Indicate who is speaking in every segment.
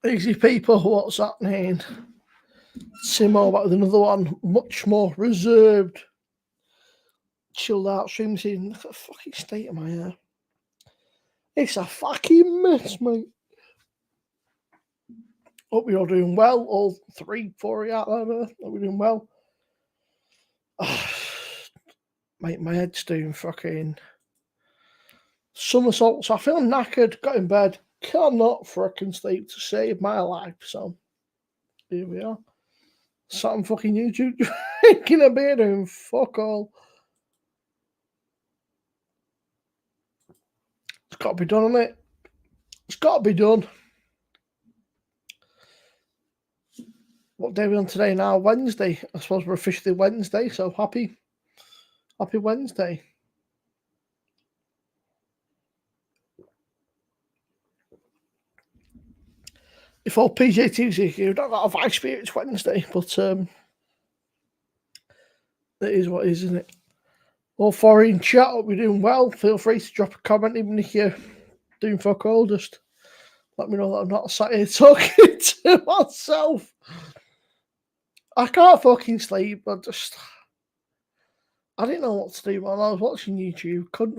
Speaker 1: Easy people, what's happening? Simo back with another one, much more reserved, chilled out stream. Seeing, look at the fucking state of my hair. It's a fucking mess, mate. Hope you're all doing well. All 3, 4 out there. Hope you're doing well. Mate, my head's doing fucking somersaults. I feel knackered, got in bed, cannot fucking sleep to save my life. So here we are. Sat on fucking YouTube drinking a beer doing fuck all. It's got to be done, hasn't it? It's got to be done. What day are we on today now? Wednesday. I suppose we're officially Wednesday, so happy Wednesday. If all PJT's here, we don't got a Vice Spirits Wednesday, but it is what it is, isn't it? All 4 in chat, hope you're doing well. Feel free to drop a comment, even if you're doing fuck all. Just let me know that I'm not sat here talking to myself. I can't fucking sleep. I didn't know what to do while I was watching YouTube. Couldn't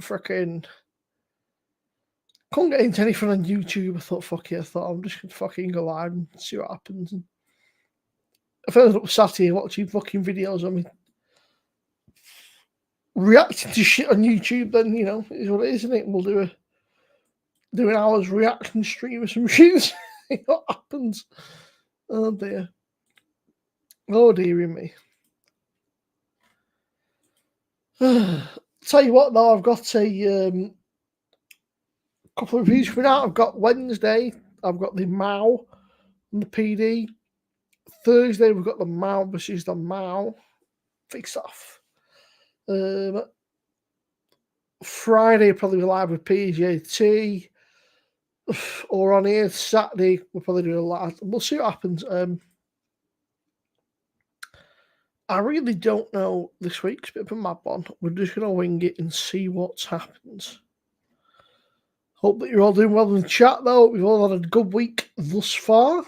Speaker 1: get into anything on YouTube. I thought, fuck it. I thought I'm just gonna fucking go live and see what happens. And I ended up sat here watching fucking videos on me reacting to shit on YouTube. Then you know, is what it is, isn't it? We'll do an hour's reaction stream or some shit. See what happens. Oh dear. Oh dearie me. Tell you what, though, I've got a couple of reviews for now. I've got Wednesday, I've got the Mao and the PD. Thursday, we've got the Mao versus the Mao face off. Friday, probably be live with PJT. Or on here. Saturday, we'll probably do a lot. We'll see what happens. I really don't know this week's bit of a mad one. We're just going to wing it and see what's happened. Hope that you're all doing well in the chat, though. We've all had a good week thus far.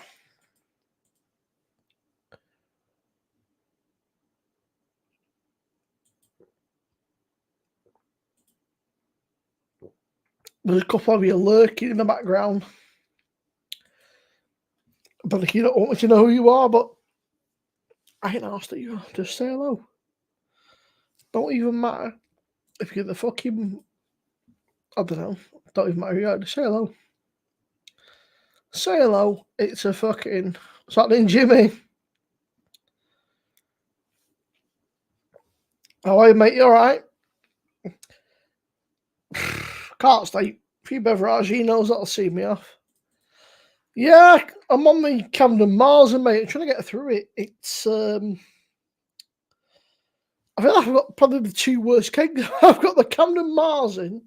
Speaker 1: There's a couple of you lurking in the background. But if you don't want me to know who you are, but I ain't asked that you just say hello. Don't even matter if you're the fucking, I don't know, don't even matter who you are, just say hello. Say hello. It's a fucking, what's happening, Jimmy? How are you, mate? You alright? Can't sleep. A few beverages that'll see me off. Yeah, I'm on the Camden Marzen, mate. I'm trying to get through it. It's I feel like I've got probably the 2 worst kegs. I've got the Camden Marzen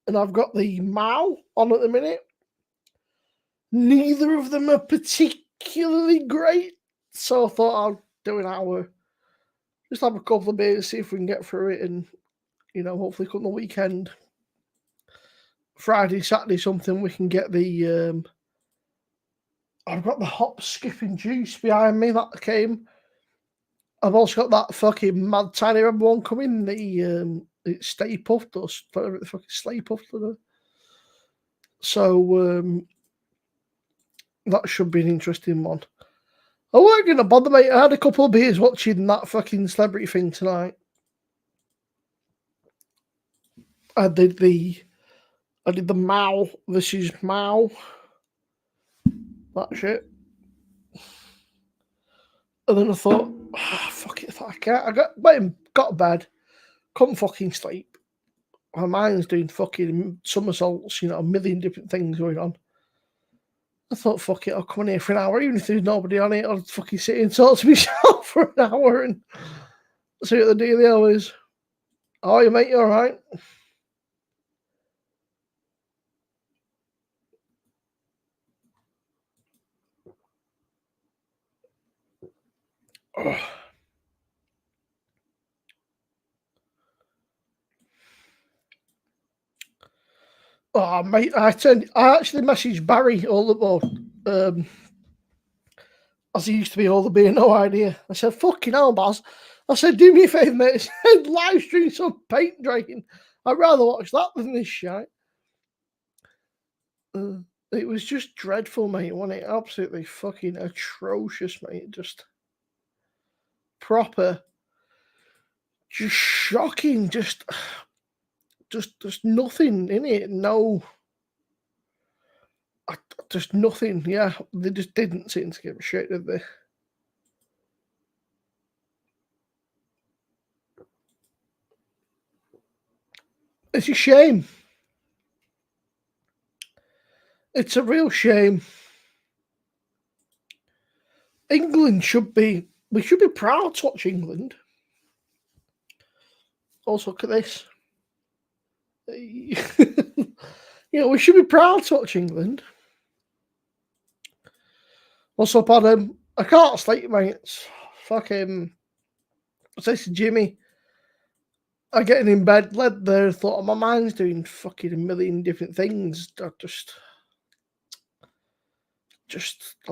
Speaker 1: and I've got the Mao on at the minute. Neither of them are particularly great, so I thought I'll do an hour. Just have a couple of beers, see if we can get through it, and you know, hopefully come the weekend, Friday, Saturday, something we can get the. I've got the hop skipping juice behind me that came. I've also got that fucking mad tiny red one coming. The it's Stay Puffed or whatever the fucking Stay Puffed. So that should be an interesting one. I weren't going to bother, mate. I had a couple of beers watching that fucking celebrity thing tonight. I did the Mao versus Mao. That shit. And then I thought, fuck it, I can't. I got to bed, couldn't fucking sleep. My mind's doing fucking somersaults, a million different things going on. I thought, fuck it, I'll come in here for an hour, even if there's nobody on it, I'll fucking sit and talk to myself for an hour and see what the dealio is. Oh, you mate, you all right? Oh, mate, I actually messaged Barry all the as he used to be all the beer, no idea. I said, fucking hell, Baz. I said, do me a favour, mate. I said, live stream some paint drying. I'd rather watch that than this shit. It was just dreadful, mate, wasn't it? Absolutely fucking atrocious, mate. Just proper, just shocking. Just nothing in it. No. Just nothing. Yeah, they just didn't seem to give a shit, did they? It's a shame. It's a real shame. England we should be proud to watch England. Also, look at this. We should be proud to watch England. What's up, Adam? I can't sleep, mate. It's fucking. This is Jimmy. I getting in bed, led there, thought, my mind's doing fucking a million different things. I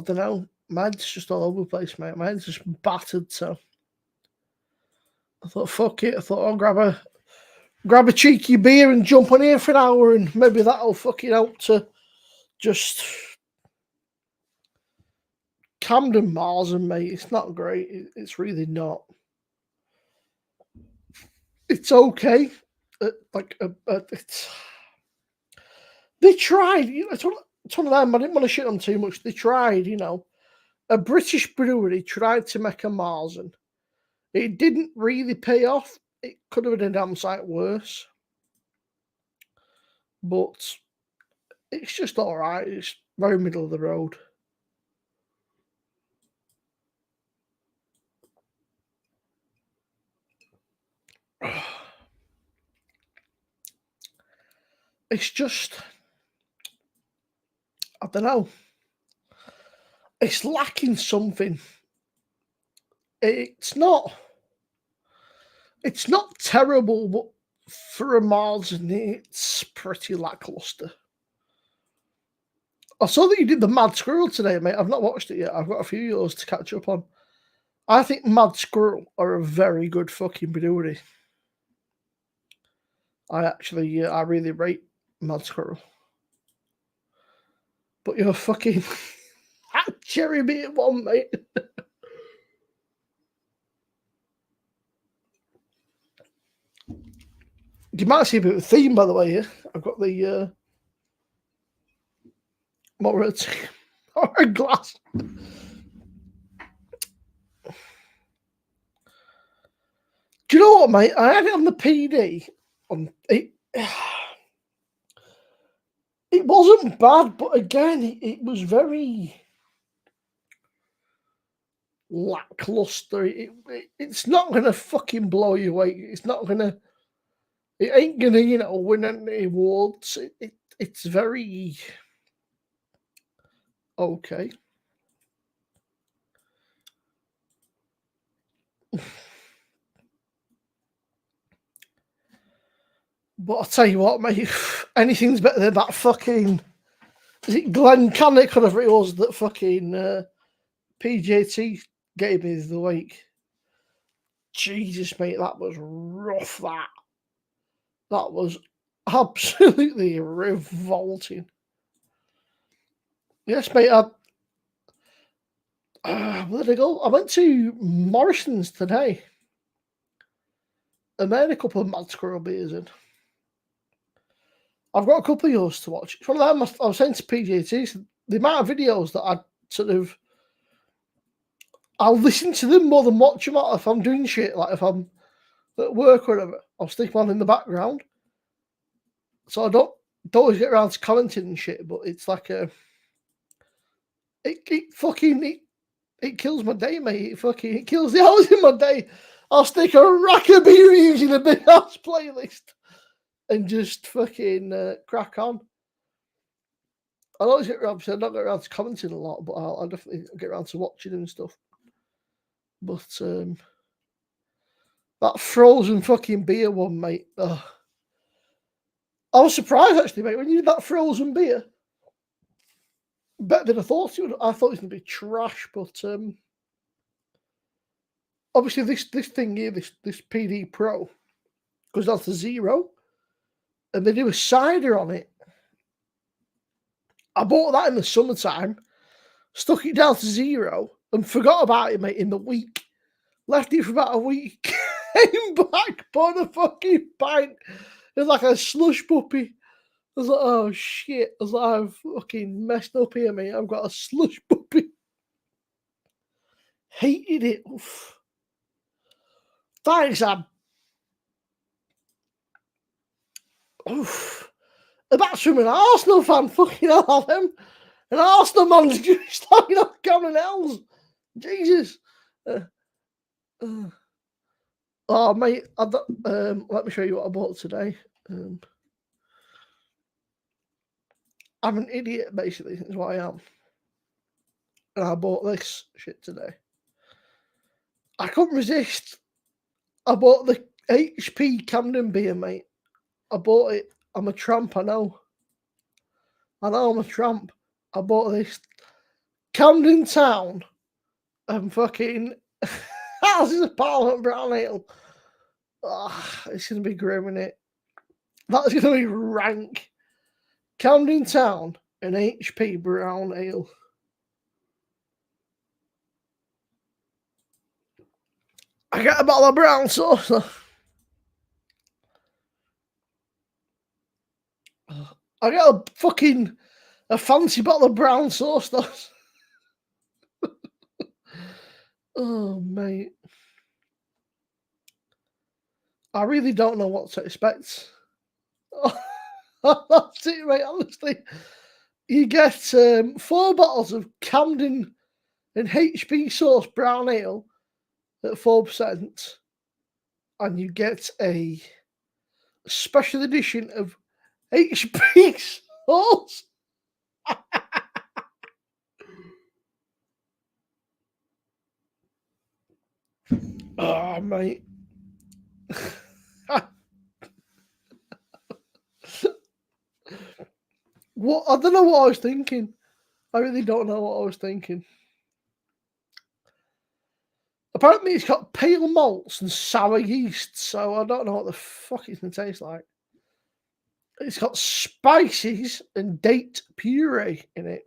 Speaker 1: don't know. Mind's just all over the place, mate. Mind's just battered, so I thought, fuck it. I thought I'll grab a cheeky beer and jump on here for an hour, and maybe that'll fucking help to just Camden Marsden, mate. It's not great. It's really not. It's okay. It's they tried. It's one of them. I didn't want to shit on too much. They tried. A British brewery tried to make a Marsden. It didn't really pay off. It could have been a damn sight worse. But it's just all right. It's very middle of the road. It's just, I don't know. It's lacking something. It's not terrible, but for a Marsden, it's pretty lackluster. I saw that you did the Mad Squirrel today, mate. I've not watched it yet. I've got a few yours to catch up on. I think Mad Squirrel are a very good fucking brewery. I really rate Mad Squirrel. But you're fucking cherry beer one, mate. You might see a bit of a theme, by the way, here. I've got the more or a glass. Do you know what, mate? I had it on the PD. It wasn't bad, but again, it was very lackluster. It's not gonna fucking blow you away. It ain't gonna, win any awards. It's very okay. But I'll tell you what, mate, anything's better than that fucking. Is it Glenn Cannick, whatever it was, that fucking PJT gave me the week? Jesus, mate, that was rough, that was absolutely revolting. Yes, mate, Where did I go? I went to Morrison's today. And they had a couple of Mad Squirrel beers in. I've got a couple of yours to watch. It's one of them I was saying to PJT, the amount of videos that I sort of, I'll listen to them more than watch them if I'm doing shit, like if I'm at work or whatever, I'll stick them on in the background. So I don't always get around to commenting and shit, but it's like it kills my day, mate. It kills the hours in my day. I'll stick a rack of beer reviews in a big ass playlist and just fucking crack on. I always get around. I don't get around to commenting a lot, but I'll definitely get around to watching and stuff. But that frozen fucking beer one, mate. I was surprised actually, mate, when you did that frozen beer. Better than I thought it would. I thought it was gonna be trash, but obviously this thing here, this PD Pro, goes down to 0, and they do a cider on it. I bought that in the summertime, stuck it down to 0, and forgot about it, mate, in the week. Left it for about a week, came back, bought a fucking pint. It was like a slush puppy. I was like, oh shit. I was like, I've fucking messed up here, mate. I've got a slush puppy. Hated it. Oof. Thanks, Ab. Oof. That's from an Arsenal fan, fucking hell, them. An Arsenal man's just talking off Cameron Hells. Jesus. Oh, mate, let me show you what I bought today. I'm an idiot, basically, is what I am. And I bought this shit today. I couldn't resist. I bought the HP Camden beer, mate. I bought it. I'm a tramp, I know. I'm a tramp. I bought this Camden Town and fucking House of Parliament Brown Ale. It's going to be grim, isn't it? That's going to be rank. Camden Town and HP Brown Ale. I got a bottle of brown sauce. I got a fancy bottle of brown sauce. Oh, mate. I really don't know what to expect. That's it, mate. Honestly, you get 4 bottles of Camden and HP sauce brown ale at 4%, and you get a special edition of HP sauce. Oh, mate. What? I don't know what I was thinking. I really don't know what I was thinking. Apparently, it's got pale malts and sour yeast, so I don't know what the fuck it's going to taste like. It's got spices and date puree in it.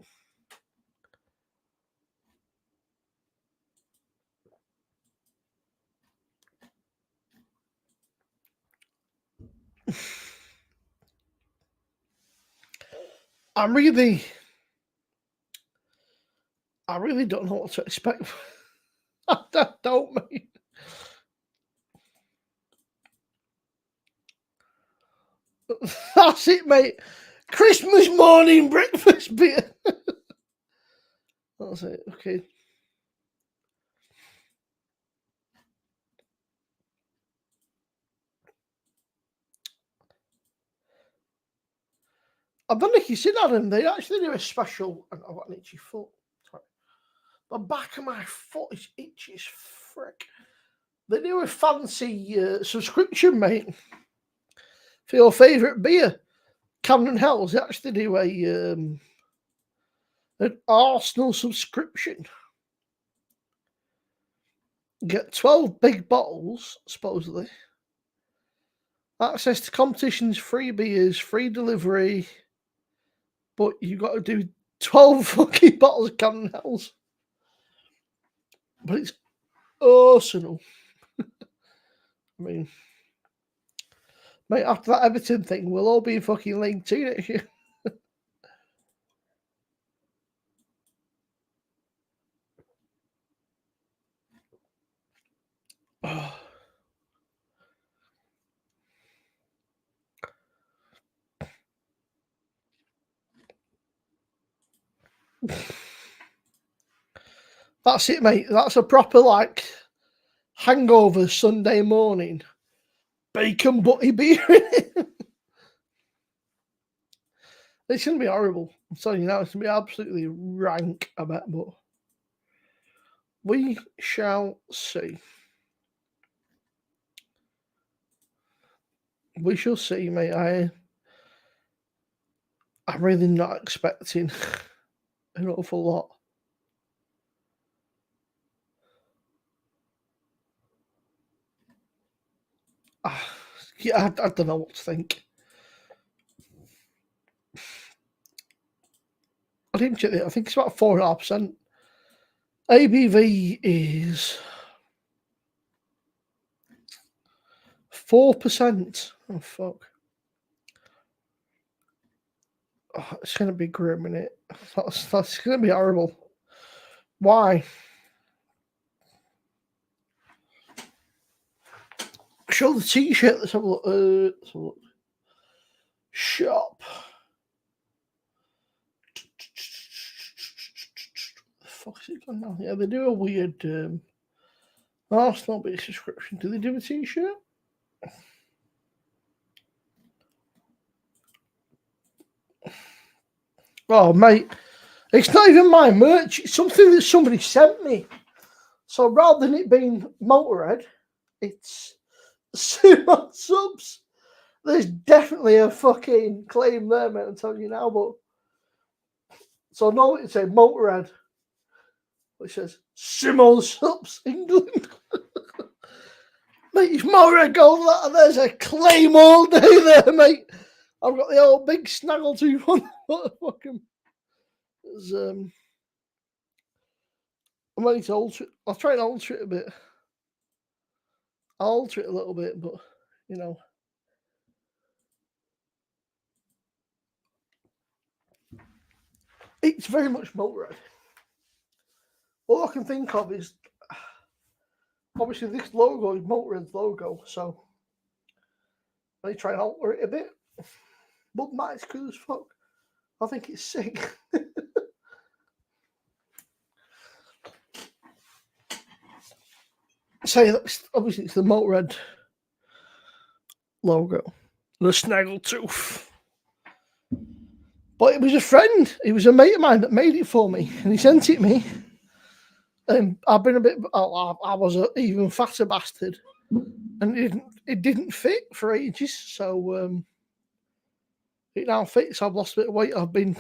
Speaker 1: I really don't know what to expect. I don't, mate. That's it, mate. Christmas morning breakfast beer. That's it. Okay. I don't know if you've seen Adam. They actually do a special. I've got an itchy foot. Sorry. The back of my foot is itchy as frick. They do a fancy subscription, mate, for your favourite beer. Camden Hells, they actually do an Arsenal subscription. You get 12 big bottles, supposedly. Access to competitions, free beers, free delivery. But you got to do 12 fucking bottles of Camden Hells. but it's Arsenal. I mean, mate, after that Everton thing, we'll all be in fucking League Two next year. That's it, mate. That's a proper like hangover Sunday morning. Bacon butty beer. It's gonna be horrible. I'm telling you now, it's gonna be absolutely rank, I bet, but we shall see. We shall see, mate. I'm really not expecting an awful lot. Yeah, I don't know what to think. I didn't check it. I think it's about 4.5%. ABV is 4%. Oh fuck! Oh, it's gonna be grim, isn't it? That's gonna be horrible. Why? Show the T-shirt. Let's have a look. Let's have a look. Shop. The fuck's it gone now? Yeah, they do a weird Arsenal bit subscription. Do they do a T-shirt? Oh, mate, it's not even my merch. It's something that somebody sent me. So rather than it being Motorhead, it's Sumo Subs. There's definitely a fucking claim there, mate. I'm telling you now, but so no, it says Motorhead, which says Sumo Subs England. Mate, it's Motorhead gold. There's a claim all day there, mate. I've got the old big snaggletooth on the fucking. I'm ready to alter it. I'll try and alter it a bit. I'll alter it a little bit, but you know. It's very much Motorhead. All I can think of is obviously this logo is Motorhead's logo, so I try and alter it a bit. But Matt's cool as fuck. I think it's sick. So obviously it's the Motorhead logo, the snaggletooth. But it was a friend. It was a mate of mine that made it for me, and he sent it me. And I've been a bit. I was an even fatter bastard, and it didn't fit for ages. So it now fits. I've lost a bit of weight. I've been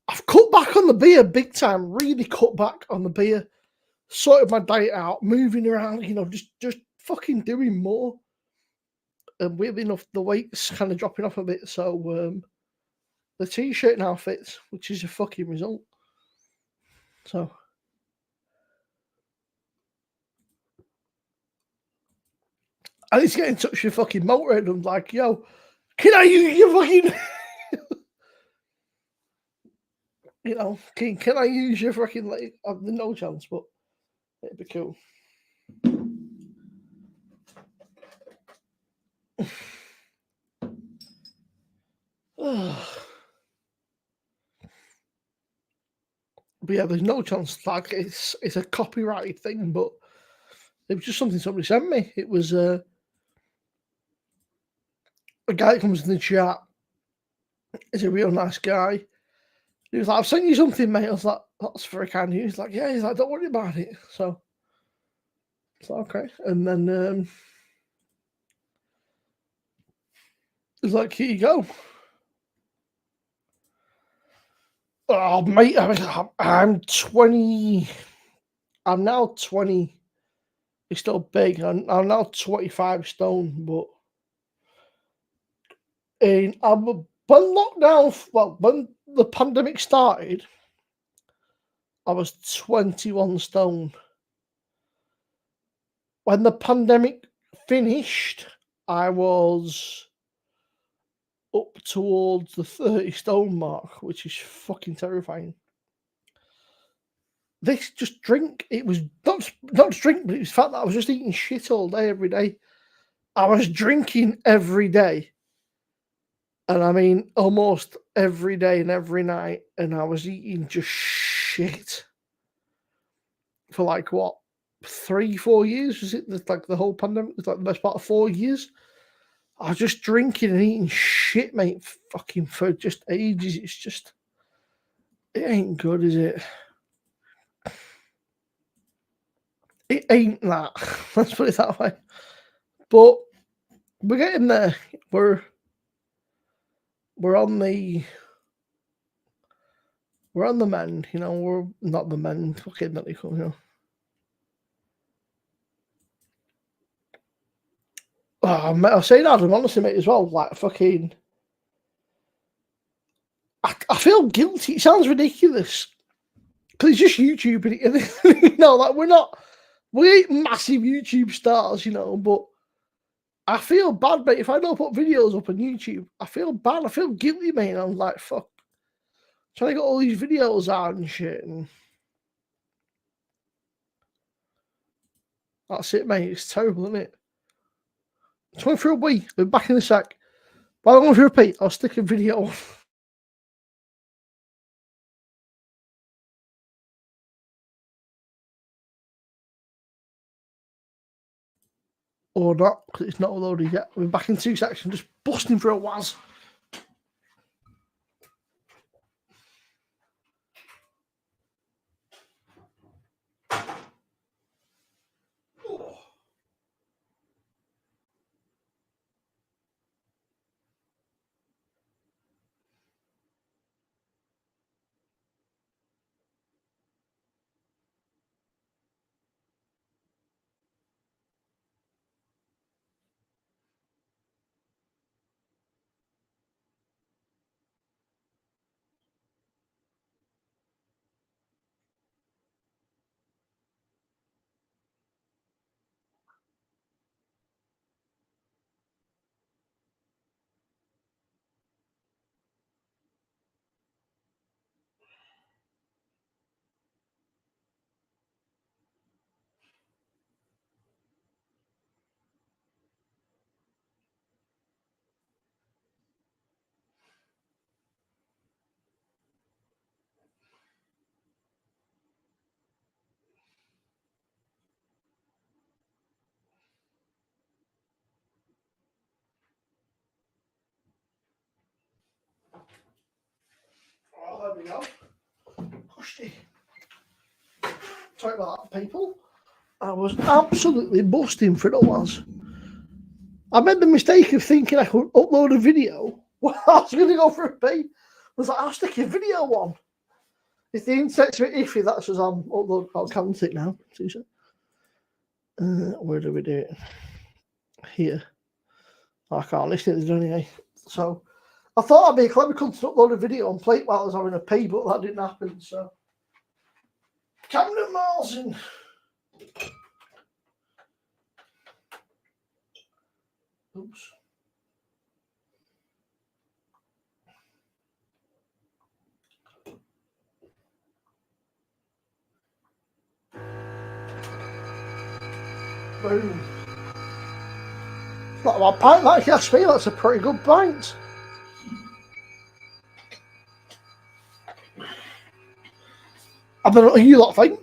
Speaker 1: I've cut back on the beer big time. Really cut back on the beer. Sorted my diet out, moving around. You know, just fucking doing more. And weirdly enough, the weight's kind of dropping off a bit. So the T-shirt now fits, which is a fucking result. So. I need to get in touch with fucking Motorhead. I'm like, yo, can I use your fucking, you know, can I use your fucking, like, no chance, but it'd be cool. But yeah, there's no chance. Like, it's a copyrighted thing, but it was just something somebody sent me. It was a guy that comes in the chat. He's a real nice guy. He was like, I've sent you something, mate. I was like, that's very kind of you. He's like, yeah. He's like, don't worry about it. So it's like, okay. And then he's like, here you go. Oh, mate, I'm 20. I'm now 20. It's still big. I'm now 25 stone, but when lockdown, when the pandemic started, I was 21 stone. when the pandemic finished, I was up towards the 30 stone mark, which is fucking terrifying. This just drink, it was not just drink, but it was the fact that I was just eating shit all day, every day. I was drinking every day. And I mean, almost every day and every night. And I was eating just shit for like what, 3-4 years? Was it like the whole pandemic? It was like the best part of 4 years. I was just drinking and eating shit, mate, fucking for just ages. It's just, it ain't good, is it? It ain't that. Let's put it that way. But we're getting there. We're on the mend, you know. We're not the mend, fucking that you know. Oh, mate, I say that, and honestly, mate, as well. Like fucking, I feel guilty. It sounds ridiculous because it's just YouTube, and you know, like we ain't massive YouTube stars, you know, but I feel bad, mate. If I don't put videos up on YouTube, I feel bad. I feel guilty, mate. I'm like, fuck. Trying to get all these videos out and shit, and that's it, mate. It's terrible, isn't it? It's going through a wee. We're back in a sec. While I'm going through a pee, I'll stick a video on. Or not, because it's not loaded yet. We're back in 2 seconds, just busting through a was. Oh, there we go. Pushy. Sorry about that, people. I was absolutely busting for it was. I made the mistake of thinking I could upload a video while I was going to go for a pee. I was like, I'll stick a video on. If the internet's a bit iffy, that's as I'm upload. I'll count it now. Where do we do it? Here. I can't listen to it anyway. So I thought I'd be a clever cunt to upload a video and play it while I was having a pee, but that didn't happen. So Camden Marlson. Oops. Boom. Not a bad pint, that, yes, me. That's a pretty good pint. I don't know what you lot think,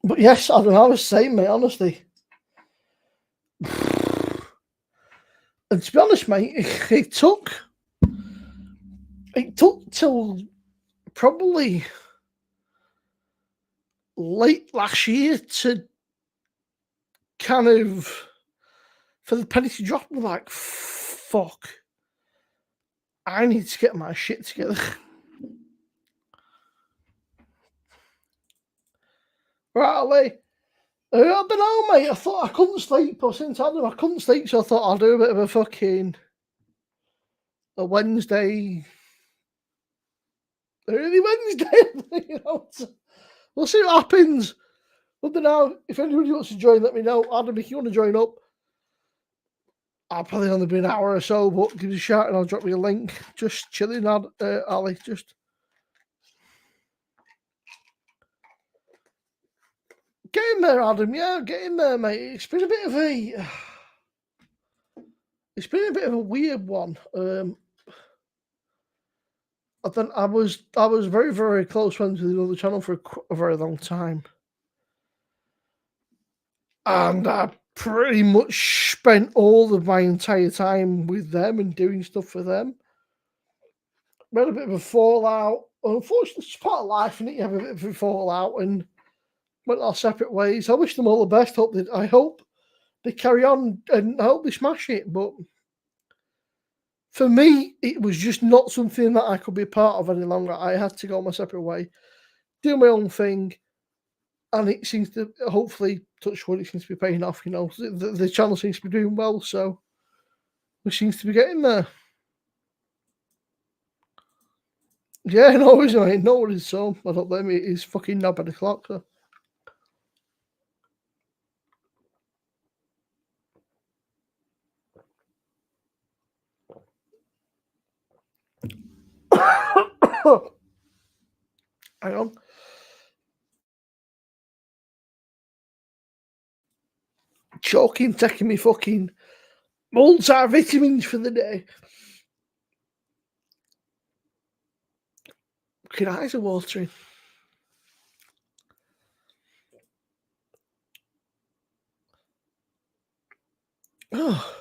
Speaker 1: but yes, I don't know. I was saying, mate, honestly. And to be honest, mate, it took till probably late last year to kind of for the penny to drop. I'm like, fuck, I need to get my shit together. Right away. I don't know, mate. I thought I couldn't sleep. I was saying to Adam, I couldn't sleep, so I thought I'll do a bit of a fucking a Wednesday, early Wednesday. You know, we'll see what happens. But then now, if anybody wants to join, let me know. Adam, if you want to join up, I'll probably only be an hour or so, but give us a shout and I'll drop you a link. Just chilling, Ali. Just get in there, Adam. Yeah, get in there, mate. It's been a bit of a weird one. I was very, very close friends with another channel for a very long time. And I pretty much spent all of my entire time with them and doing stuff for them. We had a bit of a fallout. Unfortunately, it's part of life, and you have a bit of a fallout and went our separate ways. I wish them all the best. I hope they carry on and I hope they smash it. But for me, it was just not something that I could be a part of any longer. I had to go my separate way, do my own thing, and it seems to hopefully touch wood. It seems to be paying off. You know, the channel seems to be doing well, so we seems to be getting there. Yeah, no worries, mate. No worries, so I don't blame me. It's fucking 9 o'clock. So. Hang on. Choking, taking me fucking multivitamins for the day. Fucking eyes are watering. Oh.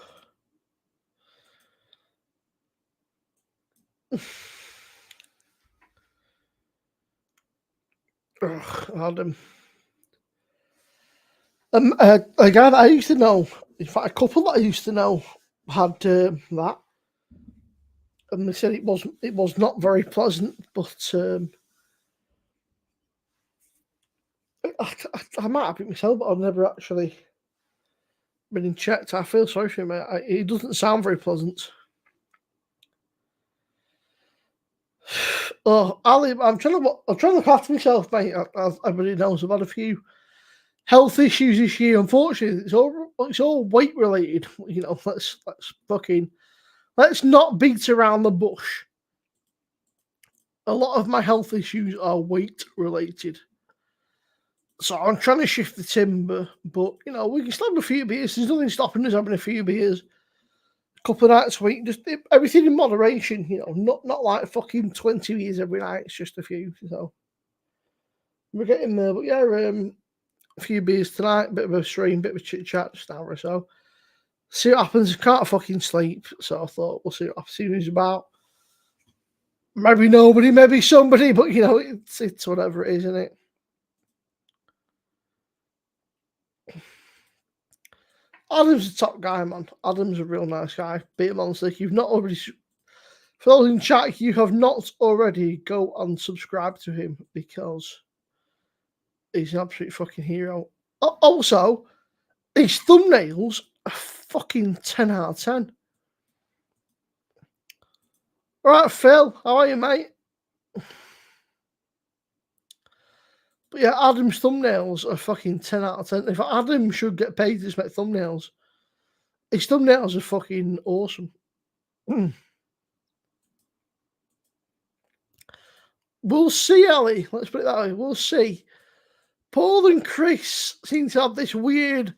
Speaker 1: Adam. A guy that I used to know, in fact, a couple that I used to know had that, and they said it was not very pleasant. But I might have it myself, but I've never actually been and checked. I feel sorry for him. It doesn't sound very pleasant. Oh, Ali, I'm trying to look after myself, mate. As everybody knows, I've had a few health issues this year. Unfortunately, it's all weight related. You know, let's not beat around the bush. A lot of my health issues are weight related. So I'm trying to shift the timber, but you know, we can still have a few beers. There's nothing stopping us having a few beers. A couple of nights a week, just everything in moderation, you know, not like fucking 20 beers every night, it's just a few. So we're getting there. But yeah, a few beers tonight, bit of a stream, bit of a chit chat, just an hour or so. See what happens. Can't fucking sleep, so I thought we'll see what it's about. Maybe nobody, maybe somebody, but you know, it's whatever it is, isn't it? Adam's a top guy, man. Adam's a real nice guy. Beat him on stick. You've not already, for those in chat, you have not already go and subscribe to him because he's an absolute fucking hero. Also, his thumbnails are fucking 10 out of 10. All right, Phil, how are you, mate? But yeah, Adam's thumbnails are fucking 10 out of 10. If Adam should get paid to make thumbnails, his thumbnails are fucking awesome. We'll see, Ali. Let's put it that way. We'll see. Paul and Chris seem to have this weird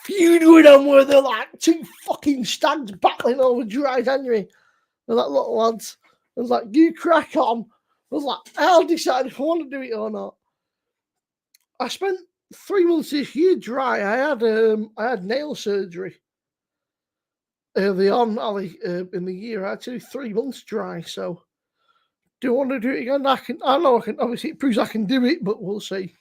Speaker 1: feud going on where they're like two fucking stags battling over dry January. And that little lads. I was like, you crack on. I was like, I'll decide if I want to do it or not. I spent 3 months this year dry. I had nail surgery early on, Ali, in the year. I had to do 3 months dry. So, do I want to do it again? I know I can. Obviously, it proves I can do it, but we'll see.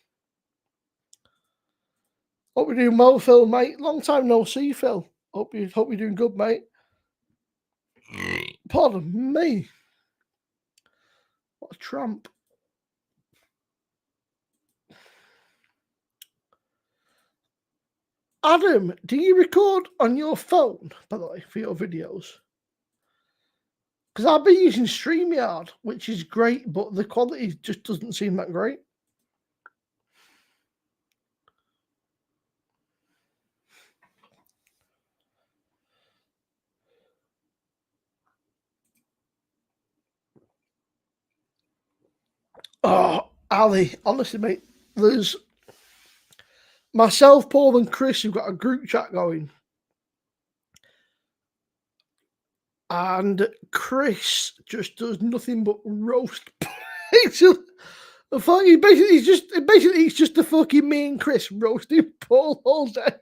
Speaker 1: Hope you're doing well, Phil, mate. Long time no see, Phil. Hope you're doing good, mate. Pardon me. What a tramp. Adam, do you record on your phone, by the way, for your videos? Because I've been using StreamYard, which is great, but the quality just doesn't seem that great. Oh, Ali, honestly, mate, there's myself, Paul, and Chris who've got a group chat going. And Chris just does nothing but roast. He's just the fucking me and Chris roasting Paul all day.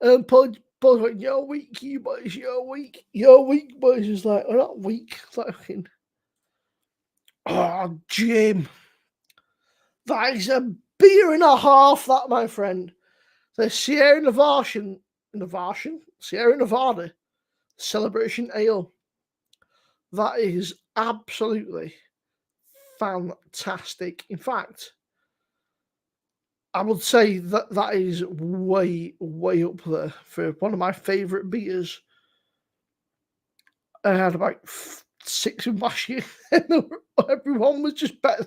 Speaker 1: And Paul's like, "You're weak, you boys. You're weak, boys." It's like, "I'm not weak." It's like, fucking, oh, Jim, that is a beer and a half. That, my friend, the Sierra Nevada Celebration Ale. That is absolutely fantastic. In fact, I would say that is way, way up there for one of my favourite beers. I had about 6 of last year, and everyone was just better.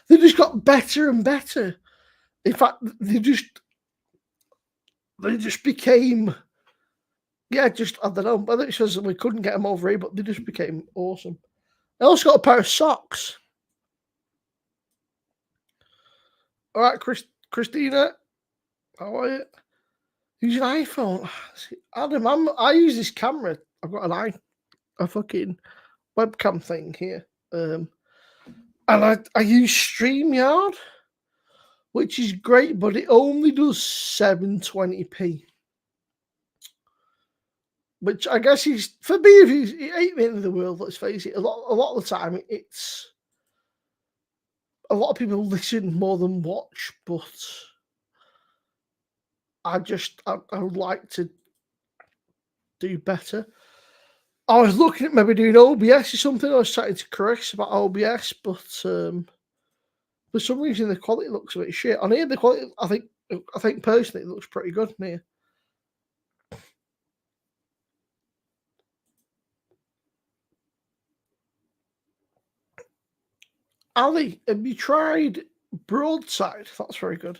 Speaker 1: They just got better and better. In fact, they just became, yeah, just I don't know whether it's because we couldn't get them over here, but they just became awesome. I also got a pair of socks. All right, Christina, how are you? Use an iPhone, Adam. I use this camera. I've got a fucking webcam thing here, and I use StreamYard, which is great, but it only does 720p. Which I guess is for me. It ain't the end of the world. Let's face it. A lot of the time, it's a lot of people listen more than watch, but I would like to do better. I was looking at maybe doing OBS or something. I was chatting to Chris about OBS, but for some reason the quality looks a bit shit. On here, the quality, I think personally, it looks pretty good on here. Ali, have you tried Broadside? That's very good.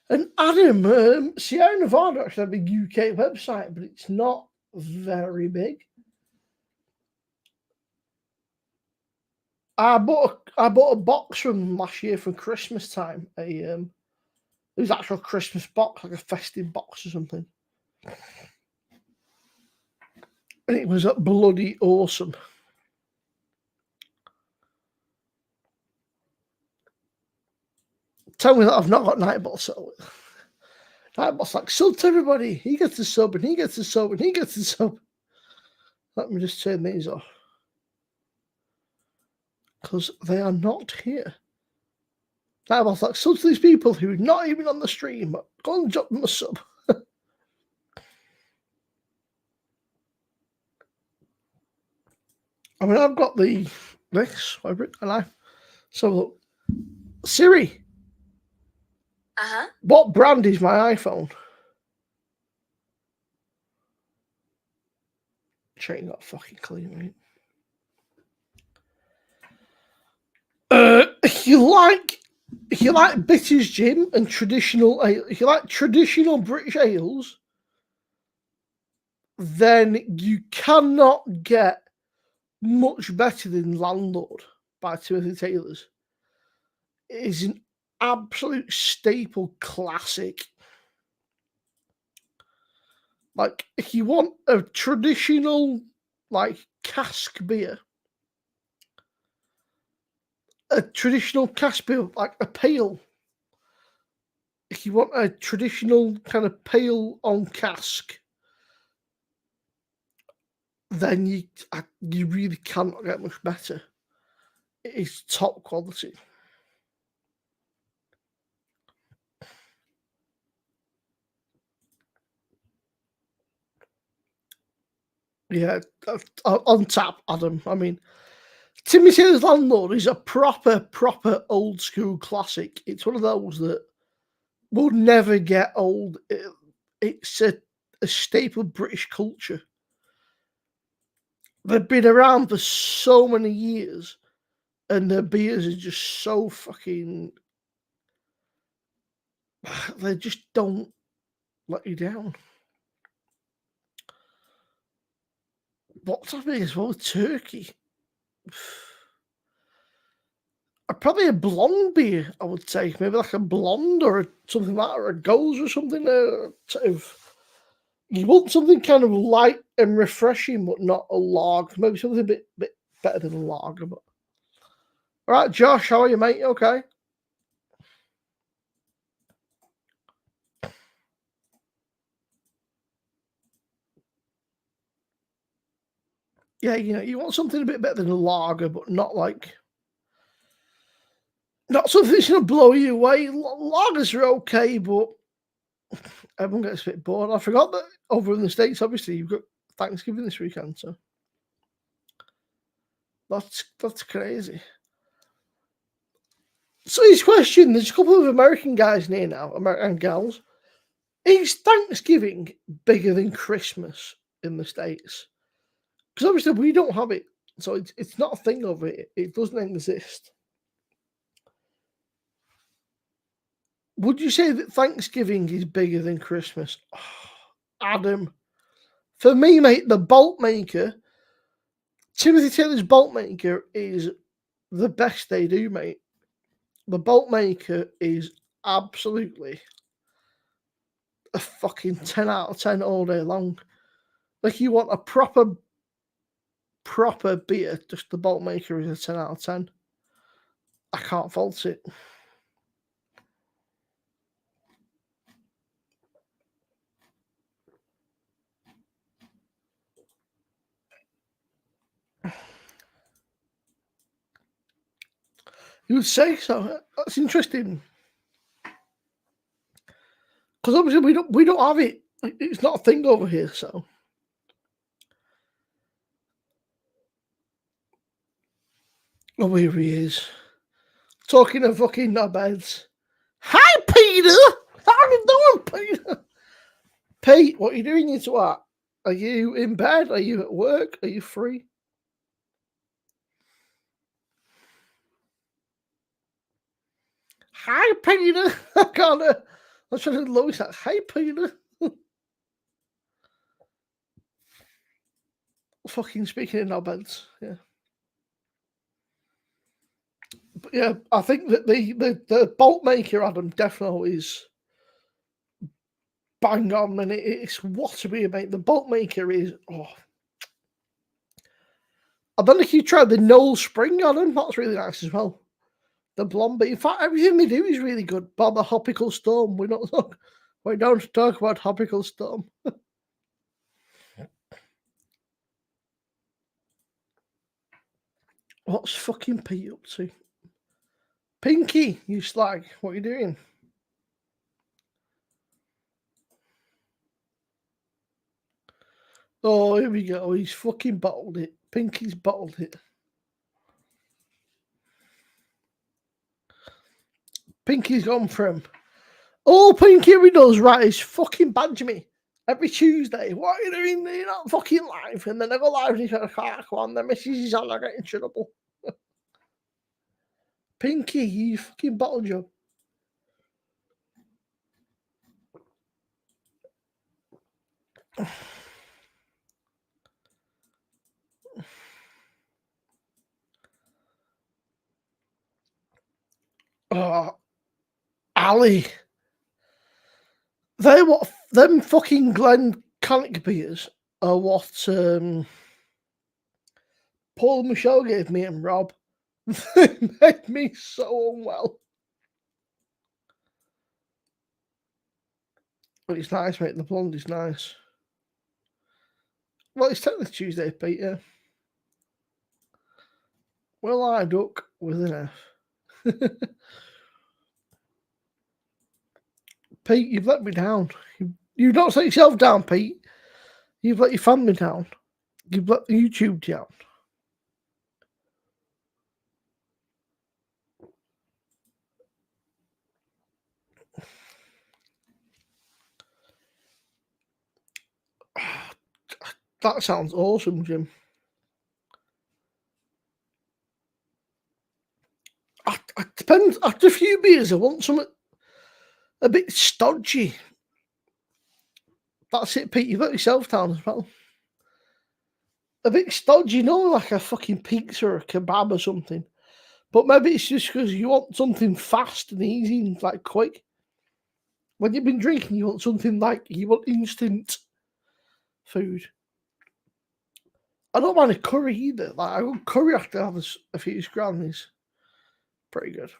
Speaker 1: And Adam, Sierra Nevada actually have a UK website, but it's not very big. I bought a box from last year for Christmas time. It was actual Christmas box, like a festive box or something, and it was bloody awesome. Tell me that I've not got Nightbot set up. Nightbot's like, sub to everybody. He gets a sub, and he gets a sub, and he gets a sub. Let me just turn these off because they are not here. Nightbot's like, sub to these people who are not even on the stream. Go and drop them a sub. I mean, I've got this, and I. So look, Siri. What brand is my iPhone? She ain't got fucking clean, mate. If you like bitters, Jim, and traditional ale, if you like traditional British ales, then you cannot get much better than Landlord by Timothy Taylor's. It is an absolute staple classic. Like, if you want a traditional, like, cask beer, like a pale, if you want a traditional kind of pale on cask, then you really cannot get much better. It is top quality. Yeah, on tap, Adam. I mean, Timmy Taylor's Landlord is a proper old school classic. It's one of those that will never get old. It's a staple British culture. They've been around for so many years, and their beers are just so fucking. They just don't let you down. What's happening as well with Turkey? Probably a blonde beer, I would say. Maybe like a blonde or something like that, or a Goals or something. Sort of, you want something kind of light and refreshing, but not a lager. Maybe something a bit better than a lager. But all right, Josh, how are you, mate? You okay? Yeah, you want something a bit better than a lager, but not something that's going to blow you away. Lagers are okay, but everyone gets a bit bored. I forgot that over in the States, obviously, you've got Thanksgiving this weekend, so that's crazy. So his question, there's a couple of American guys near now, American gals. Is Thanksgiving bigger than Christmas in the States? Because obviously we don't have it, so it's not a thing over it. It doesn't exist. Would you say that Thanksgiving is bigger than Christmas? Oh, Adam. For me, mate, the Bolt Maker, Timothy Taylor's Bolt Maker is the best they do, mate. The Bolt Maker is absolutely a fucking 10 out of 10 all day long. Like, you want a proper beer, just the Bolt Maker is a 10 out of 10. I can't fault it. You would say so. That's interesting. Because obviously we don't have it. It's not a thing over here, so. Oh, here he is. Talking of fucking knobheads. Hi, Peter! How you doing, Peter? Pete, what are you doing, you twat? Are you in bed? Are you at work? Are you free? Hi, Peter! I'm trying to Lois that. Hi, Peter! Fucking speaking of knobheads, yeah. But yeah, I think that the Bolt Maker, Adam, definitely is bang on, and it's what a beer, mate. The Bolt Maker is. Oh. I don't know if you tried the Knoll Spring, Adam. That's really nice as well. The blonde, but in fact, everything they do is really good. But the Hopical Storm, we don't talk about Hopical Storm. What's fucking Pete up to? Pinky, you slag, what are you doing? Oh, here we go. He's fucking bottled it. Pinky's bottled it. Pinky's gone from all Pinky ever does, right, is fucking badge me every Tuesday. What are you doing? You're not fucking live. And then I go live and he's like, come on, the missus is on, I get in trouble. Pinky, you fucking bottle job. Oh, Ali. They what them fucking Glen Canic beers are what Paul and Michelle gave me and Rob. They made me so unwell. But it's nice, mate. The blonde is nice. Well, it's technically Tuesday, Pete, yeah. Well, I duck with an F. Pete, you've let me down. You've not let yourself down, Pete. You've let your family down. You've let the YouTube down. That sounds awesome, Jim. It depends. After a few beers, I want something a bit stodgy. That's it, Pete. You've let yourself down as well. A bit stodgy, like a fucking pizza or a kebab or something. But maybe it's just because you want something fast and easy and like quick. When you've been drinking, you want something like you want instant food. I don't mind a curry either. Like a curry after I have a few scran is pretty good.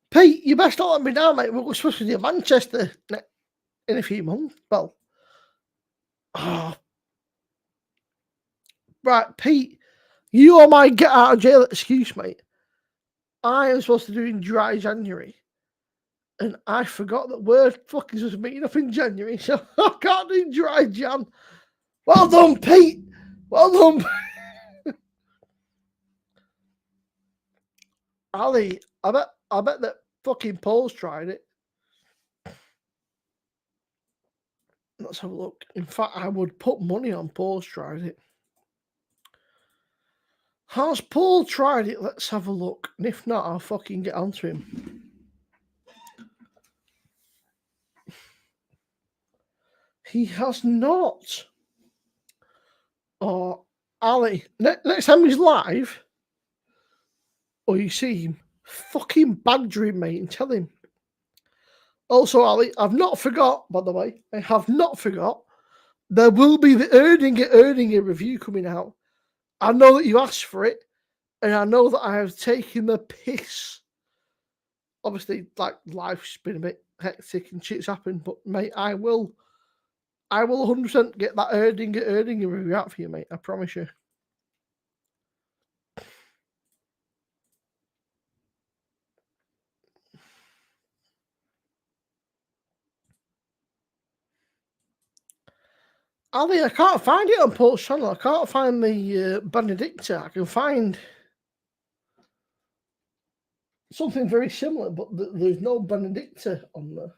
Speaker 1: Pete, you best not let me down, mate. We're supposed to do Manchester in a few months. Well, right, Pete, you are my get out of jail excuse, mate. I am supposed to do in dry January. And I forgot that we're fucking just meeting up in January, so I can't do dry Jan. Well done, Pete. Well done. Ali, I bet that fucking Paul's tried it. Let's have a look. In fact, I would put money on Paul's tried it. Has Paul tried it? Let's have a look. And if not, I'll fucking get onto him. He has not. Oh, Ali, next time he's live, or you see him, fucking badger him, mate, and tell him. Also, Ali, I've not forgot, by the way, I have not forgot, there will be the Erdinger review coming out. I know that you asked for it, and I know that I have taken the piss. Obviously, like, life's been a bit hectic and shit's happened, but, mate, I will 100% get that Erdinger review out for you, mate. I promise you. Ali, I can't find it on Paul's channel. I can't find the Benedicta. I can find something very similar, but there's no Benedicta on there.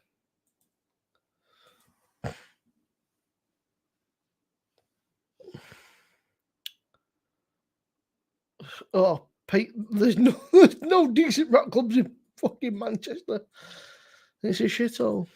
Speaker 1: Oh, Pete, there's no decent rock clubs in fucking Manchester. It's a shithole.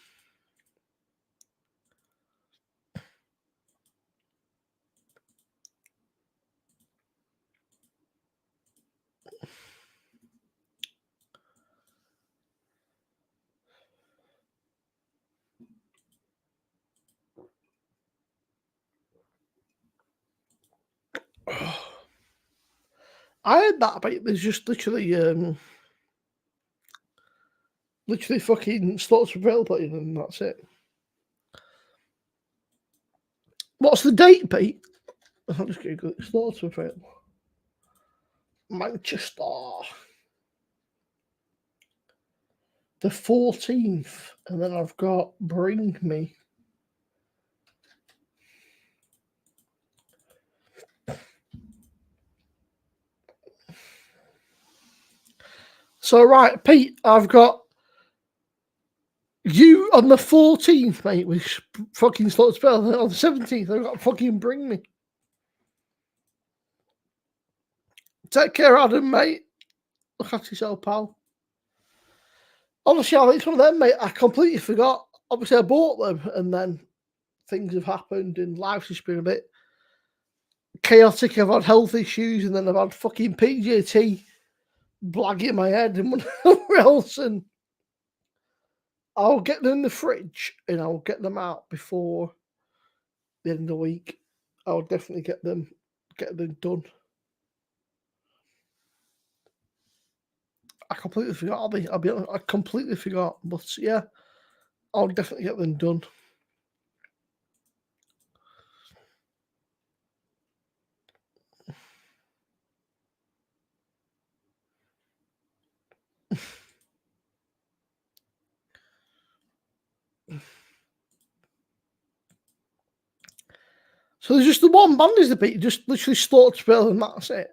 Speaker 1: I heard that about there's just literally fucking slots of rail putting and that's it. What's the date, Pete? I'll just Google it. Slots of rail. Manchester. The 14th. And then I've got Bring Me. So, right, Pete, I've got you on the 14th, mate, with fucking Slots of Rail. On the 17th, I've got fucking Bring Me. Take care, Adam, mate. Look after yourself, pal. Honestly, it's one of them, mate. I completely forgot. Obviously, I bought them, and then things have happened, and life's just been a bit chaotic. I've had health issues, and then I've had fucking PJT blagging my head and whatever else. And I'll get them in the fridge, and I'll get them out before the end of the week. I'll definitely get them done. I completely forgot. I'll be honest, I completely forgot. But yeah, I'll definitely get them done. So there's just the one band, is the beat, just literally Slaughter to Rail, and that's it.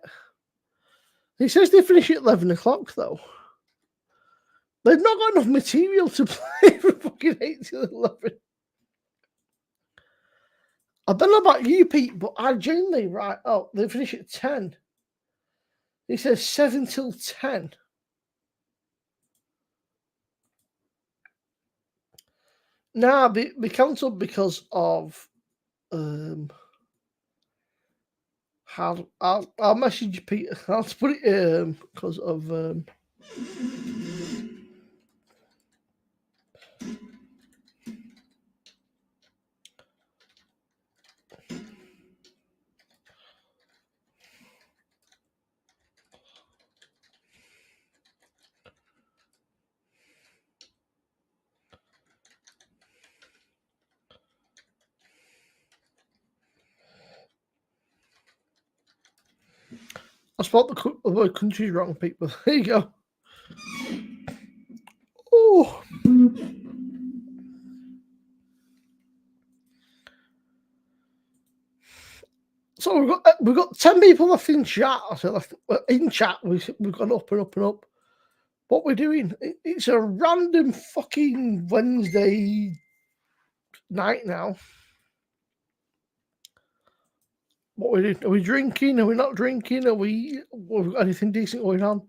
Speaker 1: He says they finish at 11 o'clock, though. They've not got enough material to play from fucking 8 till 11. I don't know about you, Pete, but I genuinely, right, oh, they finish at 10. He says 7 till 10. Nah, they cancelled because of, how I'll message you, Peter. I'll put it because of I spelled the word country wrong, people. There you go. Oh. So we've got 10 people left in chat. So in chat, we've gone up and up and up. What we're doing? It's a random fucking Wednesday night now. What we doing? Are we drinking? Are we not drinking? Are we got anything decent going on?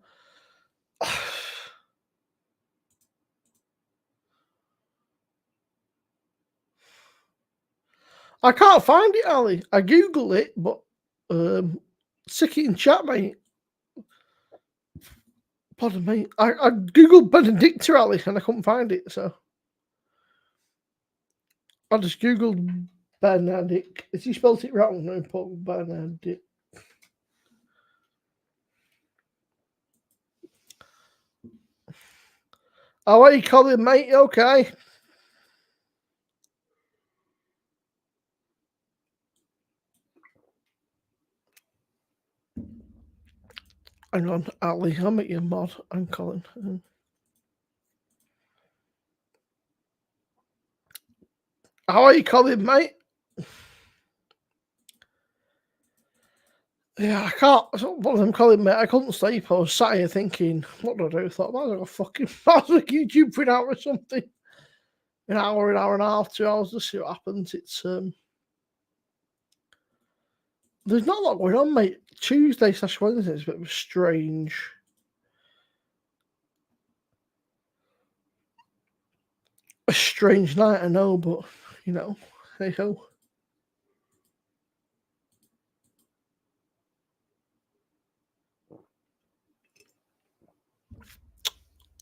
Speaker 1: I can't find it, Ali. I googled it, but stick it in chat, mate. Pardon me. I googled Benedicta, Ali, and I couldn't find it. So I just googled Benedict. If you spelled it wrong, no put Benedict. How are you, Colin, mate? Okay. Hang on, Ali. I'll make you a mod. I'm Colin. How are you, Colin, mate? Yeah, I can't. One of them, Colin, mate. I couldn't sleep. I was sat here thinking, what do I do? I thought, might as well fucking YouTube for an hour or something. An hour and a half, 2 hours to see what happens. It's there's not a lot going on, mate. Tuesday/Wednesday is a bit of a strange night, I know, but you know, hey ho.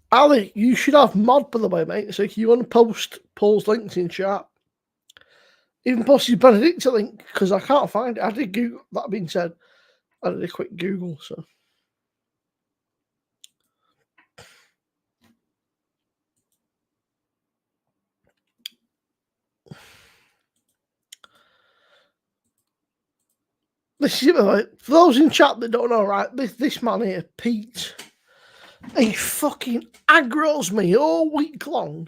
Speaker 1: Ali, you should have mod, by the way, mate. So if you want to post Paul's links in chat, even post his Benedicta link, because I can't find it. I did Google. That being said, I did a quick Google, so. This is it, for those in chat that don't know, right? This man here, Pete, he fucking aggroes me all week long.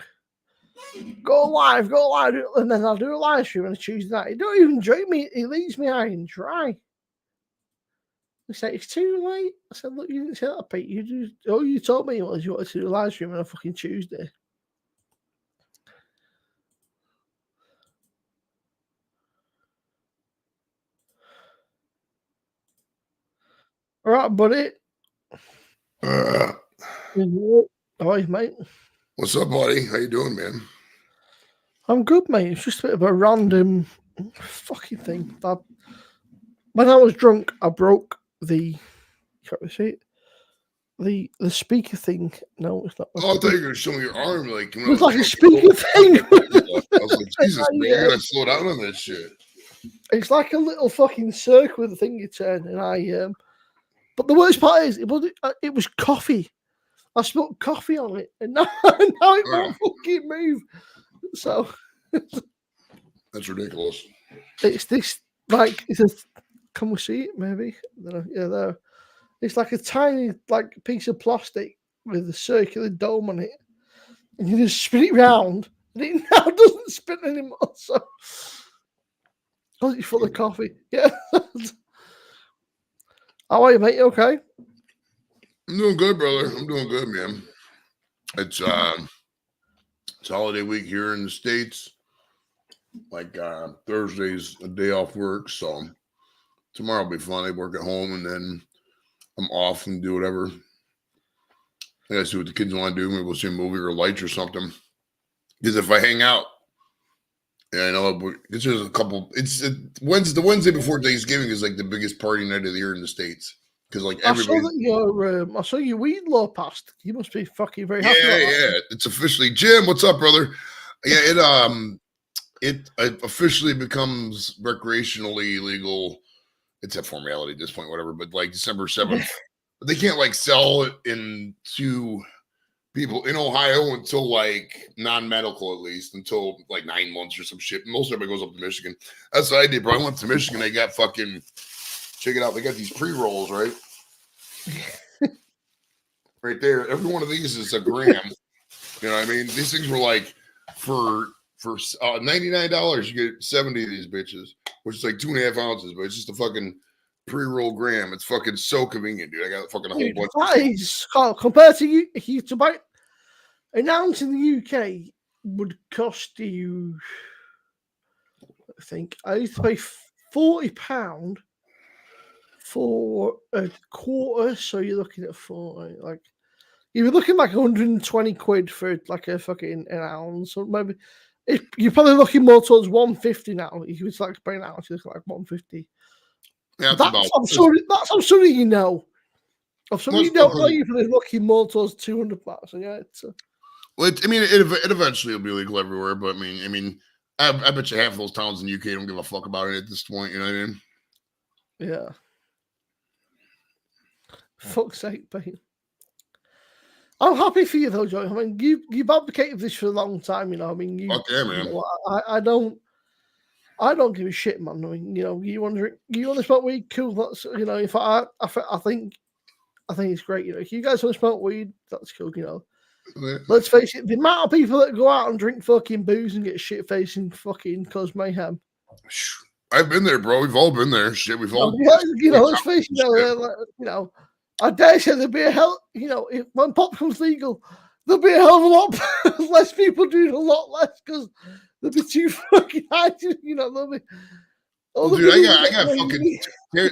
Speaker 1: Go live, and then I'll do a live stream on a Tuesday night. He don't even join me. He leaves me high and dry. He said, it's too late. I said, look, you didn't say that, Pete. All you told me was you wanted to do a live stream on a fucking Tuesday. All right, buddy. Hi, mate.
Speaker 2: What's up, buddy? How you doing, man?
Speaker 1: I'm good, mate. It's just a bit of a random fucking thing. When I was drunk, I broke the. Can't we see it? The speaker thing. No, it's not.
Speaker 2: Oh, I thought you were going to show me your arm. Like,
Speaker 1: it was like a speaker thing.
Speaker 2: I was like, Jesus, man, you gotta slow down on that shit.
Speaker 1: It's like a little fucking circle with a thing you turn, and but the worst part is, it was coffee. I spilled coffee on it, and now it won't fucking move. So
Speaker 2: that's ridiculous.
Speaker 1: It's this like it's a. Can we see it? Maybe yeah, there. It's like a tiny piece of plastic with a circular dome on it, and you just spin it round, and it now doesn't spin anymore. So because it's full of coffee. Yeah. How are you, mate? You okay?
Speaker 2: I'm doing good, brother. I'm doing good, man. It's holiday week here in the States. Like Thursday's a day off work, so tomorrow will be fun. I work at home, and then I'm off and do whatever. I gotta see what the kids want to do. Maybe we'll see a movie or lights or something. Because if I hang out Yeah, I know. There's a couple. The Wednesday before Thanksgiving is like the biggest party night of the year in the States because like
Speaker 1: I saw
Speaker 2: everybody.
Speaker 1: that I saw your weed law passed. You must be fucking very
Speaker 2: Yeah,
Speaker 1: happy about that.
Speaker 2: yeah. It's officially Jim. What's up, brother? Yeah, it officially becomes recreationally legal. It's a formality at this point, whatever. But like December 7th, but they can't like sell it to people in Ohio until like non-medical, at least until like 9 months or some shit. Most everybody goes up to Michigan. That's what I did, bro. I went to Michigan. They got fucking check it out. They got these pre-rolls, right? Right there. Every one of these is a gram. You know what I mean? These things were like for $99, you get 70 of these bitches, which is like 2.5 ounces, but it's just a fucking pre-roll gram. It's fucking so convenient, dude. I got fucking a whole bunch.
Speaker 1: That is, compared to you, to buy an ounce in the UK would cost you, I think, I used to pay £40 for a quarter, so you're looking at like you're looking like 120 quid for like a fucking an ounce, or maybe you're probably looking more towards 150 now. If it's like buying an ounce, you look like 150.
Speaker 2: Yeah,
Speaker 1: I'm sorry, you know. Of something you don't know, you're probably looking more towards 200 bucks. So yeah, it's.
Speaker 2: Well, it eventually will be legal everywhere, but I mean, I bet you half of those towns in the UK don't give a fuck about it at this point. You know what I mean?
Speaker 1: Yeah. Fuck's sake, Pete. I'm happy for you though, Joey. I mean, you've advocated this for a long time. You know, I mean,
Speaker 2: fuck yeah, man.
Speaker 1: You know, I don't give a shit, man. I mean, you know, you want to smoke weed? Cool. That's if I think it's great. You know, if you guys want to smoke weed, that's cool. You know. Let's face it, the amount of people that go out and drink fucking booze and get shit faced and fucking cause mayhem.
Speaker 2: I've been there, bro. We've all been there. Shit, we've all.
Speaker 1: Let's face it. I dare say there'll be a hell. When pop becomes legal, there'll be a hell of a lot less people doing a lot less because they'll be too fucking high. There'll be.
Speaker 2: Dude, I got fucking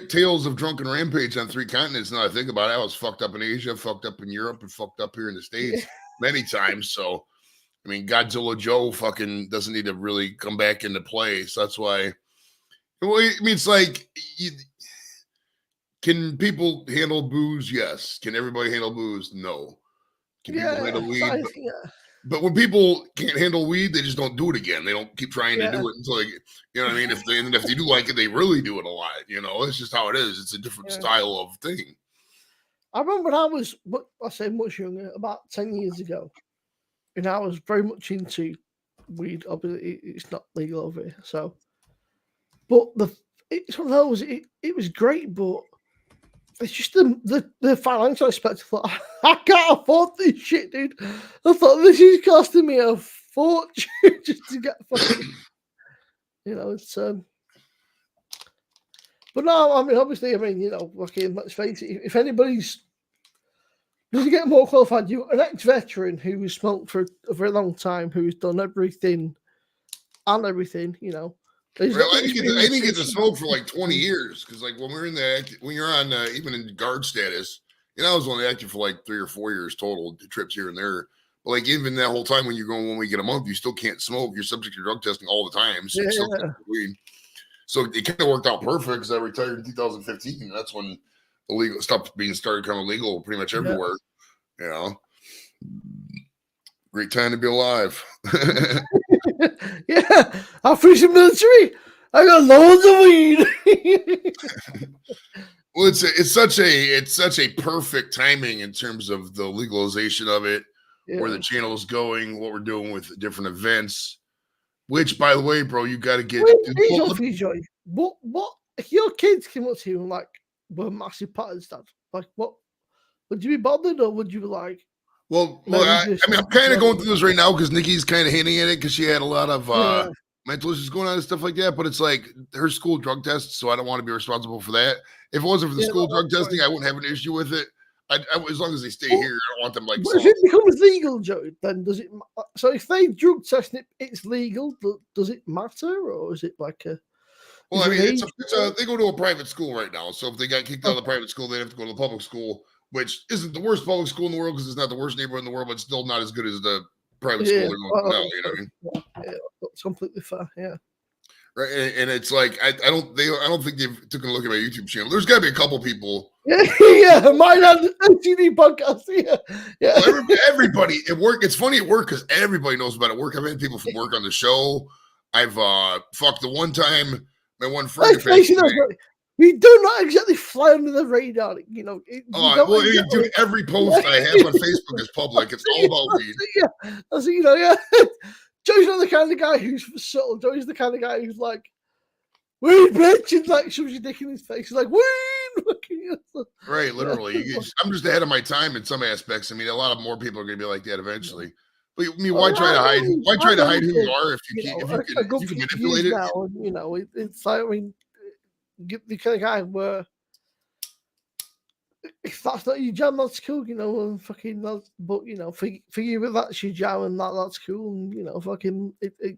Speaker 2: tales of drunken rampage on 3 continents. Now I think about it, I was fucked up in Asia, fucked up in Europe, and fucked up here in the States many times. So, I mean, Godzilla Joe fucking doesn't need to really come back into play. So that's why. Well, I mean, it's like, can people handle booze? Yes. Can everybody handle booze? No. Can people handle weed? But when people can't handle weed, they just don't do it again. They don't keep trying to do it until they, you know what I mean? If they do like it, they really do it a lot. You know, it's just how it is. It's a different style of thing.
Speaker 1: I remember when I was, I say much younger, about 10 years ago, and I was very much into weed. Obviously, it's not legal over here, so. But it's one of those. It was great, but it's just the financial aspect. I thought, I can't afford this shit, dude. I thought this is costing me a fortune just to get fucking. It's. But no, I mean, obviously, let's face it. If anybody's does it get more qualified, you an ex-veteran who has smoked for a very long time, who's done everything and everything,
Speaker 2: I didn't get to smoke for like 20 years because, like, when you're on even in guard status, I was only active for like 3 or 4 years total, trips here and there. But like, even that whole time when you're going 1 week a month, you still can't smoke. You're subject to drug testing all the time. So, so it kind of worked out perfect because I retired in 2015. And that's when illegal stopped being started kind of legal pretty much everywhere. Great time to be alive.
Speaker 1: Yeah, I finished the military. I got loads of weed.
Speaker 2: Well, it's such a perfect timing in terms of the legalization of it, where the channel is going, what we're doing with different events. Which, by the way, bro, you got to get.
Speaker 1: What if your kids came up to you and like were massive patterns, Dad? Like, what would you be bothered, or would you be like?
Speaker 2: Well, I'm kind of going through this right now because Nikki's kind of hinting at it because she had a lot of mental issues going on and stuff like that. But it's like her school drug tests, so I don't want to be responsible for that. If it wasn't for the school drug testing, I wouldn't have an issue with it. As long as they stay here, I don't want them like.
Speaker 1: But if it becomes legal, Joe, then does it? So if they drug test it, it's legal. Does it matter, or is it like a?
Speaker 2: Well, I mean, they go to a private school right now. So if they got kicked out of the private school, they have to go to the public school, which isn't the worst public school in the world because it's not the worst neighborhood in the world, but still not as good as the private school they're going to now. You know what I mean?
Speaker 1: Yeah, that's completely fair. Yeah.
Speaker 2: Right, and it's like I don't think they've taken a look at my YouTube channel. There's got to be a couple people.
Speaker 1: Yeah, mine had a TV podcast. Yeah, yeah.
Speaker 2: Well, everybody at work. It's funny at work because everybody knows about it at work. I've had people from work on the show. I've fucked the one time my one friend.
Speaker 1: We do not exactly fly under the radar, you know.
Speaker 2: Dude, every post I have on Facebook is public. It's all about weed.
Speaker 1: Yeah, that's you know, yeah. Joey's not the kind of guy who's subtle. Joey's the kind of guy who's like, weed, bitch, and like shoves your dick in his face. He's like, weed.
Speaker 2: Right, literally. I'm just ahead of my time in some aspects. I mean, a lot of more people are going to be like that eventually. But I mean, why try to hide? Why try to hide who you are if you can manipulate it?
Speaker 1: Now, and, you know, it's like, I mean, the kind of guy where if that's not your jam, that's cool, you know, and fucking that's, but you know, for you, that's your jam, and that's cool, and you know, fucking,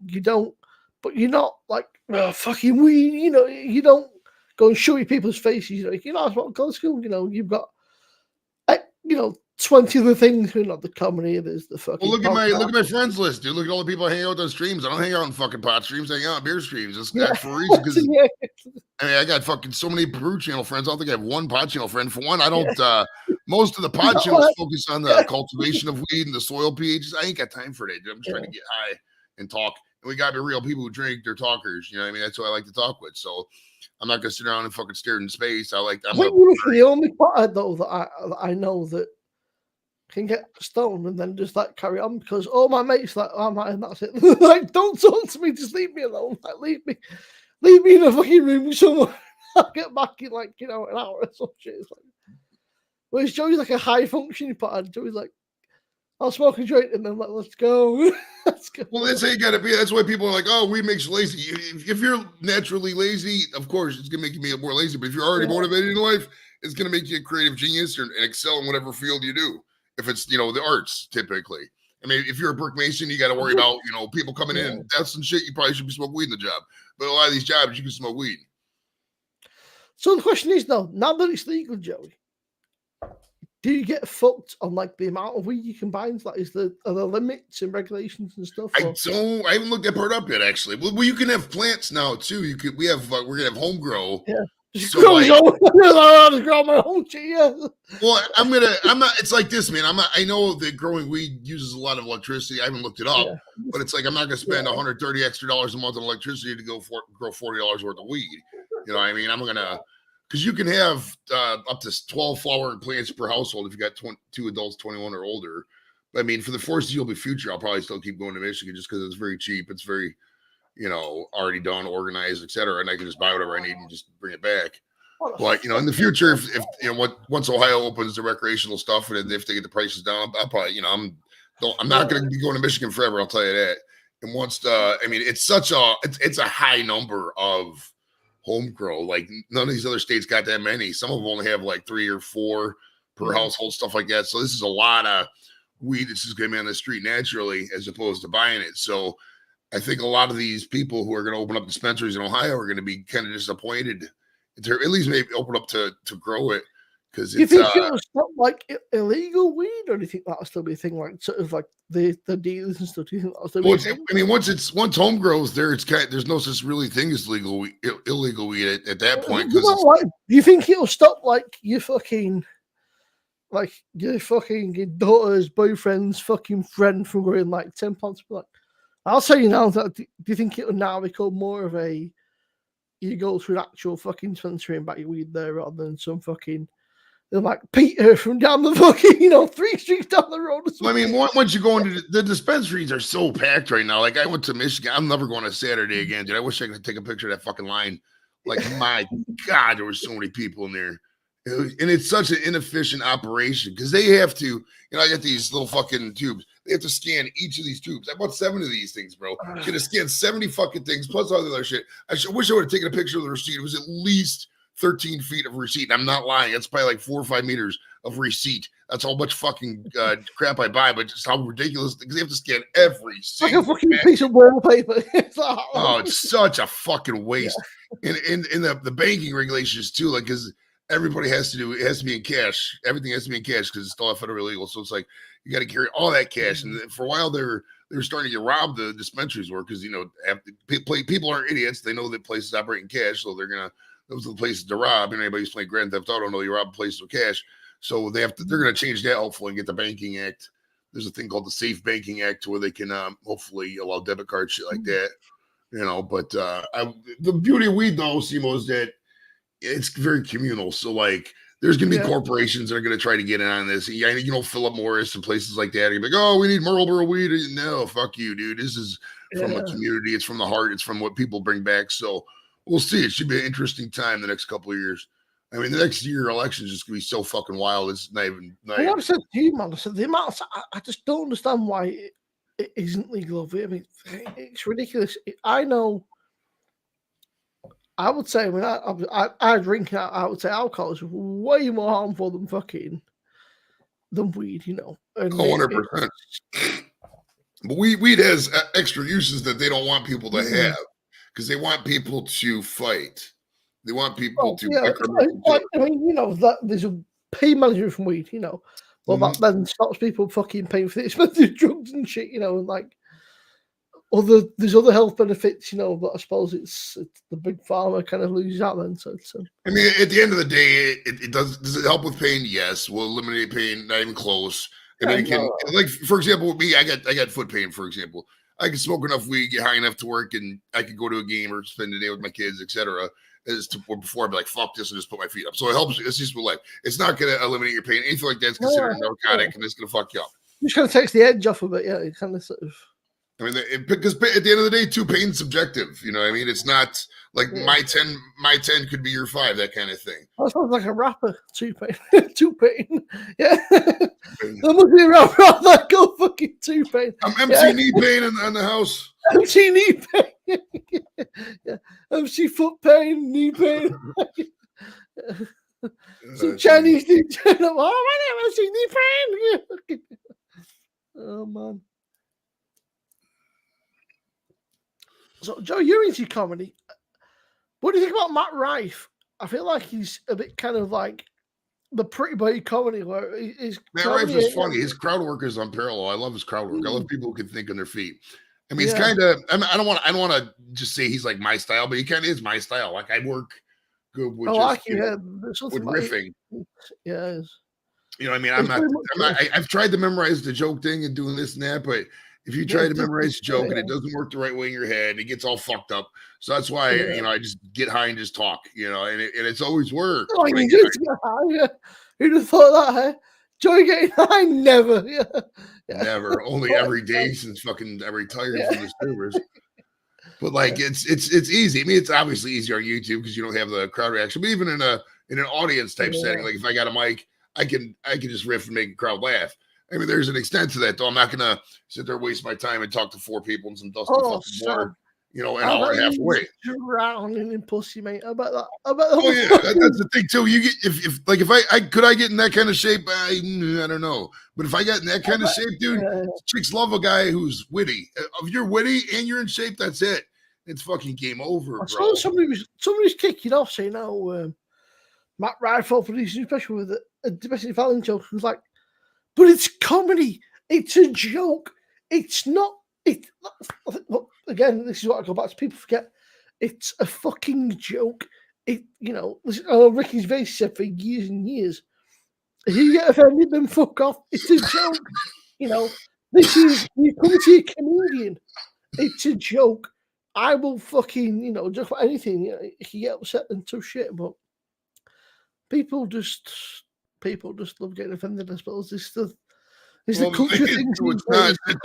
Speaker 1: you don't, but you're not like, fucking weed, you know, you don't go and show your people's faces, you know, that's what goes cool, you know, you've got, you know, 20 other things, you know, the comedy, there's the fucking.
Speaker 2: Well, look at my friends list, dude. Look at all the people I hang out with on streams. I don't hang out on fucking pot streams. I hang out on beer streams. That's for a reason. Because I mean, I got fucking so many Brew Channel friends. I don't think I have one Pod Channel friend. For one, I don't. Most of the Pod Channels focus on the cultivation of weed and the soil pH. I ain't got time for that, dude. I'm just trying to get high and talk. And we got to be real people who drink. They're talkers. You know what I mean? That's who I like to talk with. So I'm not gonna sit around and fucking stare in space. I'm
Speaker 1: the only part though that I know that can get stoned and then just like carry on because all my mates like, oh man, that's it. Like, don't talk to me, just leave me alone. Like, leave me in a fucking room somewhere. I'll get back in like, you know, an hour or some shit. It's like, whereas Joey's like a high functioning part. Joey's like, I'll smoke a joint and then like, let's go. Let's go.
Speaker 2: Well, that's how you gotta be. That's why people are like, oh, weed makes you lazy. If you're naturally lazy, of course it's gonna make you more lazy. But if you're already motivated in life, it's gonna make you a creative genius and excel in whatever field you do. If it's, you know, the arts, typically. I mean, if you're a brick mason, you got to worry about, you know, people coming in and deaths and shit. You probably should be smoking weed in the job. But a lot of these jobs, you can smoke weed.
Speaker 1: So the question is, though, now that it's legal, Joey, do you get fucked on like the amount of weed you can buy? Like, are there limits and regulations and stuff?
Speaker 2: I haven't looked that part up yet, actually. Well, you can have plants now too. We're gonna have home grow.
Speaker 1: Yeah. So like, grow my own shit, yeah.
Speaker 2: Well, I'm not. It's like this, man. I know that growing weed uses a lot of electricity. I haven't looked it up, but it's like I'm not gonna spend $130 extra a month on electricity to grow $40 worth of weed. You know what I mean? I'm gonna, because you can have up to 12 flowering plants per household if you got 2 adults 21 or older. But I mean, for the foreseeable future, I'll probably still keep going to Michigan just because it's very cheap. It's very, you know, already done, organized, etc. And I can just buy whatever I need and just bring it back. But, you know, in the future, if you know, once Ohio opens the recreational stuff and if they get the prices down, I'll probably, you know, I'm not going to be going to Michigan forever. I'll tell you that. And once I mean, it's a high number of home grow. Like none of these other states got that many. Some of them only have like 3 or 4 per household, stuff like that. So this is a lot of weed that's just going to be on the street naturally as opposed to buying it. So I think a lot of these people who are going to open up dispensaries in Ohio are going to be kind of disappointed to at least maybe open up to grow it. Because
Speaker 1: you think it was not like illegal weed, or do you think that'll still be a thing, like sort of like the dealers and stuff? Do you think that'll still be a thing?
Speaker 2: I mean, once home grows there, it's there's no such really thing as illegal weed at that point.
Speaker 1: Do you think it'll stop like your daughter's boyfriend's fucking friend from growing like 10 plants? Like, I'll tell you now that do you think it'll now become more of a you go to an actual fucking dispensary and buy your weed there rather than some fucking like Peter from down the fucking 3 streets down the road?
Speaker 2: I mean, once you go into the dispensaries are so packed right now. Like I went to Michigan. I'm never going to Saturday again, dude. I wish I could take a picture of that fucking line. Like my God, there were so many people in there. And it's such an inefficient operation because they have to, I get these little fucking tubes. They have to scan each of these tubes. I bought 7 of these things, bro. Should have scanned 70 fucking things plus all the other shit. Wish I would have taken a picture of the receipt. It was at least 13 feet of receipt. I'm not lying. It's probably like 4 or 5 meters of receipt. That's how much fucking crap I buy, but just how ridiculous because they have to scan every single
Speaker 1: like a fucking piece of wallpaper.
Speaker 2: Oh, it's such a fucking waste. And the banking regulations too, like because everybody has to do it has to be in cash. Everything has to be in cash because it's still federally illegal. So it's like you got to carry all that cash. And for a while, they're starting to get robbed. The dispensaries were because people aren't idiots. They know that places operate in cash, so they're gonna those are the places to rob. And anybody's playing Grand Theft Auto know you rob places with cash. So they're gonna change that hopefully and get the banking act. There's a thing called the Safe Banking Act where they can hopefully allow debit cards, shit like that. But the beauty of weed though, Simo, is that it's very communal. So like there's gonna be corporations that are gonna try to get in on this. Philip Morris and places like that. You're like, oh, we need Marlboro weed. No, fuck you, dude. This is from a community. It's from the heart. It's from what people bring back. So we'll see. It should be an interesting time the next couple of years. I mean, the next year election is just gonna be so fucking wild. It's not even.
Speaker 1: What I said to you, man, I said the amount. I just don't understand why it isn't legal over here. I mean, it's ridiculous. I know. I would say when I drink, I would say alcohol is way more harmful than weed.
Speaker 2: 100%. But weed has extra uses that they don't want people to have because they want people to fight. They want people to.
Speaker 1: There's a pain management from weed, Well, that then stops people fucking paying for the expensive drugs and shit, and like there's other health benefits, but I suppose it's the big pharma kind of loses out then. So
Speaker 2: I mean, at the end of the day, it does it help with pain? Yes, will eliminate pain, not even close. I mean, like for example, with me, I got foot pain. For example, I can smoke enough weed, get high enough to work, and I could go to a game or spend the day with my kids, etc. Before I'd be like, fuck this, and just put my feet up. So it helps. It's just with life. It's not going to eliminate your pain. Anything like that's considered a narcotic, and it's going to fuck you up.
Speaker 1: Just kind of takes the edge off of it. Yeah, it kind of sort of.
Speaker 2: I mean, because at the end of the day, pain's subjective. You know what I mean? It's not like my 10 could be your 5, that kind of thing.
Speaker 1: That sounds like a rapper, 2Pain. 2Pain. Yeah. There must be a rapper out there called fucking 2Pain.
Speaker 2: I'm MC Knee Pain in the house.
Speaker 1: MC Knee Pain. Yeah. MC Foot Pain, Knee Pain. Some Chinese dude. Oh, my name is MC Knee Pain. Oh, man. So, Joe, you're into comedy. What do you think about Matt Rife? I feel like he's a bit kind of like the pretty boy comedy where
Speaker 2: Matt Rife is funny. His crowd work is unparalleled. I love his crowd work. I love people who can think on their feet. I mean, it's kind of. I don't want to just say he's like my style, but he kind of is my style. Like I work good with with riffing.
Speaker 1: Yeah.
Speaker 2: I mean, I've tried to memorize the joke thing and doing this and that, but if you try to memorize a joke and it doesn't work the right way in your head, it gets all fucked up. So that's why I just get high and just talk, and it's always worked.
Speaker 1: Oh, you just get high. Who'd have thought that? Huh? Joey getting high? Never.
Speaker 2: Never. Only every day since fucking I retired from the servers. But like it's easy. I mean, it's obviously easier on YouTube because you don't have the crowd reaction. But even in an audience type setting, like if I got a mic, I can just riff and make a crowd laugh. I mean, there's an extent to that, though. I'm not gonna sit there, waste my time, and talk to 4 people in some dusty fucking bar, an hour and a half away.
Speaker 1: Drowning in pussy, mate. I bet that.
Speaker 2: Oh yeah, that's the thing too. You get if I could get in that kind of shape, I don't know. But if I got in that kind of shape, dude, chicks love a guy who's witty. If you're witty and you're in shape, that's it. It's fucking game over, bro.
Speaker 1: I saw somebody was kicking off saying, Matt Rife for his new special with a domestic violence joke. Who's like, but it's comedy. It's a joke. It's not. Again, this is what I go back to. People forget. It's a fucking joke. Ricky's Gervais said for years and years. If you get offended, then fuck off. It's a joke. This is you come to a comedian. It's a joke. I will fucking just for anything. If you get upset and tough shit, but people just love getting offended. I suppose it's the culture thing.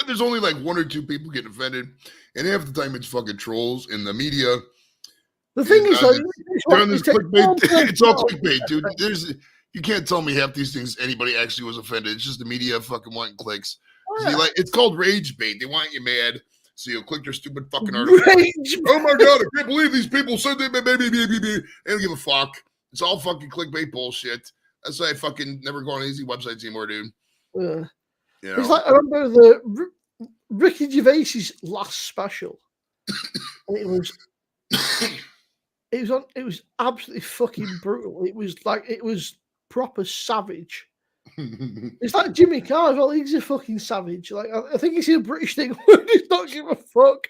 Speaker 2: There's only like 1 or 2 people getting offended, and half the time it's fucking trolls in the media.
Speaker 1: The thing is,
Speaker 2: it's all clickbait, dude. You can't tell me half these things anybody actually was offended. It's just the media fucking wanting clicks. It's called rage bait. They want you mad, so you'll click their stupid fucking article. Oh my god, I can't believe these people said that. They don't give a fuck. It's all fucking clickbait bullshit. That's why I fucking never go on easy websites anymore, dude.
Speaker 1: It's like I remember the Ricky Gervais's last special. And it was It was absolutely fucking brutal. It was proper savage. It's like Jimmy Carr as well. He's a fucking savage. Like I think he's a British thing. He's not give a fuck.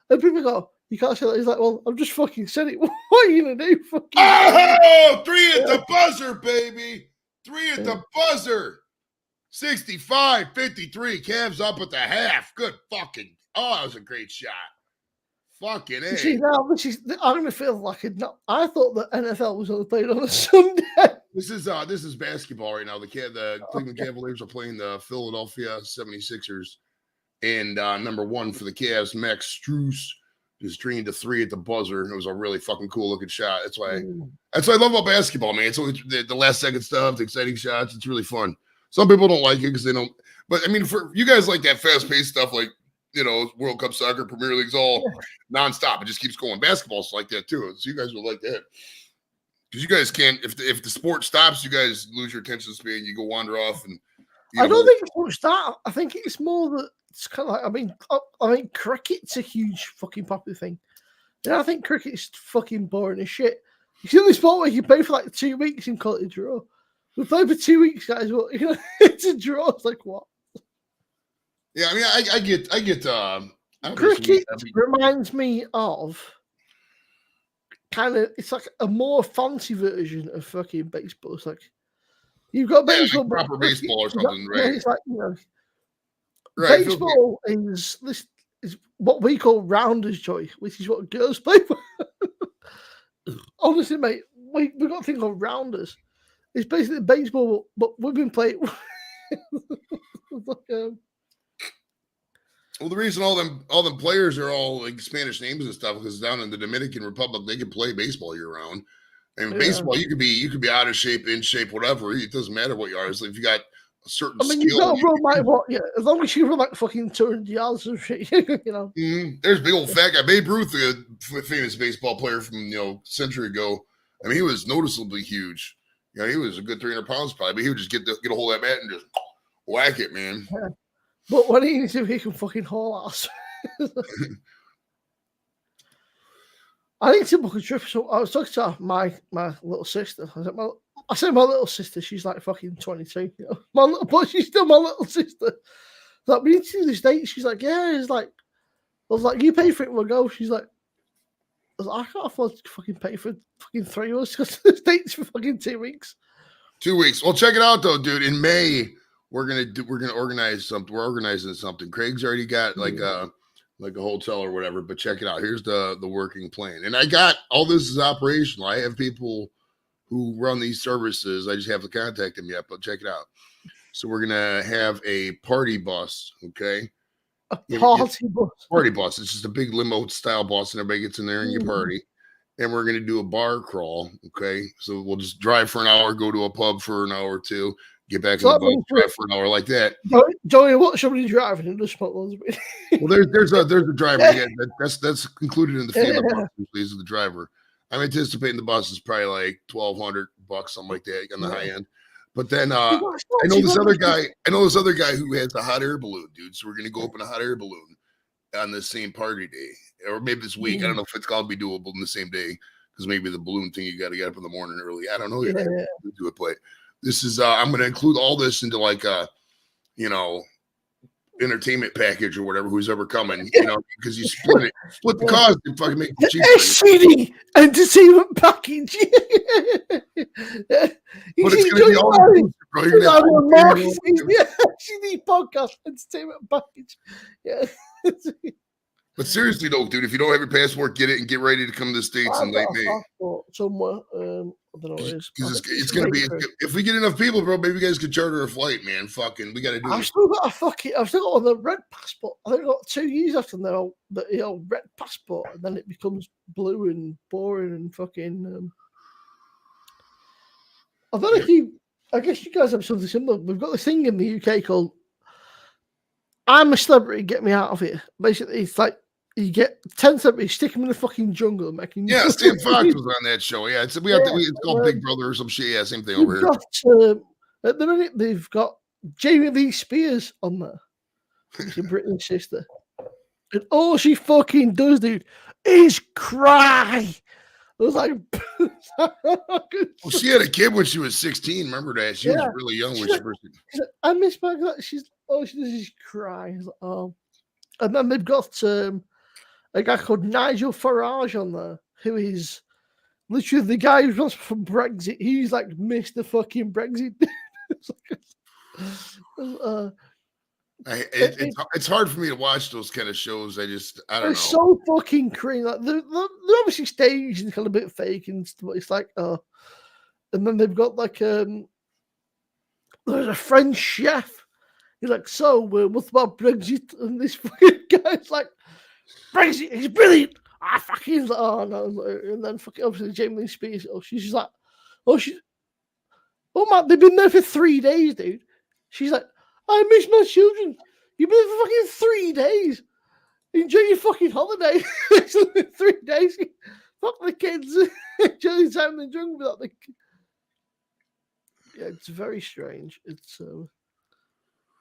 Speaker 1: And people go, "You can't say that." He's like, "Well, I've just fucking said it. What are you gonna do?" Fucking
Speaker 2: oh, 3 at the buzzer, baby. 3 at the buzzer. 65-53. Cavs up at the half. Good fucking. Oh, that was a great shot. Fucking A.
Speaker 1: See, now I'm gonna feel like I thought the NFL was only played on a Sunday.
Speaker 2: This is basketball right now. The Cleveland Cavaliers are playing the Philadelphia 76ers. And number 1 for the Cavs, Max Strus, just drained a 3 at the buzzer. It was a really fucking cool looking shot. That's why I love about basketball, man. So the last second stuff, the exciting shots, it's really fun. Some people don't like it because they don't. But I mean, for you guys like that fast paced stuff, like World Cup soccer, Premier League's all nonstop. It just keeps going. Basketball's like that too. So you guys will like that. Because you guys can't, if the sport stops, you guys lose your attention span. You go wander off, and
Speaker 1: I don't think it's much that. I think it's more that it's kind of like I mean, cricket's a huge fucking popular thing. And I think cricket's fucking boring as shit. You see this sport where you play for like 2 weeks and call it a draw. We play for 2 weeks, guys. Well, it's a draw. It's like what?
Speaker 2: Yeah, I mean, I get.
Speaker 1: Cricket reminds me of it's like a more fancy version of fucking baseball. It's like you've got baseball,
Speaker 2: like proper baseball or something, right?
Speaker 1: It's like right, baseball is what we call rounders, Joy, which is what girls play for. Honestly, mate, we got a thing called rounders. It's basically baseball, but women play it.
Speaker 2: Well, the reason all them players are all like Spanish names and stuff because down in the Dominican Republic they can play baseball year round. And baseball, you could be out of shape, in shape, whatever. It doesn't matter what you are. It's like if you got a certain skill.
Speaker 1: You got to run like what? Yeah, as long as you run like fucking 200 yards or shit,
Speaker 2: There's big old fat guy Babe Ruth, a famous baseball player from a century ago. I mean, he was noticeably huge. He was a good 300 pounds probably, but he would just get a hold of that bat and just whack it, man.
Speaker 1: Yeah. But when he can fucking haul ass. I need to book a trip. So I was talking to my little sister. I said my little sister. She's like fucking 22. But she's still my little sister. Like we need to do this date. She's like, yeah. It's like I was like, you pay for it, we'll go. She's like, I can't afford to fucking pay for fucking 3 hours because this date's for fucking 2 weeks.
Speaker 2: 2 weeks. Well, check it out though, dude. In May, we're gonna organize something. We're organizing something. Craig's already got like a hotel or whatever. But check it out. Here's the working plan. And I got all this is operational. I have people who run these services. I just have to contact them yet. But check it out. So we're gonna have a party bus. Okay.
Speaker 1: A party bus.
Speaker 2: Party bus. It's just a big limo style bus, and everybody gets in there and you party. And we're gonna do a bar crawl. Okay. So we'll just drive for an hour, go to a pub for an hour or two. Get back in the bus, drive for an hour like that.
Speaker 1: Joey, what somebody driving in the spot was?
Speaker 2: Well, there's a driver. Yeah, that's included in the fee of the bus. These are the driver. I'm anticipating the bus is probably like $1,200, something like that on the high end. But then I know this other guy who has a hot air balloon, dude. So we're gonna go up in a hot air balloon on the same party day, or maybe this week. I don't know if it's gonna be doable in the same day because maybe the balloon thing you got to get up in the morning early. I don't know. Do it, but. This is I'm going to include all this into like a, entertainment package or whatever. Who's ever coming, because you split the cost and fucking make it cheaper.
Speaker 1: SCD entertainment package.
Speaker 2: But it's going to be all inclusive, bro. You're going to have
Speaker 1: SCD podcast entertainment package. Yeah.
Speaker 2: But seriously though, dude, if you don't have your passport, get it and get ready to come to the States in late May.
Speaker 1: Somewhere, I don't know what it is.
Speaker 2: It's gonna be if we get enough people, bro. Maybe you guys could charter a flight, man. Fucking, we gotta do.
Speaker 1: I've still got the red passport. I think I got 2 years after the red passport, and then it becomes blue and boring and fucking. I don't know if you. I guess you guys have something similar. We've got this thing in the UK called "I'm a Celebrity, Get Me Out of Here." Basically, it's like. You get 10 celebrities, stick them in the fucking jungle and make them.
Speaker 2: Yeah, Stan Fox was on that show. Yeah, it's called Big Brother or some shit. Yeah, same thing over here.
Speaker 1: At the minute, they've got Jamie Lee Spears on there. She's a British sister. And all she fucking does, dude, is cry. was like,
Speaker 2: Well, she had a kid when she was 16. Remember that? She was
Speaker 1: Yeah.
Speaker 2: really young when
Speaker 1: She's
Speaker 2: she first.
Speaker 1: she's like, I miss my girl. She does is cry. He's like, oh. And then they've got a guy called Nigel Farage on there, who is literally the guy who's responsible for Brexit. He's like Mr. fucking Brexit. It's like,
Speaker 2: It's hard for me to watch those kind of shows. I don't know.
Speaker 1: it's so fucking cringe. Like they're obviously staged and kind of a bit fake and stuff. It's like, oh. And then they've got like there's a French chef. He's like, so what about Brexit? And this fucking guy's like, Brexit is brilliant. I fucking like, oh no. And then fucking obviously Jamie Lee Spears. Oh, she's like, oh man, they've been there for 3 days, dude. She's like, I miss my children. You've been there for fucking 3 days. Enjoy your fucking holiday. It's only 3 days. Fuck the kids. Enjoy the time in the jungle without the. Yeah, it's very strange. It's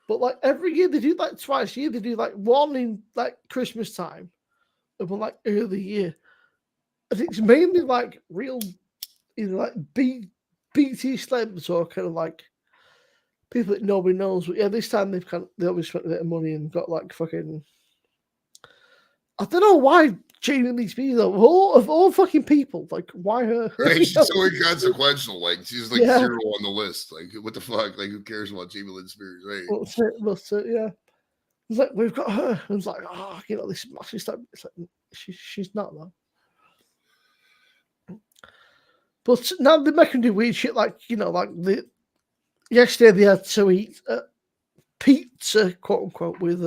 Speaker 1: but like every year they do like twice a year. They do like one in like Christmas time, and one like early year. I think it's mainly like real, either like BT celebs or kind of like people that nobody knows. But yeah, this time they always spent a bit of money and got like fucking. I don't know why Jamie Lee Spears of all fucking people, like why her?
Speaker 2: Right? She's so inconsequential. Like she's like zero on the list. Like what the fuck? Like who cares about Jamie Lee Spears? Right?
Speaker 1: That's it. Yeah. It's like we've got her. And it's like, oh, you know, this massive stuff. It's like she's not though. But now they're making do weird shit like, you know, like yesterday they had to eat pizza, quote unquote, with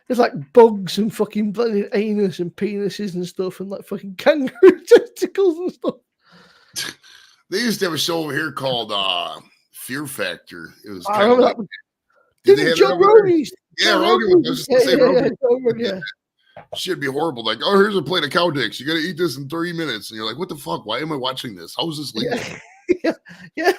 Speaker 1: it's like bugs and fucking bloody anus and penises and stuff and like fucking kangaroo testicles and stuff.
Speaker 2: They used to have a show over here called Fear Factor. It was
Speaker 1: I remember
Speaker 2: like,
Speaker 1: that. Didn't Joe Rogan?
Speaker 2: Yeah, Rogan was just say Rogan.
Speaker 1: Yeah.
Speaker 2: Should be horrible. Like, oh, here's a plate of cow dicks. You got to eat this in 30 minutes. And you're like, what the fuck? Why am I watching this? How is this legal?
Speaker 1: Yeah.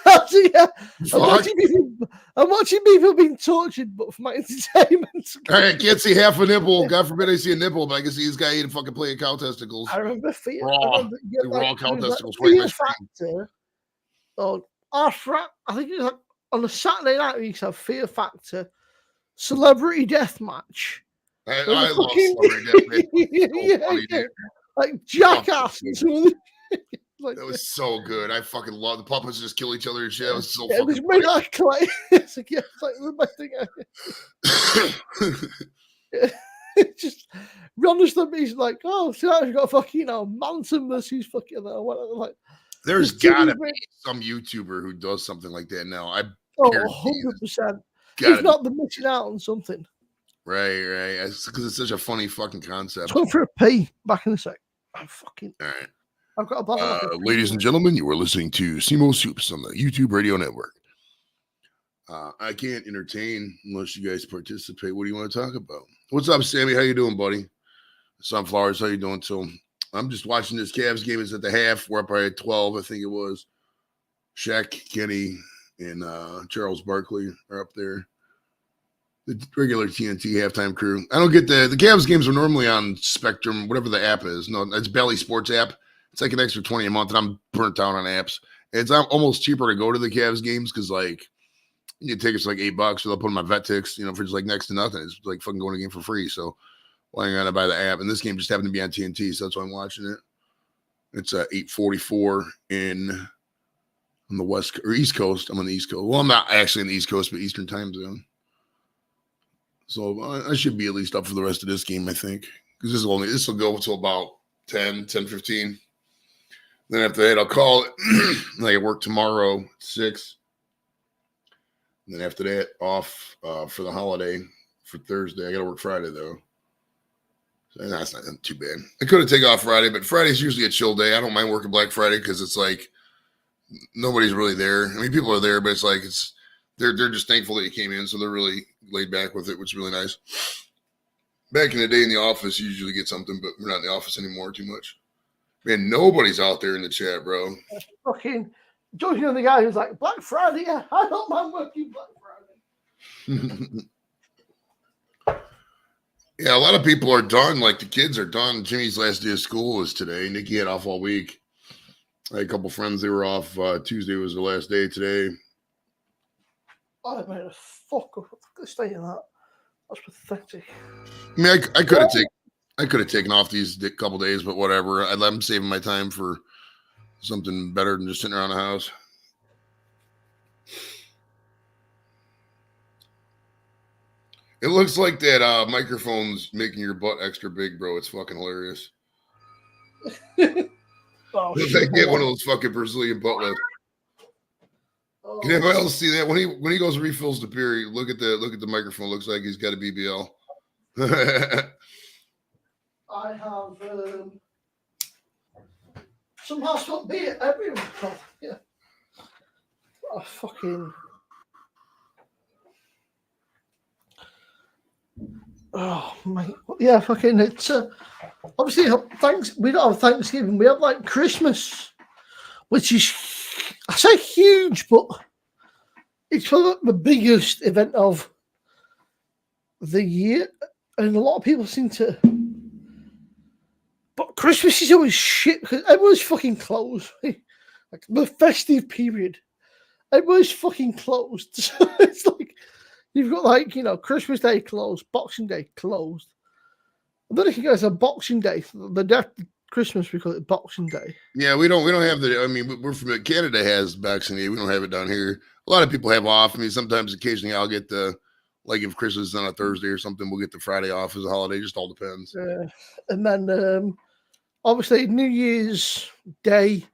Speaker 1: I'm watching people being tortured, but for my entertainment.
Speaker 2: I can't see half a nipple. God forbid I see a nipple, but I can see this guy eating a fucking plate of cow testicles.
Speaker 1: I remember
Speaker 2: raw cow testicles.
Speaker 1: Fear Factor. I think it was like on a Saturday night we used to have Fear Factor, Celebrity Deathmatch.
Speaker 2: I love Celebrity Deathmatch.
Speaker 1: Yeah. Like Jackass and some of the
Speaker 2: like, that was so good. I fucking love the puppets just kill each other and shit. It was so
Speaker 1: fucking. It was made like clay. It's like the best thing. Just Ron Stubbs like, oh, so I've got fucking Manson versus fucking whatever. Like,
Speaker 2: there's gotta be some YouTuber who does something like that now.
Speaker 1: 100%. If not, they're missing out on something.
Speaker 2: Right. Because it's such a funny fucking concept.
Speaker 1: It's going for a pee back in a sec. I'm fucking.
Speaker 2: All right.
Speaker 1: I've got a bottle.
Speaker 2: Ladies and gentlemen, you are listening to Simo Soups on the YouTube Radio Network. I can't entertain unless you guys participate. What do you want to talk about? What's up, Sammy? How you doing, buddy? Sunflowers, how you doing? So I'm just watching this Cavs game. It's at the half. We're up by 12, I think it was. Shaq, Kenny, and Charles Barkley are up there. The regular TNT halftime crew. I don't get the Cavs games are normally on Spectrum, whatever the app is. No, it's Bally Sports app. It's like an extra $20 a month, and I'm burnt out on apps. It's almost cheaper to go to the Cavs games because, like, you get tickets for like $8, so they'll put my vet ticks, for just like next to nothing. It's like fucking going to game for free. So, why well, I gotta buy the app? And this game just happened to be on TNT, so that's why I'm watching it. It's 8:44 on the West or East Coast. I'm on the East Coast. Well, I'm not actually on the East Coast, but Eastern time zone. So I should be at least up for the rest of this game, I think, because this will go until about 10:15. Then after that, I'll call it. I work tomorrow at 6. And then after that, off for the holiday for Thursday. I got to work Friday, though. So that's not too bad. I could have taken off Friday, but Friday's usually a chill day. I don't mind working Black Friday because it's like nobody's really there. I mean, people are there, but it's like they're just thankful that you came in, so they're really laid back with it, which is really nice. Back in the day in the office, you usually get something, but we're not in the office anymore too much. Man, nobody's out there in the chat, bro.
Speaker 1: Fucking joking on the guy who's like, Black Friday, yeah, I don't mind working Black Friday.
Speaker 2: Yeah, a lot of people are done. Like the kids are done. Jimmy's last day of school was today. Nikki had off all week. I had a couple friends, they were off. Tuesday was the last day today.
Speaker 1: I made a fuck up. Stay in that. That's pathetic.
Speaker 2: I mean, I could have taken off these couple days, but whatever. I'm saving my time for something better than just sitting around the house. It looks like that microphone's making your butt extra big, bro. It's fucking hilarious.
Speaker 1: Oh,
Speaker 2: I get one of those fucking Brazilian butt lifts.
Speaker 1: Oh.
Speaker 2: Can anybody else see that when he goes and refills the beer? Look at the microphone. Looks like he's got a BBL.
Speaker 1: I have somehow spelled beer everywhere. Oh, yeah. I fucking. Oh mate, yeah, fucking. It's obviously we don't have Thanksgiving. We have like Christmas, which is I say huge, but it's probably the biggest event of the year, and a lot of people seem to. But Christmas is always shit because everyone's fucking closed. Like the festive period, everyone's fucking closed. So it's like you've got like Christmas Day closed, Boxing Day closed. I don't know if you guys have Boxing Day. The day after Christmas we call it Boxing Day.
Speaker 2: Yeah, we don't have the. I mean, we're from Canada has Boxing Day. We don't have it down here. A lot of people have off. I mean, sometimes occasionally I'll get like if Christmas is on a Thursday or something, we'll get the Friday off as a holiday. Just all depends.
Speaker 1: And then obviously New Year's Day,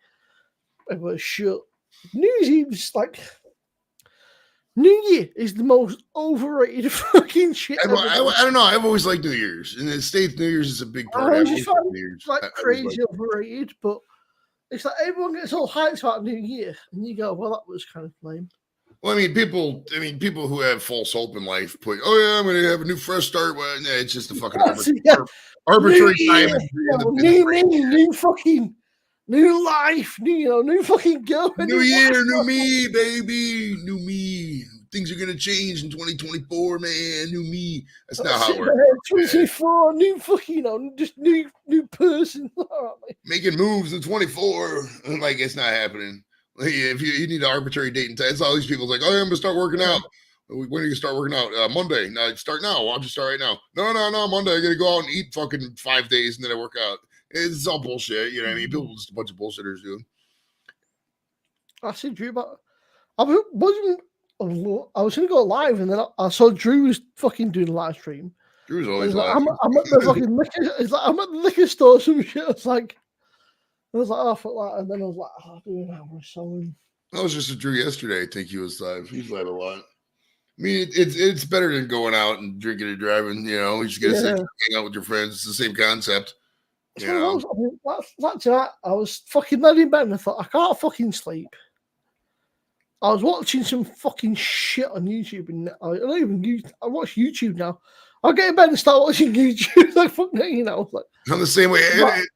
Speaker 1: everyone's shut. New Year's Eve's like New Year is the most overrated fucking shit.
Speaker 2: I don't know. I've always liked New Year's. In the States, New Year's is a big part.
Speaker 1: I just find it's like crazy overrated, but it's like everyone gets all hyped about New Year, and you go, "Well, that was kind of lame."
Speaker 2: Well, I mean, people who have false hope in life put, "Oh yeah, I'm going to have a new fresh start." Well, nah, it's just a fucking arbitrary time.
Speaker 1: New fucking. New life, new fucking go.
Speaker 2: New year, new me, baby. New me. Things are going to change in 2024, man. New me. That's not how it works.
Speaker 1: 2024, new fucking, just new person.
Speaker 2: Making moves in 24. Like, it's not happening. Like, if you need an arbitrary date and time, it's all these people like, oh, yeah, I'm going to start working out. When are you going to start working out? Monday. No, start now. Why don't you start right now? No, Monday. I got to go out and eat fucking 5 days and then I work out. It's all bullshit, you know what I mean? People just a bunch of bullshitters, dude.
Speaker 1: I see Drew, but I was going to go live, and then I saw Drew was fucking doing a live stream.
Speaker 2: Drew's always
Speaker 1: like,
Speaker 2: live.
Speaker 1: I'm at the fucking liquor. It's like I'm at the liquor store. Some shit. I was like, oh, fuck that, and then I was like, oh, doing an hour or so.
Speaker 2: I was just a Drew yesterday. I think he was live. He's live a lot. I mean, it's better than going out and drinking and driving. You just get to hang out with your friends. It's the same concept.
Speaker 1: I was fucking laying in bed and I thought, I can't fucking sleep. I was watching some fucking shit on YouTube, and I watch YouTube now. I'll get in bed and start watching YouTube. Like, fuck me, Like,
Speaker 2: I'm the same way.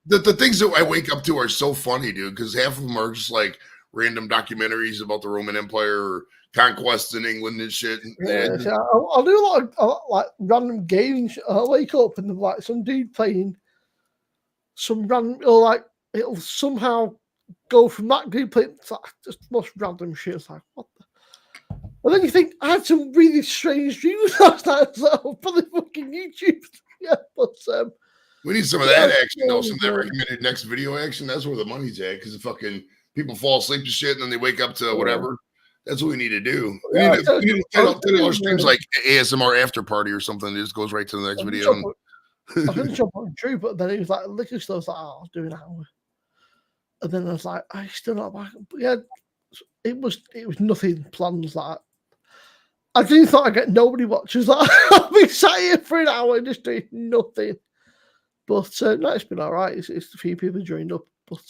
Speaker 2: The things that I wake up to are so funny, dude, because half of them are just like random documentaries about the Roman Empire or conquests in England and shit.
Speaker 1: I'll do a lot of like random games. I'll wake up and like some dude playing some random, or like it'll somehow go from that dude playing like just most random shit. It's like, what the? And then you think, I had some really strange dreams last night, so probably fucking YouTube. Yeah, but
Speaker 2: we need some of that action, though. Some of that recommended next video action. That's where the money's at, because the fucking people fall asleep to shit and then they wake up to whatever. That's what we need to do. We need to $10 streams like ASMR after party or something. It just goes right to the next video.
Speaker 1: I was going to jump on Drew, but then he was like, liquor store. I was like, oh, I'll do an hour. And then I was like, I still not back. But yeah, it was nothing plans like that. I really thought I'd get nobody watchers. Like, I'll be sat here for an hour just doing nothing. But no, it's been all right. It's a few people joined up. But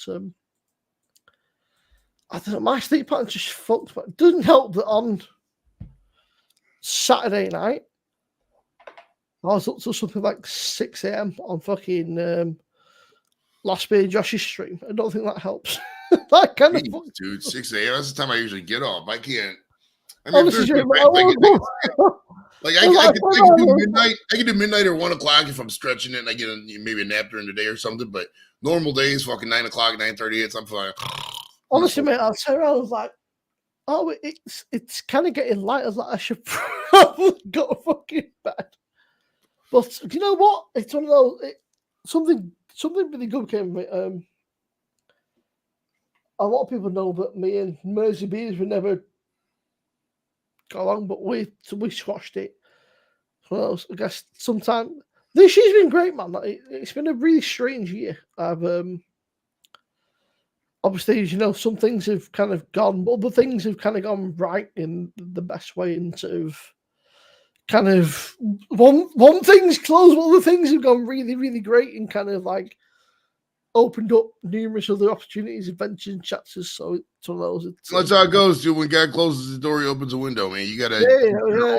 Speaker 1: I don't know, my sleep pattern's just fucked. But it doesn't help that on Saturday night, I was up to something like 6 a.m. on fucking Last Beer Josh's stream. I don't think that helps. That kind of fuck.
Speaker 2: Dude, 6 a.m. That's the time I usually get off. I can't. I
Speaker 1: mean, I
Speaker 2: can do midnight. I can do midnight or 1 o'clock if I'm stretching it and I get maybe a nap during the day or something. But normal days, fucking 9 o'clock, 9:30. I'm fine.
Speaker 1: honestly, mate, I turned around, I was like, oh, it's kind of getting light. I was like, I should probably go to fucking bed. But you know what? It's one of those. Something really good came of it. A lot of people know that me and Mersey Beers we never got along, but we squashed it. Well, I guess sometime this year's been great, man. Like, it's been a really strange year. I've obviously, as you know, some things have kind of gone, but other things have kind of gone right in the best way, and sort of kind of one thing's closed, but other things have gone really, really great, and kind of like opened up numerous other opportunities, adventures, and chapters. So it's one of those.
Speaker 2: That's how it goes, dude. When God closes the door, he opens a window, man. You gotta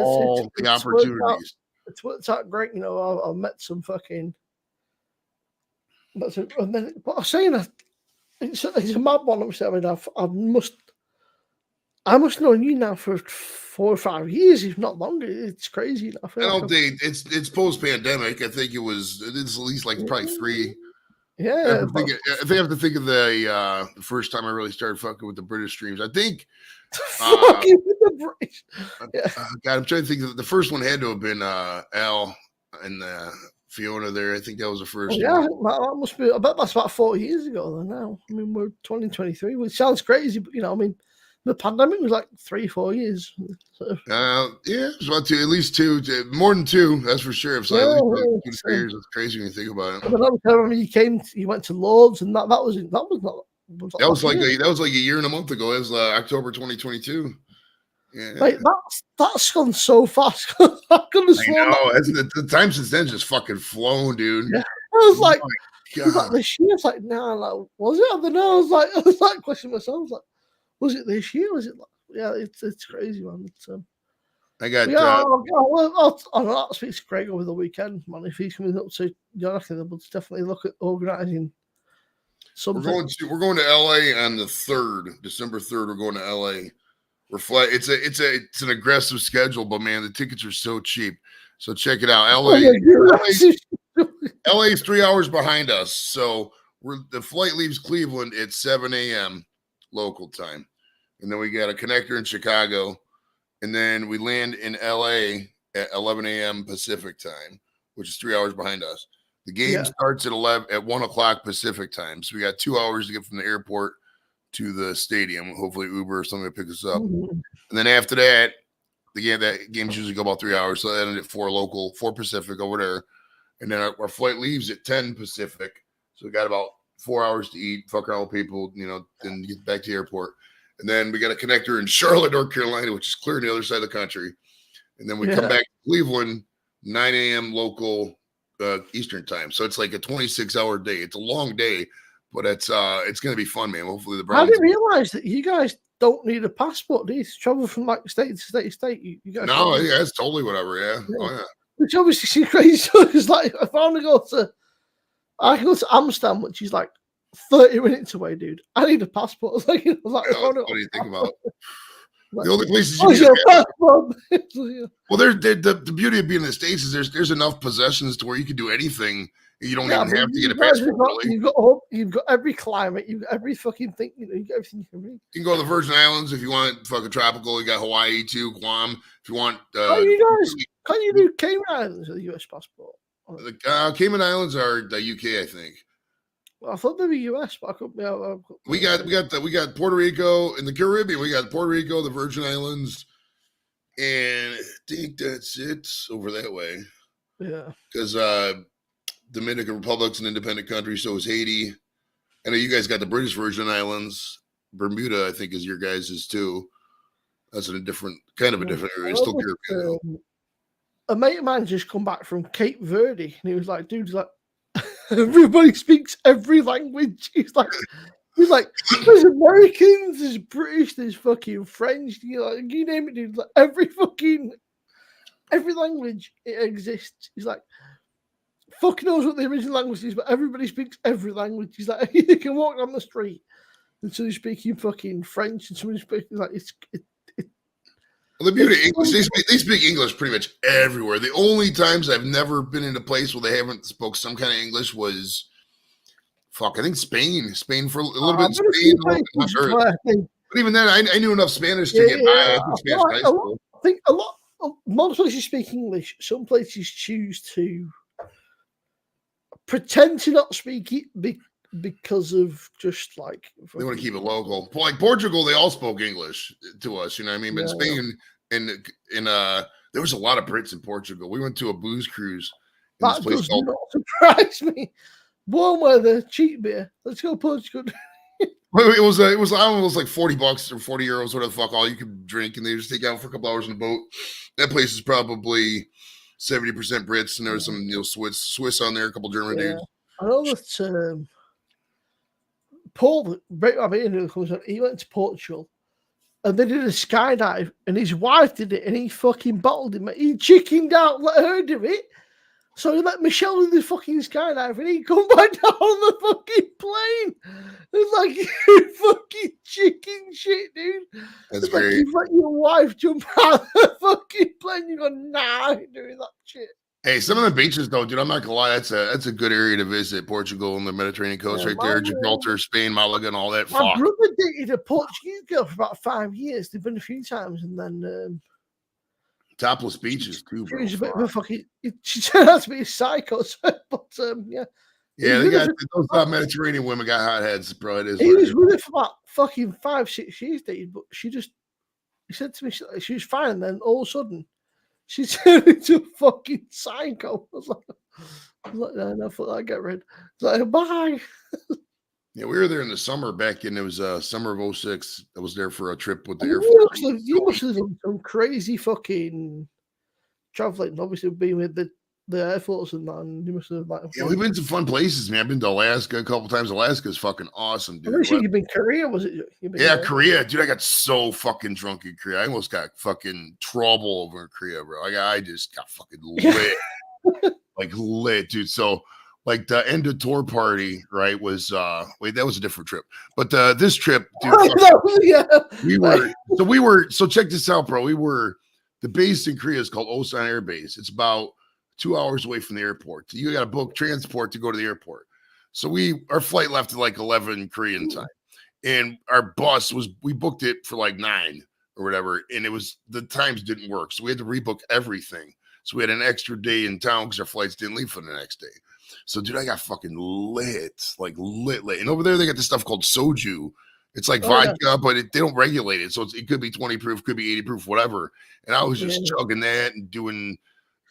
Speaker 2: all the opportunities.
Speaker 1: It's worked out great, you know. I've met some fucking. And then, but I'm saying that it's a mad one. Obviously, I mean, I must know you now for 4 or 5 years, if not longer. It's crazy.
Speaker 2: I don't think it's post pandemic. I think it's at least like probably 3.
Speaker 1: Yeah,
Speaker 2: I think I have to think of the first time I really started fucking with the British streams. I think
Speaker 1: fucking with the British. Yeah.
Speaker 2: God, I'm trying to think of the first one had to have been Al and Fiona there. I think that was the first.
Speaker 1: Yeah, that must be. I bet that's about 4 years ago. Then now, I mean, we're 2023, which sounds crazy, but you know, I mean, the pandemic was like 3-4 years. So.
Speaker 2: Yeah, it's about at least 2, more than 2. That's for sure. If so, at least 2 to 3 years, it's crazy when you think about it.
Speaker 1: But I remember you went to Lords, and that was not.
Speaker 2: That was like a year and a month ago. It was October 2022. Yeah,
Speaker 1: like that's gone so fast. I know
Speaker 2: the time since then just fucking flown, dude.
Speaker 1: Yeah. I was like, this year. I was like, nah, like, was it? I don't know. I was like questioning myself. I was like, was it this year? Was it? Like, yeah, it's crazy, man. It's
Speaker 2: I got.
Speaker 1: I'll speak to Greg over the weekend, man. If he's coming up to Jonathan, we'll definitely look at organising something.
Speaker 2: We're going to LA on the 3rd, December 3rd. We're going to LA. It's an aggressive schedule, but man, the tickets are so cheap. So check it out. LA is 3 hours behind us. So the flight leaves Cleveland at 7 a.m. local time. And then we got a connector in Chicago. And then we land in LA at 11 a.m. Pacific time, which is 3 hours behind us. The game starts at 1 o'clock Pacific time. So we got 2 hours to get from the airport to the stadium. Hopefully Uber or somebody will pick us up. Mm-hmm. And then after that games usually go about 3 hours. So that ended at 4 local, 4 Pacific over there. And then our flight leaves at 10 Pacific. So we got about 4 hours to eat, fuck around with people, you know, then get back to the airport. And then we got a connector in Charlotte, North Carolina, which is clear on the other side of the country. And then we come back to Cleveland, 9 a.m. local Eastern time. So it's like a 26-hour day. It's a long day, but it's going to be fun, man. Hopefully the Browns.
Speaker 1: I didn't realize that you guys don't need a passport, do you? To travel from like state to state to state. You guys
Speaker 2: it's totally whatever. Yeah. Oh yeah.
Speaker 1: Which obviously seems crazy because like if I want to I can go to Amsterdam, which is like 30 minutes away, dude. I need a passport. What do
Speaker 2: you think about? The only places well, the beauty of being in the States is there's enough possessions to where you can do anything. You don't even have to get a passport.
Speaker 1: You've got every climate. You've got every fucking thing. You know, you got everything you can read.
Speaker 2: You can go to the Virgin Islands if you want fucking tropical. You got Hawaii too, Guam. If you want,
Speaker 1: can you do Cayman Islands with a US passport?
Speaker 2: The Cayman Islands are the UK, I think.
Speaker 1: Well, I thought they were US, but I could be.
Speaker 2: We got Puerto Rico in the Caribbean. We got Puerto Rico, the Virgin Islands, and I think that's it over that way.
Speaker 1: Yeah,
Speaker 2: because Dominican Republic's an independent country, so is Haiti. I know you guys got the British Virgin Islands. Bermuda, I think, is your guys' too. That's a different area. It's still Caribbean.
Speaker 1: A mate of mine just come back from Cape Verde, and he was like, "Dude, like everybody speaks every language." He's like, "There's Americans, there's British, there's fucking French. You name it, dude. Like every language it exists." He's like, "Fuck knows what the original language is, but everybody speaks every language." He's like, "You can walk down the street and somebody's speaking fucking French, and somebody's speaking like it's."
Speaker 2: Well, the beauty of English, they speak English pretty much everywhere. The only times I've never been in a place where they haven't spoke some kind of English was fuck, I think Spain for a little bit.
Speaker 1: I've been a
Speaker 2: Spain,
Speaker 1: few
Speaker 2: a little
Speaker 1: places
Speaker 2: bit,
Speaker 1: where I think,
Speaker 2: but even then, I knew enough Spanish to
Speaker 1: yeah,
Speaker 2: get by. I
Speaker 1: I
Speaker 2: took
Speaker 1: feel
Speaker 2: Spanish in
Speaker 1: like
Speaker 2: high school.
Speaker 1: I think most places speak English. Some places choose to pretend to not speak it because of just like
Speaker 2: They want to keep it local. Like Portugal, they all spoke English to us, you know what I mean? But in Spain and there was a lot of Brits in Portugal. We went to a booze cruise in this
Speaker 1: that
Speaker 2: place
Speaker 1: does
Speaker 2: called
Speaker 1: not surprise me. Warm weather, cheap beer. Let's go Portugal.
Speaker 2: it was I don't know, it was like $40 or 40 euros, whatever the fuck, all you could drink, and they just take you out for a couple hours on the boat. That place is probably 70% Brits, and there was some Swiss on there, a couple German dudes.
Speaker 1: I know that Paul, I mean, he went to Portugal and they did a skydive, and his wife did it, and he fucking bottled him. He chickened out, let her do it. So he let Michelle do the fucking skydive, and he come back down on the fucking plane. It's like, you fucking chicken shit, dude.
Speaker 2: That's
Speaker 1: it's
Speaker 2: great.
Speaker 1: Like you let your wife jump out of the fucking plane. You go, nah, I ain't doing that shit.
Speaker 2: Hey, some of the beaches though, dude, I'm not gonna lie, that's a good area to visit. Portugal and the Mediterranean coast right there, Gibraltar, Spain, Malaga, and all that.
Speaker 1: My brother dated a Portuguese girl for about 5 years. They've been a few times, and then
Speaker 2: topless beaches too, bro.
Speaker 1: She was a bit of a fucking. She turned out to be a psycho, but yeah.
Speaker 2: Yeah, they got those Mediterranean women got hot heads, bro. It is.
Speaker 1: He was with her for about fucking 5-6 years, dude. But he said to me she was fine, and then all of a sudden she turned into a fucking psycho. I was like, no, fuck that, get rid. It's like, bye.
Speaker 2: Yeah, we were there in the summer back in, it was summer of 06. I was there for a trip with the Air Force.
Speaker 1: You must have done some crazy fucking traveling, obviously being with the Air Force and that, and you must have like.
Speaker 2: Yeah, we've been to fun places, man. I've been to Alaska a couple times. Alaska is fucking awesome, dude.
Speaker 1: I'm sure you've been Korea, was it?
Speaker 2: Yeah, Korea, dude. I got so fucking drunk in Korea. I almost got fucking trouble over in Korea, bro. I just got fucking lit, like lit, dude. So, like the end of tour party, right? Was that was a different trip, but this trip, dude. So check this out, bro. The base in Korea is called Osan Air Base. It's about 2 hours away from the airport. You got to book transport to go to the airport. So our flight left at like 11 Korean time, and our bus we booked it for like 9 or whatever, and the times didn't work, so we had to rebook everything. So we had an extra day in town because our flights didn't leave for the next day. So dude, I got fucking lit, like lit. And over there they got this stuff called soju. It's like vodka, but they don't regulate it, so it could be 20 proof, could be 80 proof, whatever. And I was just chugging that and doing.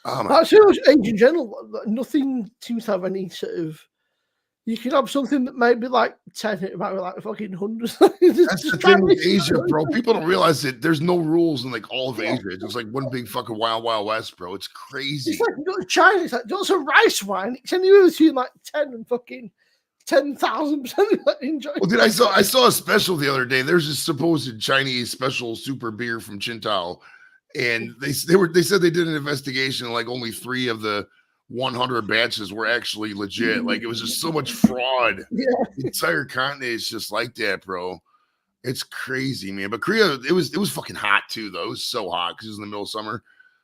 Speaker 1: That's age in general. Nothing seems to have any sort of. You can have something that might be like 10, it might be like fucking hundreds.
Speaker 2: That's the thing with Asia, bro. People don't realize that there's no rules in like all of Asia. It's just like one big fucking wild west, bro. It's crazy.
Speaker 1: It's like you go to China, it's like do some rice wine. It's anywhere between like 10 and fucking 10,000%. Enjoy.
Speaker 2: Well, dude, I saw a special the other day. There's this supposed Chinese special super beer from Qingdao, and they said they did an investigation. Like only 3 of the 100 batches were actually legit. Like it was just so much fraud.
Speaker 1: Yeah.
Speaker 2: The entire continent is just like that, bro. It's crazy, man. But Korea, it was fucking hot too, though. It was so hot because it was in the middle of summer.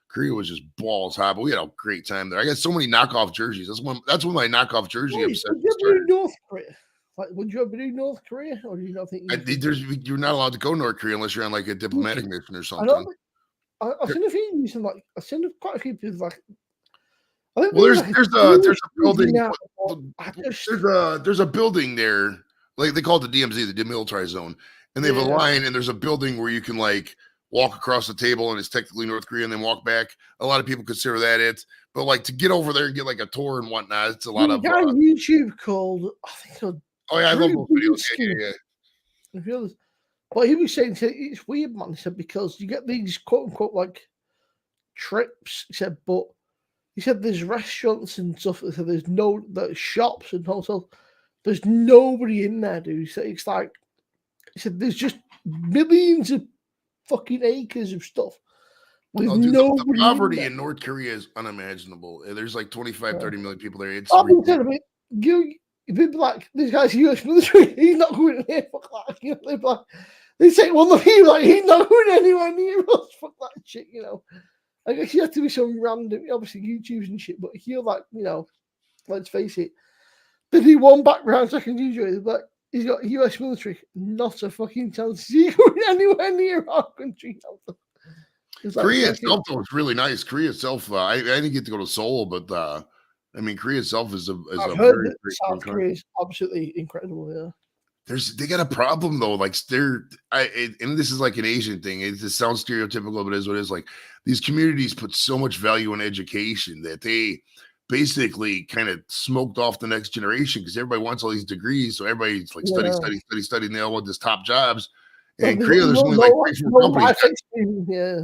Speaker 2: Korea was just balls hot, but we had a great time there. I got so many knockoff jerseys. That's when my knockoff jersey obsession started.
Speaker 1: North Korea? Like, would you ever do North Korea, or do you not think
Speaker 2: you're not allowed to go to North Korea unless you're on like a diplomatic mission or something?
Speaker 1: I've seen a few using like I've seen quite a few people like.
Speaker 2: Well, there's a building. There's a building there, like they call it the DMZ, the Demilitarized Zone, and they have a line, and there's a building where you can like walk across the table, and it's technically North Korea, and then walk back. A lot of people consider that it, but like to get over there and get like a tour and whatnot, it's a lot of.
Speaker 1: Guy on YouTube called I think.
Speaker 2: Oh yeah, I love those videos. Yeah.
Speaker 1: But he was saying it's weird, man. He said because you get these quote unquote like trips. He said, but. He said there's restaurants and stuff. He said there's shops and hotels. There's nobody in there, dude. He said it's like he said there's just millions of fucking acres of stuff. With
Speaker 2: the poverty in North Korea is unimaginable. There's like 25, 30 million people there. It's
Speaker 1: I've been telling me, you'd be like, this guy's US military, he's not going in here, fuck that. You know, they'd be like, they say one of you, like, he's not going anywhere near us, fuck that shit, you know. I guess you have to be some random, obviously YouTubes and shit, but if you're like, you know, let's face it, Did he one background check and usually like he's got US military, not a fucking chance. Is he going anywhere near our country? It's like,
Speaker 2: Korea
Speaker 1: fucking-
Speaker 2: itself though is really nice. Korea itself, I didn't get to go to Seoul, but I mean, Korea itself is
Speaker 1: I've
Speaker 2: a
Speaker 1: heard
Speaker 2: very
Speaker 1: that
Speaker 2: great
Speaker 1: South
Speaker 2: country.
Speaker 1: Korea is absolutely incredible. Yeah.
Speaker 2: They got a problem though. Like and this is like an Asian thing. It sounds stereotypical, but it is what it is. Like these communities put so much value in education that they basically kind of smoked off the next generation because everybody wants all these degrees. So everybody's like study, and they all want this top jobs. And in Korea, there's only like 3-4 companies.
Speaker 1: Yeah.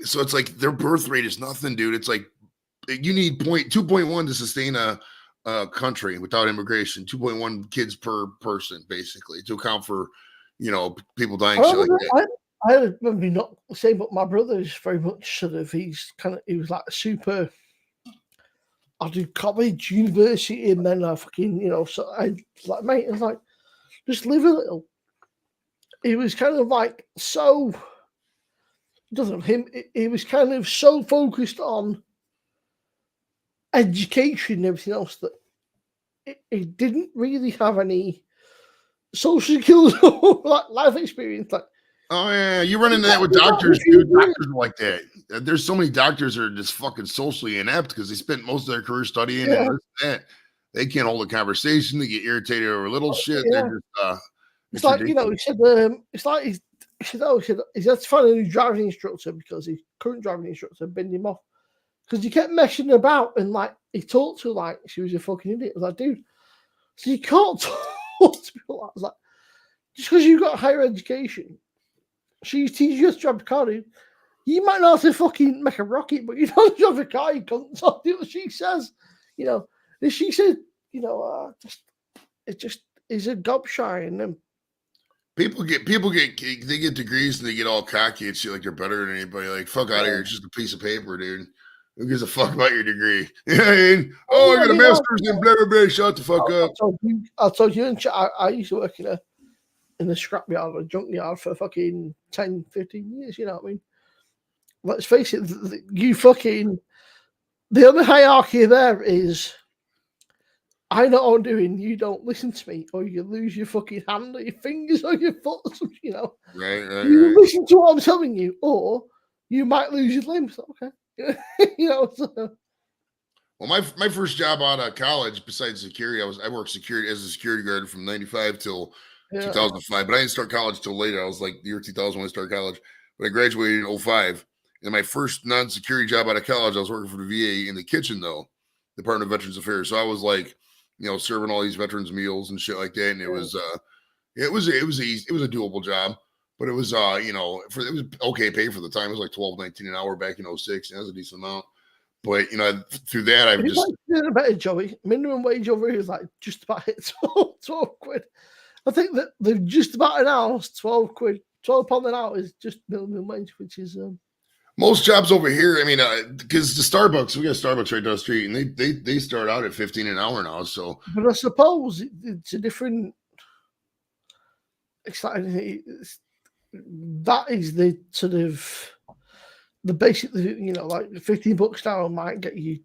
Speaker 2: So it's like their birth rate is nothing, dude. It's like you need 2.1 to sustain a country without immigration. 2.1 kids per person, basically, to account for people dying. Shit like that.
Speaker 1: I remember not the same, but my brother is very much sort of he was like super. I do college, university, and then I fucking so I like mate. I was like, just live a little. He was kind of like so. Doesn't him? He was kind of so focused on education and everything else that he didn't really have any social skills or like life experience. Like,
Speaker 2: oh yeah, you run into that with doctors, dude. Doctors are like that. There's so many doctors that are just fucking socially inept because they spent most of their career studying and that. They can't hold a conversation. They get irritated over little shit.
Speaker 1: Yeah.
Speaker 2: They're just
Speaker 1: it's like ridiculous. He said it's like he said he's had to find a new driving instructor because his current driving instructor binned him off because he kept messing about and like he talked to her like she was a fucking idiot. I was like, dude, so you can't talk to people like that. I was like, just because you got higher education, she teaches you how to drive a car, dude. You might not have to fucking make a rocket, but you know how to drive a car. You can't talk to what she says. And she said, it just is a gobshite in them.
Speaker 2: People get degrees and they get all cocky and shit like they're better than anybody. Like, fuck out of here. It's just a piece of paper, dude. Who gives a fuck about your degree? You know what I mean? I got a master's in blah, blah, blah. Shut the fuck up.
Speaker 1: I told you, I used to work in a scrapyard or a junkyard for fucking 10, 15 years, you know what I mean? Let's face it, the other hierarchy there is I know what I'm doing, you don't listen to me, or you lose your fucking hand or your fingers or your foot or something,
Speaker 2: Right.
Speaker 1: You listen to what I'm telling you, or you might lose your limbs. Okay. So.
Speaker 2: Well, my first job out of college, besides security, I worked security as a security guard from 95 till 2005, but I didn't start college till later. I was like the year 2000 when I started college, but I graduated in 05. And my first non-security job out of college, I was working for the VA in the kitchen, though, Department of Veterans Affairs. So I was like, serving all these veterans meals and shit like that. And it was easy. It was a doable job, but it was, it was okay pay for the time. It was like $12.19 an hour back in 06. That was a decent amount. But, through that, I've just...
Speaker 1: Like, a better Joey. Minimum wage over here is like just about hit 12 quid. I think that they're just about an hour, 12 quid. £12 an hour is just minimum wage, which is...
Speaker 2: Most jobs over here, I mean, because the Starbucks, we got Starbucks right down the street, and they start out at 15 an hour now. So,
Speaker 1: but I suppose it's a different. It's like that is the sort of the basic, like $15 an hour might get you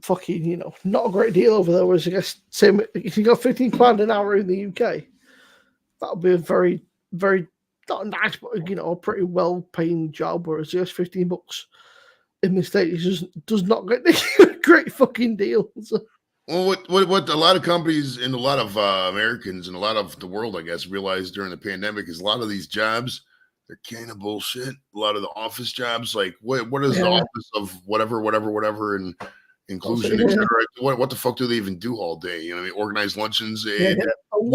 Speaker 1: fucking, not a great deal over there. Whereas I guess same if you got £15 an hour in the UK, that'll be a very, very not nice, but a pretty well-paying job. Whereas just $15 in the States does not get a great fucking deal. So.
Speaker 2: Well, what a lot of companies and a lot of Americans and a lot of the world, I guess, realized during the pandemic is a lot of these jobs, they're kind of bullshit. A lot of the office jobs, like what is the office of whatever, and inclusion, etc. What the fuck do they even do all day? I mean, organize luncheons.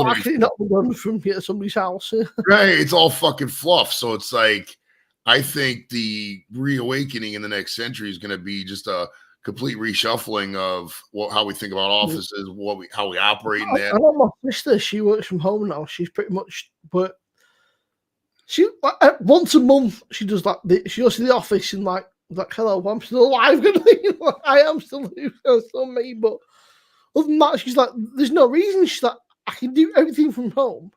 Speaker 1: Actually, not done from here, somebody's house.
Speaker 2: Right, it's all fucking fluff. So it's like, I think the reawakening in the next century is going to be just a complete reshuffling of how we think about offices, how we operate in that.
Speaker 1: I know my sister, she works from home now. She's pretty much, but she once a month she does like she goes to the office and like hello, I'm still alive. I am still me, but other than that, she's like, there's no reason. She's like, I can do everything from home,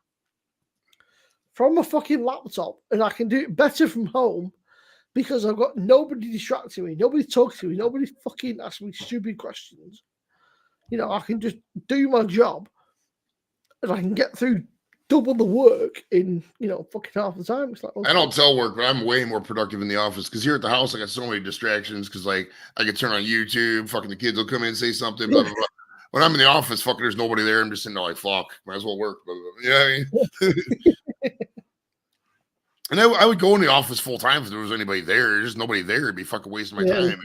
Speaker 1: from a fucking laptop, and I can do it better from home because I've got nobody distracting me, nobody talking to me, nobody fucking asking me stupid questions. I can just do my job and I can get through double the work in, fucking half the time. It's like,
Speaker 2: I don't telework, but I'm way more productive in the office because here at the house, I got so many distractions because, like, I could turn on YouTube, fucking the kids will come in and say something, blah, blah, blah. When I'm in the office, fucking, there's nobody there. I'm just sitting there like, fuck, might as well work. Blah, blah, blah. You know what I mean? And I would go in the office full time if there was anybody there. There's just nobody there. It'd be fucking wasting my time.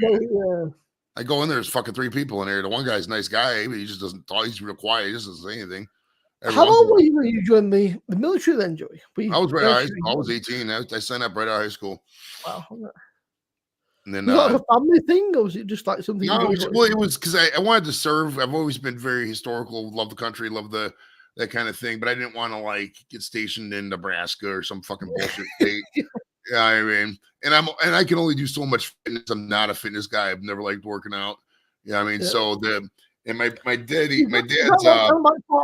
Speaker 2: I go in there, there's fucking 3 people in there. The one guy's a nice guy, but he just doesn't talk. He's real quiet. He just doesn't say anything.
Speaker 1: How old were you when you joined the military then, Joey?
Speaker 2: I was right out of high school. I was 18. I signed up right out of high school.
Speaker 1: Wow.
Speaker 2: And then
Speaker 1: was that like a family thing, or was it just like something?
Speaker 2: No, it was because I wanted to serve. I've always been very historical, love the country, love that kind of thing. But I didn't want to like get stationed in Nebraska or some fucking bullshit state. Yeah, I mean, and I can only do so much fitness. I'm not a fitness guy. I've never liked working out. Yeah, I mean, so my dad's
Speaker 1: part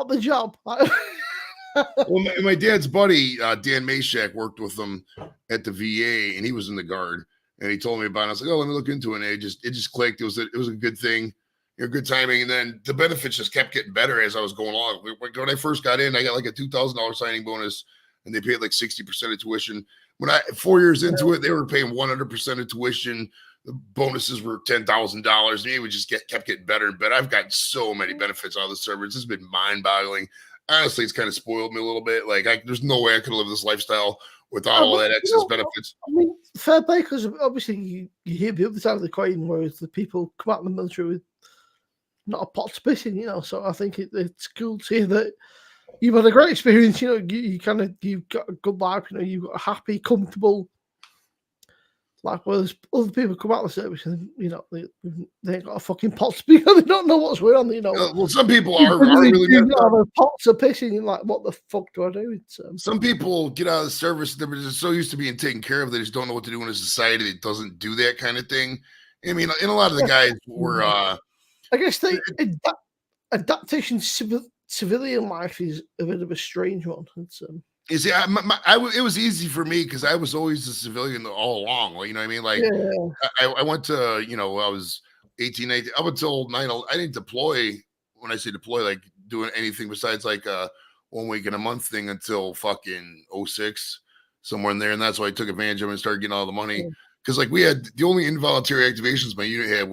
Speaker 1: of the job.
Speaker 2: Well, my dad's buddy Dan Mashak worked with them at the VA, and he was in the Guard. And he told me about it. I was like, oh, let me look into it. And it just clicked. It was a good thing, good timing. And then the benefits just kept getting better as I was going along. When I first got in, I got like a $2,000 signing bonus, and they paid like 60% of tuition. When 4 years into it, they were paying 100% of tuition. The bonuses were $10,000. And it would just kept getting better and better. I've got so many benefits out of the service. It's been mind-boggling. Honestly, it's kind of spoiled me a little bit. Like, there's no way I could live this lifestyle without all that excess benefits.
Speaker 1: I mean, fair play, because obviously you hear the other side of the coin, whereas the people come out of the military with not a pot to piss in, So I think it's cool to hear that you've had a great experience. You've got a good life. You've got a happy, comfortable life. Whereas other people come out of the service and they ain't got a fucking pot to piss. They don't know what's going on.
Speaker 2: Well, some people are really
Speaker 1: have a pot to piss in. Like, what the fuck do I do?
Speaker 2: Some people get out of the service. They're just so used to being taken care of, they just don't know what to do in a society that doesn't do that kind of thing. I mean, and a lot of the guys were.
Speaker 1: I guess the adaptation to civilian life is a bit of a strange one.
Speaker 2: You see, it was easy for me because I was always a civilian all along. You know what I mean? Like, I went to, I was 18, 19, up until 9/11. I didn't deploy. When I say deploy, like doing anything besides like a 1 week in a month thing until fucking 06, somewhere in there. And that's why I took advantage of it and started getting all the money. Because like we had the only involuntary activations my unit had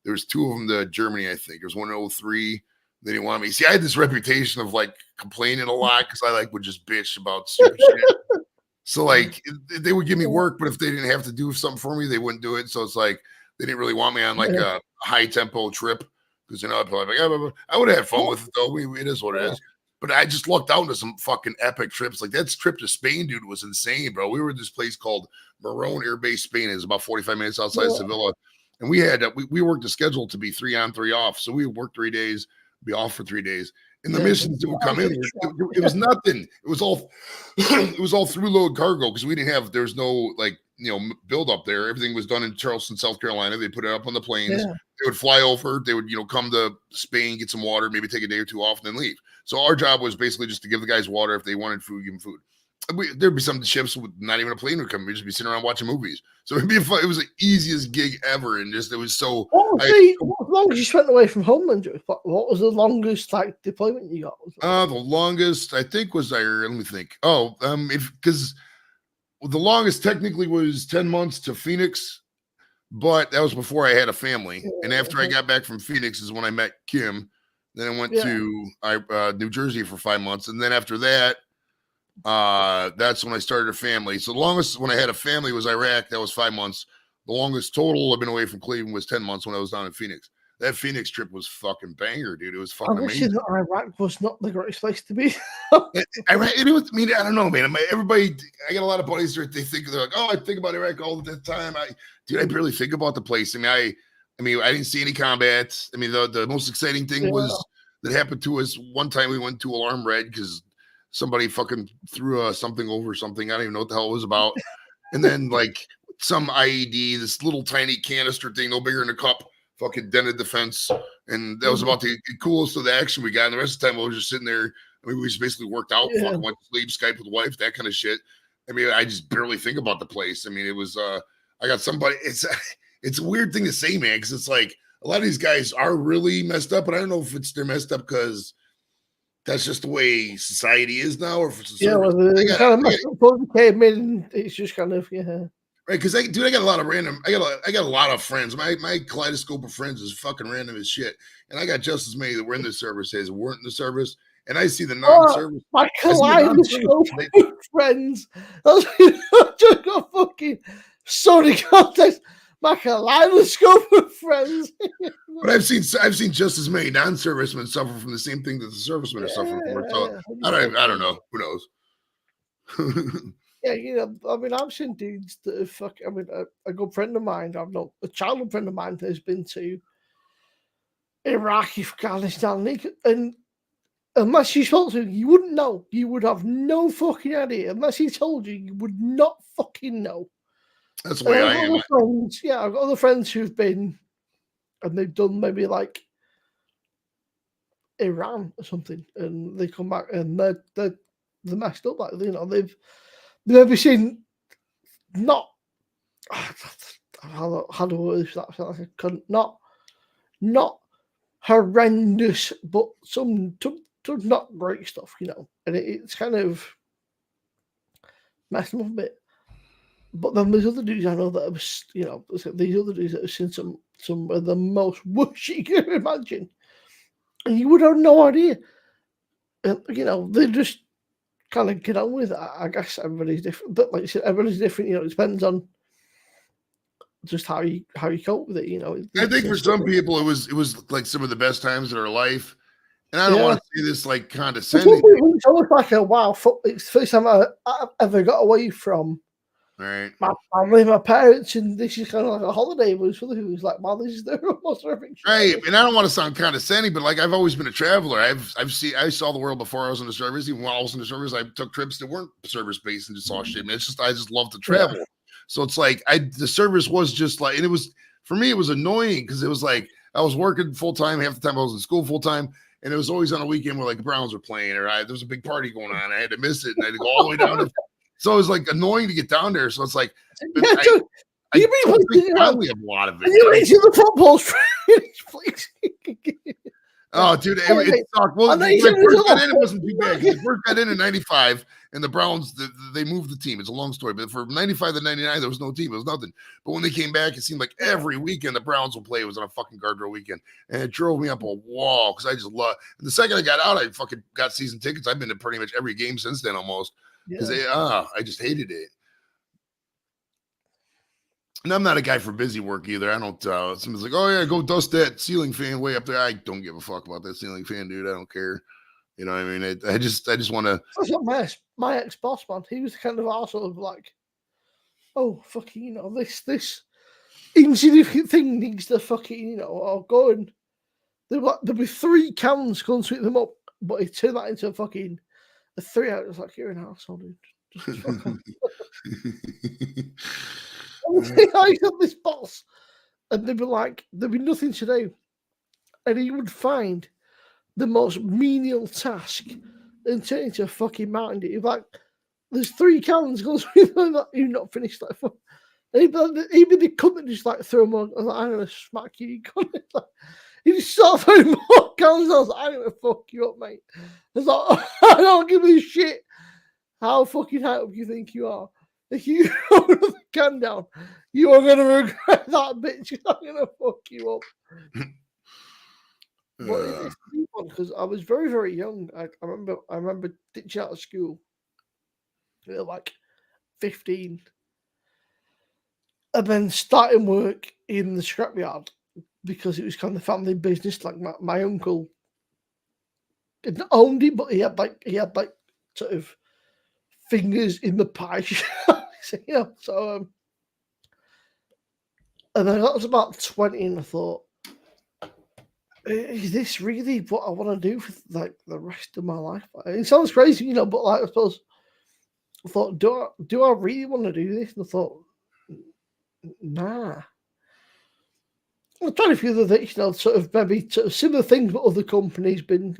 Speaker 2: there was 2 of them to Germany, I think. There was one in 03. They didn't want me. See, I had this reputation of like complaining a lot because I would just bitch about stupid shit. So like they would give me work, but if they didn't have to do something for me, they wouldn't do it. So it's like they didn't really want me on like a high tempo trip because I'd be like, I would have had fun with it though. It is what it is. But I just lucked out into some fucking epic trips. Like that trip to Spain, dude, was insane, bro. We were at this place called Morón Air Base, Spain. It's about 45 minutes outside Sevilla. And we had we worked the schedule to be 3 on, 3 off. So we worked 3 days, be off for 3 days. And the missions that would come in, it was nothing. It was all through load cargo because there's no build up there. Everything was done in Charleston, South Carolina. They put it up on the planes. Yeah. They would fly over. They would come to Spain, get some water, maybe take a day or 2 off, and then leave. So our job was basically just to give the guys water. If they wanted food, give them food. There'd be some ships with not even a plane would come. We'd just be sitting around watching movies. So it'd be fun. It was the easiest gig ever, and it was so.
Speaker 1: What was the longest you spent away from home, then? What was the longest deployment you got?
Speaker 2: The longest I think was let me think. Because the longest technically was 10 months to Phoenix, but that was before I had a family. And after I got back from Phoenix is when I met Kim. Then I went to New Jersey for 5 months, and then after that. That's when I started a family. So the longest when I had a family was Iraq. That was 5 months. The longest total I've been away from Cleveland was 10 months when I was down in Phoenix. That Phoenix trip was fucking banger, dude. It was fucking amazing.
Speaker 1: Iraq was not the greatest place to be.
Speaker 2: Iraq, I don't know, man. Everybody, I got a lot of buddies that they're like, oh, I think about Iraq all the time. I barely think about the place. I didn't see any combat. I mean, the most exciting thing was that happened to us one time. We went to Alarm Red because somebody fucking threw something over something. I don't even know what the hell it was about. And then like some IED, this little tiny canister thing, no bigger than a cup, fucking dented the fence. And that was about the coolest of the action we got. And the rest of the time I was just sitting there. I mean, we just basically worked out, fucking went to sleep, Skype with the wife, that kind of shit. I mean, I just barely think about the place. I mean, it was, I got somebody, it's a weird thing to say, man. Cause it's like, a lot of these guys are really messed up, but I don't know if they're messed up because that's just the way society is now, or if it's a service.
Speaker 1: Well, kind of messed up before we came in. It's just kind of
Speaker 2: right. Because I got a lot of random. I got a lot of friends. My kaleidoscope of friends is fucking random as shit, and I got just as many that were in the service as weren't in the service. And I see the non-service.
Speaker 1: My kaleidoscope friends. That's just got fucking sorry context. My kaleidoscope of friends.
Speaker 2: But I've seen just as many non-servicemen suffer from the same thing that the servicemen are suffering from. So I don't know. Who knows?
Speaker 1: Yeah, I mean, I've seen dudes that have fucking. I mean, a good friend of mine, a childhood friend of mine has been to Iraq, Afghanistan, and unless you spoke to him, you wouldn't know. You would have no fucking idea. Unless he told you, you would not fucking know.
Speaker 2: That's the way I am.
Speaker 1: I've got other friends who've been, and they've done maybe like Iran or something, and they come back and they're messed up. Like they've maybe seen not how do I word that? Like a cunt, not horrendous, but some not great stuff, and it's kind of messed them up a bit. But then there's other dudes I know that have, these other dudes that have seen some of the most worst you can imagine, and you would have no idea. And they just kind of get on with it. I guess everybody's different, but like you said, everybody's different. It depends on just how you cope with it.
Speaker 2: I think for some people it was like some of the best times of their life, and I don't want to say this like condescending.
Speaker 1: It's almost like it's the first time I've ever got away from my family, my parents, and this is kind of like a holiday. It was for the who's like, wow, this is the most perfect.
Speaker 2: Right, and I don't want to sound condescending, but like I've always been a traveler. I saw the world before I was in the service. Even while I was in the service, I took trips that weren't service based and just saw shit. Man, I just love to travel. Yeah. So it's like the service was just like, and it was for me, it was annoying because it was like I was working full time. Half the time I was in school full time, and it was always on a weekend where like the Browns were playing, or there was a big party going on. I had to miss it, and I had to go all the way down. So it was like annoying to get down there. So it's like I probably have a lot of it.
Speaker 1: You mentioned the football please.
Speaker 2: Oh, dude, it sucked. Well, when I first got in, it wasn't too bad. Because I first got in '95, and the Browns, they moved the team. It's a long story, but from '95 to '99, there was no team. It was nothing. But when they came back, it seemed like every weekend the Browns would play. It was on a fucking guardrail weekend, and it drove me up a wall because I just love. And the second I got out, I fucking got season tickets. I've been to pretty much every game since then, almost. Because I just hated it. And I'm not a guy for busy work either. I don't. Somebody's like, "Oh yeah, go dust that ceiling fan way up there." I don't give a fuck about that ceiling fan, dude. I don't care. You know what I mean? I just want to.
Speaker 1: That's what my ex boss, man. He was kind of arsehole of like, oh fucking, this insignificant thing needs to fucking, or go and there'll be 3 cans going to sweep them up, but he turned that into a 3 out. It's like, you're an arsehole, dude. Just fuck off. I got this boss, and they'd be like, there'd be nothing to do, and he would find the most menial task and turn it into a fucking mountain dew. Like, there's 3 cans going to you've not finished that. He'd be the cunt that just like throw them on. I'm like, I'm gonna smack you. He just started throwing more cans. I was like, I'm gonna fuck you up, mate. I was like, I don't give a shit how fucking high up you think you are. If you throw the can down, you are going to regret that, bitch. I'm going to fuck you up. But it's because I was very, very young. I remember ditching out of school. Like 15. And then starting work in the scrapyard because it was kind of family business. Like my uncle didn't own it, but he had like sort of fingers in the pie. So and I was about 20 and I thought, is this really what I want to do for like the rest of my life? It sounds crazy, but like I suppose I thought, do I really want to do this? And I thought, nah. I'm trying to feel that, sort of maybe sort of similar things what other companies been,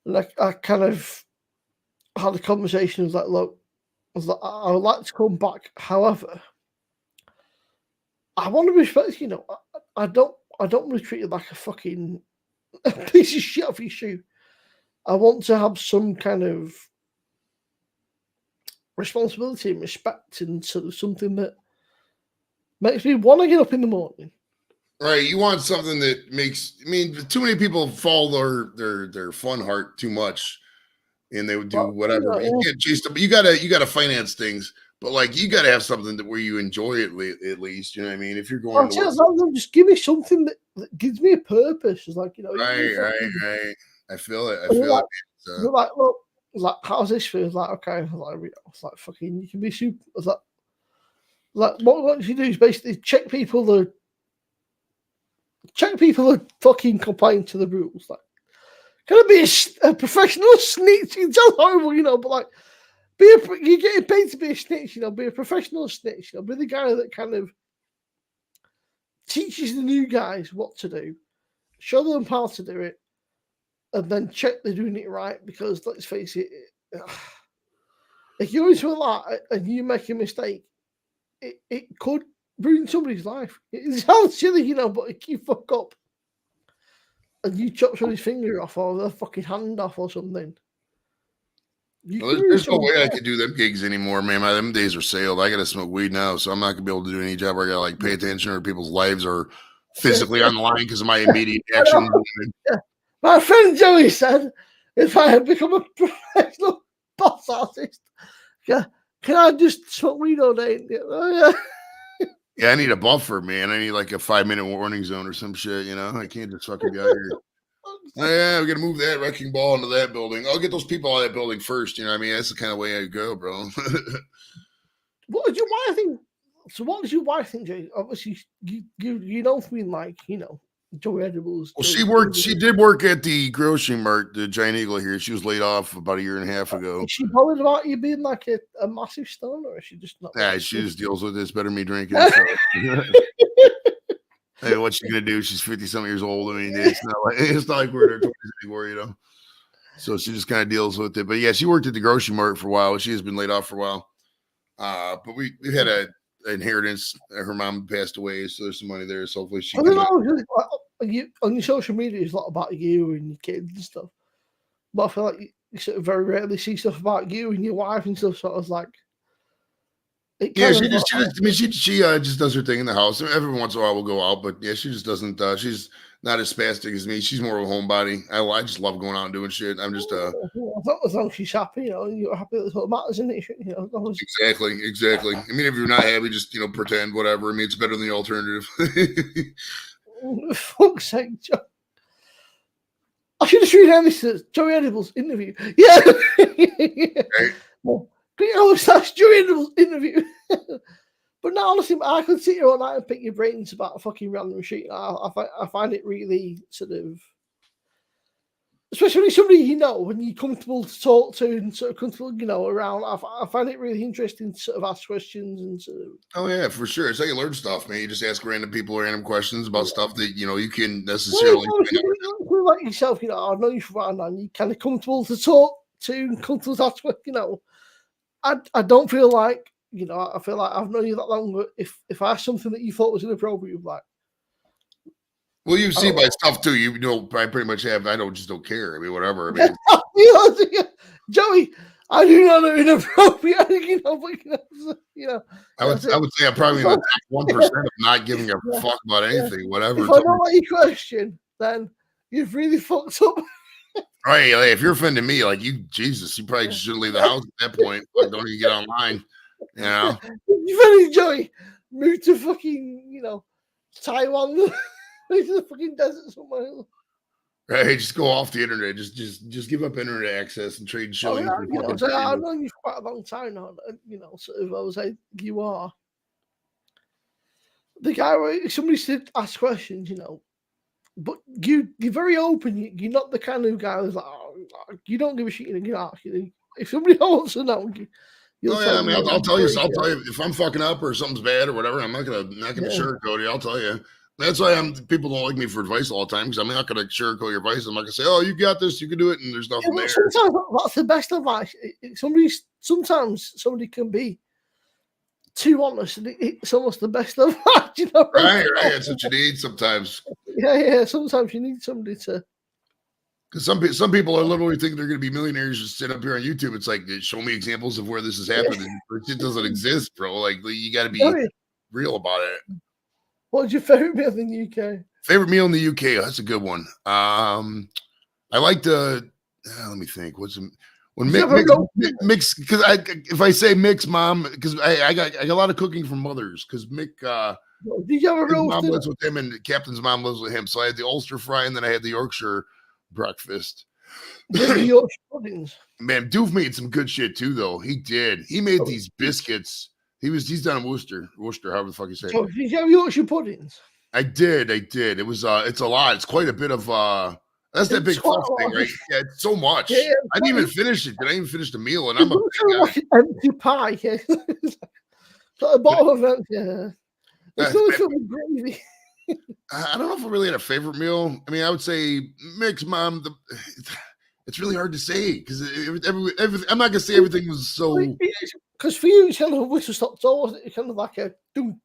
Speaker 1: like I kind of had a conversation with like, look, I would like to come back. However, I want to respect, I don't want to treat you like a fucking piece of shit off your shoe. I want to have some kind of responsibility and respect and sort of something that makes me want to get up in the morning.
Speaker 2: Right, you want something that makes. I mean, too many people follow their fun heart too much, and they would do whatever. But you can't chase them. You gotta finance things, but like you gotta have something that where you enjoy it at least. You know what I mean? If you're going to work,
Speaker 1: just give me something that gives me a purpose. It's like, you know,
Speaker 2: right. I feel it. I feel it.
Speaker 1: You're like, look, like, how's this feel? It's like, okay, it's like fucking, you can be super. It's like what you do is basically check people that fucking complying to the rules. Like, can I be a professional snitch? It sounds horrible, you know, but like, you're getting paid to be a snitch, you know, be a professional snitch, you know, be the guy that kind of teaches the new guys what to do, show them how to do it, and then check they're doing it right. Because let's face it, if you're into a lot and you make a mistake, it could ruin somebody's life. It sounds silly, you know, but if you fuck up and you chop somebody's finger off or their fucking hand off or something.
Speaker 2: Well, there's no way I could do them gigs anymore, man. Them days are sailed. I gotta smoke weed now, so I'm not gonna be able to do any job where I gotta like pay attention or people's lives are physically on the line because of my immediate action.
Speaker 1: Yeah. My friend Joey said, if I had become a professional boss artist, can I just smoke weed all day?
Speaker 2: Yeah, I need a buffer, man. I need like a 5-minute warning zone or some shit, you know? I can't just fucking be out here. Oh, yeah, we got to move that wrecking ball into that building. I'll get those people out of that building first. You know what I mean? That's the kind of way I go, bro.
Speaker 1: What did your wife think? So what did your wife think, Jay? Obviously, you know from being like, you know, Joey Edibles.
Speaker 2: Well, she did work at the grocery mart, the Giant Eagle here. She was laid off about 1.5 years ago.
Speaker 1: Is she bothered about you being like a massive stoner, or is she just not?
Speaker 2: Yeah, she just deals with this. Better me drinking. So. Hey, what's she gonna do? She's 50-something years old. I mean, it's not like we're in our 20s anymore, you know. So she just kind of deals with it. But yeah, she worked at the grocery mart for a while. She has been laid off for a while. But we had an inheritance. Her mom passed away, so there's some money there. So hopefully she.
Speaker 1: On your social media, it's a lot about you and your kids and stuff. But I feel like you sort of very rarely see stuff about you and your wife and stuff. So I was like.
Speaker 2: Yeah, she just does her thing in the house. Every once in a while we'll go out, but yeah, she just doesn't. She's not as spastic as me. She's more of a homebody. I just love going out and doing shit. I'm just
Speaker 1: as long as she's happy, you know, you're happy. That's what matters, isn't it? You know,
Speaker 2: exactly. I mean, if you're not happy, just pretend whatever. I mean, it's better than the alternative.
Speaker 1: Fuck's sake, Joe. I should have seen down this Joey Edibles interview. Yeah. Right. Well, that's Joey Edibles interview. But no, honestly, I could sit here all night and pick your brains about fucking random shit. I find it really sort of, especially somebody you know when you're comfortable to talk to and sort of comfortable, you know, around. I find it really interesting to sort of ask questions and sort of.
Speaker 2: Oh yeah, for sure. It's how you learn stuff, man. You just ask random people random questions about stuff that you can necessarily.
Speaker 1: Like yourself, you know, I know you for a while now. You're kind of comfortable to talk to and comfortable to ask, you know. I don't feel like, you know, I feel like I've known you that long, but if I asked something that you thought was inappropriate, like.
Speaker 2: Well, you see my stuff too. You know, I pretty much have. I don't care. I mean, whatever. I
Speaker 1: mean, Joey, I do not know inappropriate. You know.
Speaker 2: I would say I'm probably in the top 1% of not giving a fuck about anything. Whatever.
Speaker 1: If I don't like your question, then you've really fucked up.
Speaker 2: Right. Like, if you're offending me, like you probably shouldn't leave the house at that point. Like, don't even get online. You know.
Speaker 1: You really, Joey, move to fucking, you know, Taiwan, move to the fucking desert somewhere.
Speaker 2: Right. Just go off the internet. Just give up internet access and trade shillings.
Speaker 1: I've known you for quite a long time now. You know, sort of. I was like, you are the guy where somebody said ask questions, you know. But you're very open. You're not the kind of guy who's like, you don't give a shit. You know, if somebody wants to know,
Speaker 2: I mean, I'll tell you. I'll tell you if I'm fucking up or something's bad or whatever. I'm not gonna sugarcoat it. I'll tell you. That's why people don't like me for advice all the time because I'm not gonna sugarcoat your advice. I'm not gonna say, "Oh, you got this. You can do it," and there's nothing there.
Speaker 1: Sometimes that's the best advice. Sometimes somebody can be too honest, and it's almost the best I've had. You know,
Speaker 2: Right. That's what you need sometimes.
Speaker 1: Yeah. Sometimes you need somebody to.
Speaker 2: Because some people are literally thinking they're going to be millionaires just sit up here on YouTube. It's like, show me examples of where this has happened. It doesn't exist, bro. Like, you got to be real about it.
Speaker 1: What's your favorite meal in the UK?
Speaker 2: Favorite meal in the UK? That's a good one. I like the. Let me think. When mix because if I say mix, mom, because I got a lot of cooking from mothers because Mick.
Speaker 1: Did you have a roast?
Speaker 2: Mom lives with him, and Captain's mom lives with him. So I had the Ulster fry, and then I had the Yorkshire breakfast.
Speaker 1: The Yorkshire puddings.
Speaker 2: Man, Doof made some good shit too, though. He did. He made these biscuits. He's done in Worcester, however the fuck you say it.
Speaker 1: So did you have Yorkshire puddings?
Speaker 2: I did. It was it's a lot. It's quite a bit of that's that big fluff thing, right? Yeah, it's so much. Yeah, I didn't even finish it. I didn't even finish the meal, and I'm a
Speaker 1: like an empty pie. Yeah. Like a bottle of empty. Yeah. It's always with gravy.
Speaker 2: I don't know if I really had a favorite meal. I mean, I would say mix, mom. It's really hard to say because I'm not gonna say everything was so.
Speaker 1: Because for you, it's kind of a whistle stop tour, wasn't it? It's kind of like a kind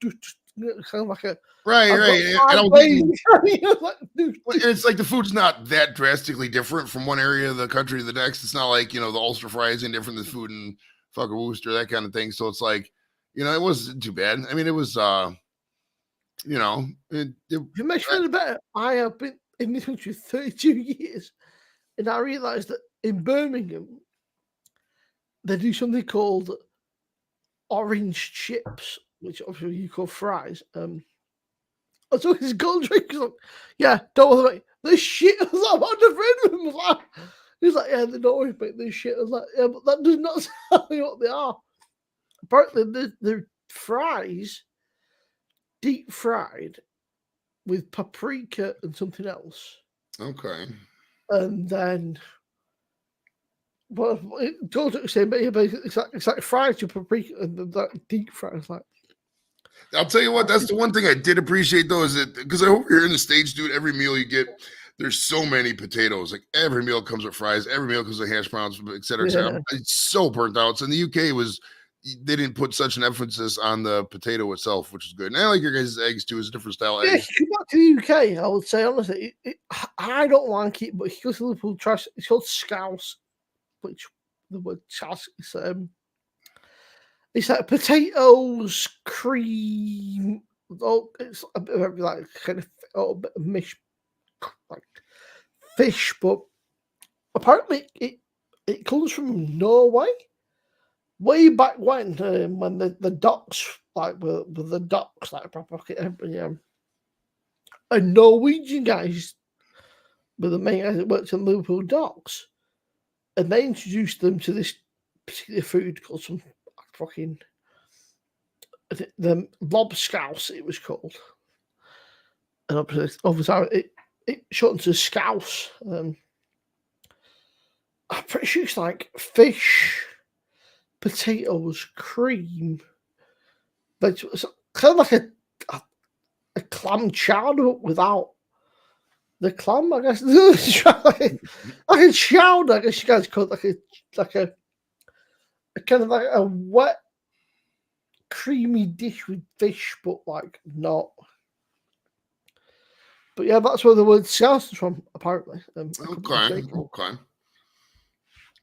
Speaker 1: of like a
Speaker 2: right. And it's like the food's not that drastically different from one area of the country to the next. It's not like the Ulster fry is different than food in fucking Worcester, that kind of thing. So it's like it wasn't too bad. I mean, it was it
Speaker 1: makes me feel better. I have been in this country 32 years, and I realised that in Birmingham they do something called orange chips, which obviously you call fries. I took his gold drink. He's like, yeah, don't worry, mate. This shit. I was like, what a friend of him was like. He's like, yeah, they don't worry about this shit. I was like, yeah, but that does not tell me what they are. Apparently, they're fries, deep fried, with paprika and something else.
Speaker 2: Okay.
Speaker 1: And then, well, gold drink saying, but yeah, it's like fried to paprika and that deep fried. It's like.
Speaker 2: I'll tell you what, that's the one thing I did appreciate though, is that because over here in the States, dude, every meal you get, there's so many potatoes. Like every meal comes with fries, every meal comes with hash browns, et cetera, et cetera. It's so burnt out. So in the UK they didn't put such an emphasis on the potato itself, which is good. And I like your guys' eggs too. It's a different style.
Speaker 1: Yeah, if you come back to the UK, I would say honestly, I don't like it, but if you go to Liverpool trash, it's called scouse, which the word scouse is it's like potatoes, cream. Oh, it's a bit of like kind of a bit of like fish, but apparently it comes from Norway. Way back when the docks were the docks like proper a Norwegian guys were the main guys that worked in Liverpool docks, and they introduced them to this particular food called some fucking the lobscouse it was called, and obviously it shortened to scouse. I'm pretty sure it's like fish, potatoes, cream, but it's kind of like a clam chowder without the clam, I guess. like a chowder, I guess you guys call it, like a kind of like a wet, creamy dish with fish, but like not. But yeah, that's where the word scouse is from, apparently.
Speaker 2: Okay.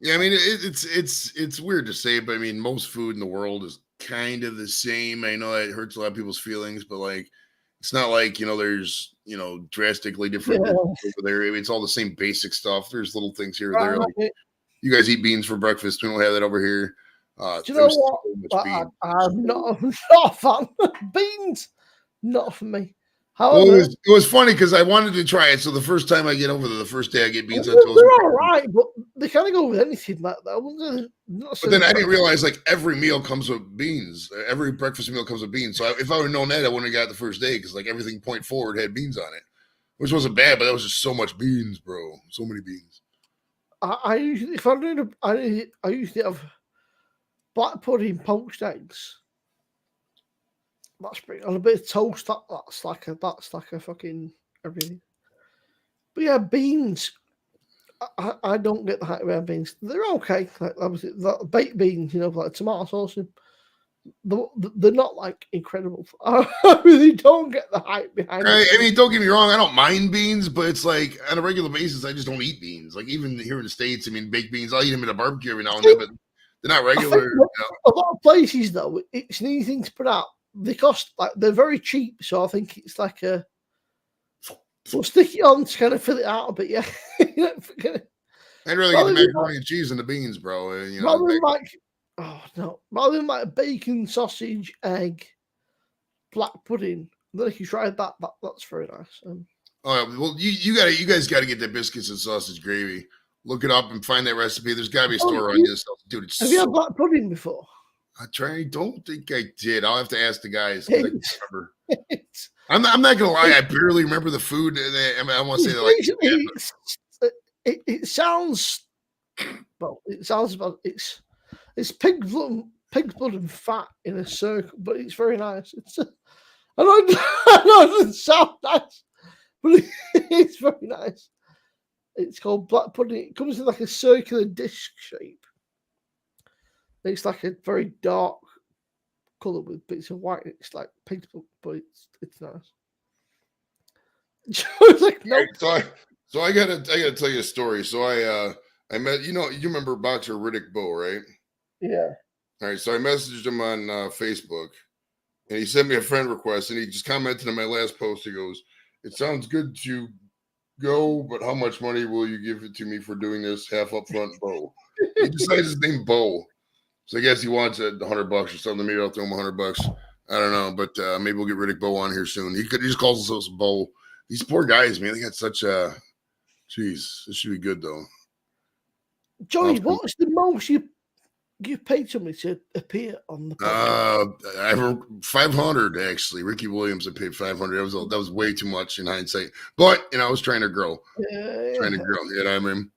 Speaker 2: Yeah, I mean it's weird to say, but I mean most food in the world is kind of the same. I know it hurts a lot of people's feelings, but like it's not like there's drastically different over there. I mean, it's all the same basic stuff. There's little things here or there. Like you guys eat beans for breakfast. We don't have that over here.
Speaker 1: Do you know what? I'm not a fan of beans. Not for me.
Speaker 2: However, well, it was funny because I wanted to try it. So the first time I get over there, the first day I get beans on toast.
Speaker 1: They're all right, but they kind of go with anything like that.
Speaker 2: But then I didn't realize like every meal comes with beans. Every breakfast meal comes with beans. So if I would have known that, I wouldn't have got it the first day because like everything point forward had beans on it, which wasn't bad, but that was just so much beans, bro. So many beans.
Speaker 1: I usually, if I'm doing I usually have black pudding, poached eggs. That's pretty on a bit of toast. That's like a fucking everything. But yeah, beans. I don't get the hype around beans. They're okay. Like obviously, baked beans, like tomato sauce. they're not like incredible. I really don't get the hype behind
Speaker 2: Right.
Speaker 1: it.
Speaker 2: I mean, don't get me wrong. I don't mind beans, but it's like on a regular basis, I just don't eat beans. Like even here in the States, I mean, baked beans, I'll eat them at a barbecue every now and then, but they're not
Speaker 1: I
Speaker 2: regular.
Speaker 1: think
Speaker 2: You know?
Speaker 1: a lot of places though, it's an easy thing to put out. They cost like they're very cheap, so I think it's like we'll stick it on to kind of fill it out a bit. Yeah,
Speaker 2: I'd rather get the macaroni and cheese and the beans, bro. And, you know,
Speaker 1: rather than like rather than like bacon, sausage, egg, black pudding. I don't know if you tried that. That's very nice.
Speaker 2: oh well, you guys gotta get that biscuits and sausage gravy. Look it up and find that recipe. There's gotta be a store on this, dude. It's
Speaker 1: have you had black pudding before?
Speaker 2: I don't think I did. I'll have to ask the guys because I can't remember.
Speaker 1: It's,
Speaker 2: I'm not gonna lie. I barely remember the food. I mean, I want to say that like
Speaker 1: it sounds well. It sounds about it's pig blood and fat in a circle, but it's very nice. It's I know it doesn't sound nice, but it's very nice. It's called black pudding. It comes in like a circular disc shape. It's like a very dark colour with bits of white. It's like pig's blood, but it's nice. It's like, nope.
Speaker 2: So I gotta tell you a story. So I met you remember boxer Riddick Bowe, right?
Speaker 1: Yeah.
Speaker 2: All right. So I messaged him on Facebook, and he sent me a friend request, and he just commented on my last post. He goes, "It sounds good to go, but how much money will you give it to me for doing this? Half up front, Bo." He decides his name Bo. So I guess he wants $100 or something. Maybe I'll throw him $100. I don't know, but maybe we'll get Riddick Bowe on here soon. He just calls himself Bo. These poor guys, man, they got such a. Jeez, this should be good though.
Speaker 1: Johnny, what's the most you paid somebody to appear on the podcast?
Speaker 2: I have 500 actually. Ricky Williams, I paid 500. That was way too much in hindsight, but I was trying to grow. Trying to grow. You know what I mean?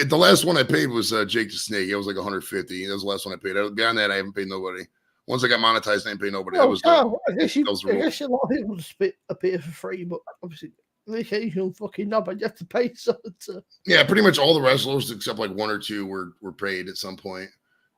Speaker 2: The last one I paid was Jake the Snake. It was like 150. That was the last one I paid. Beyond that, I haven't paid nobody. Once I got monetized, I didn't pay nobody. I guess a
Speaker 1: lot of people just appear for free, but obviously the occasional fucking knob, you have to pay something to.
Speaker 2: Yeah, pretty much all the wrestlers except like one or two were paid at some point,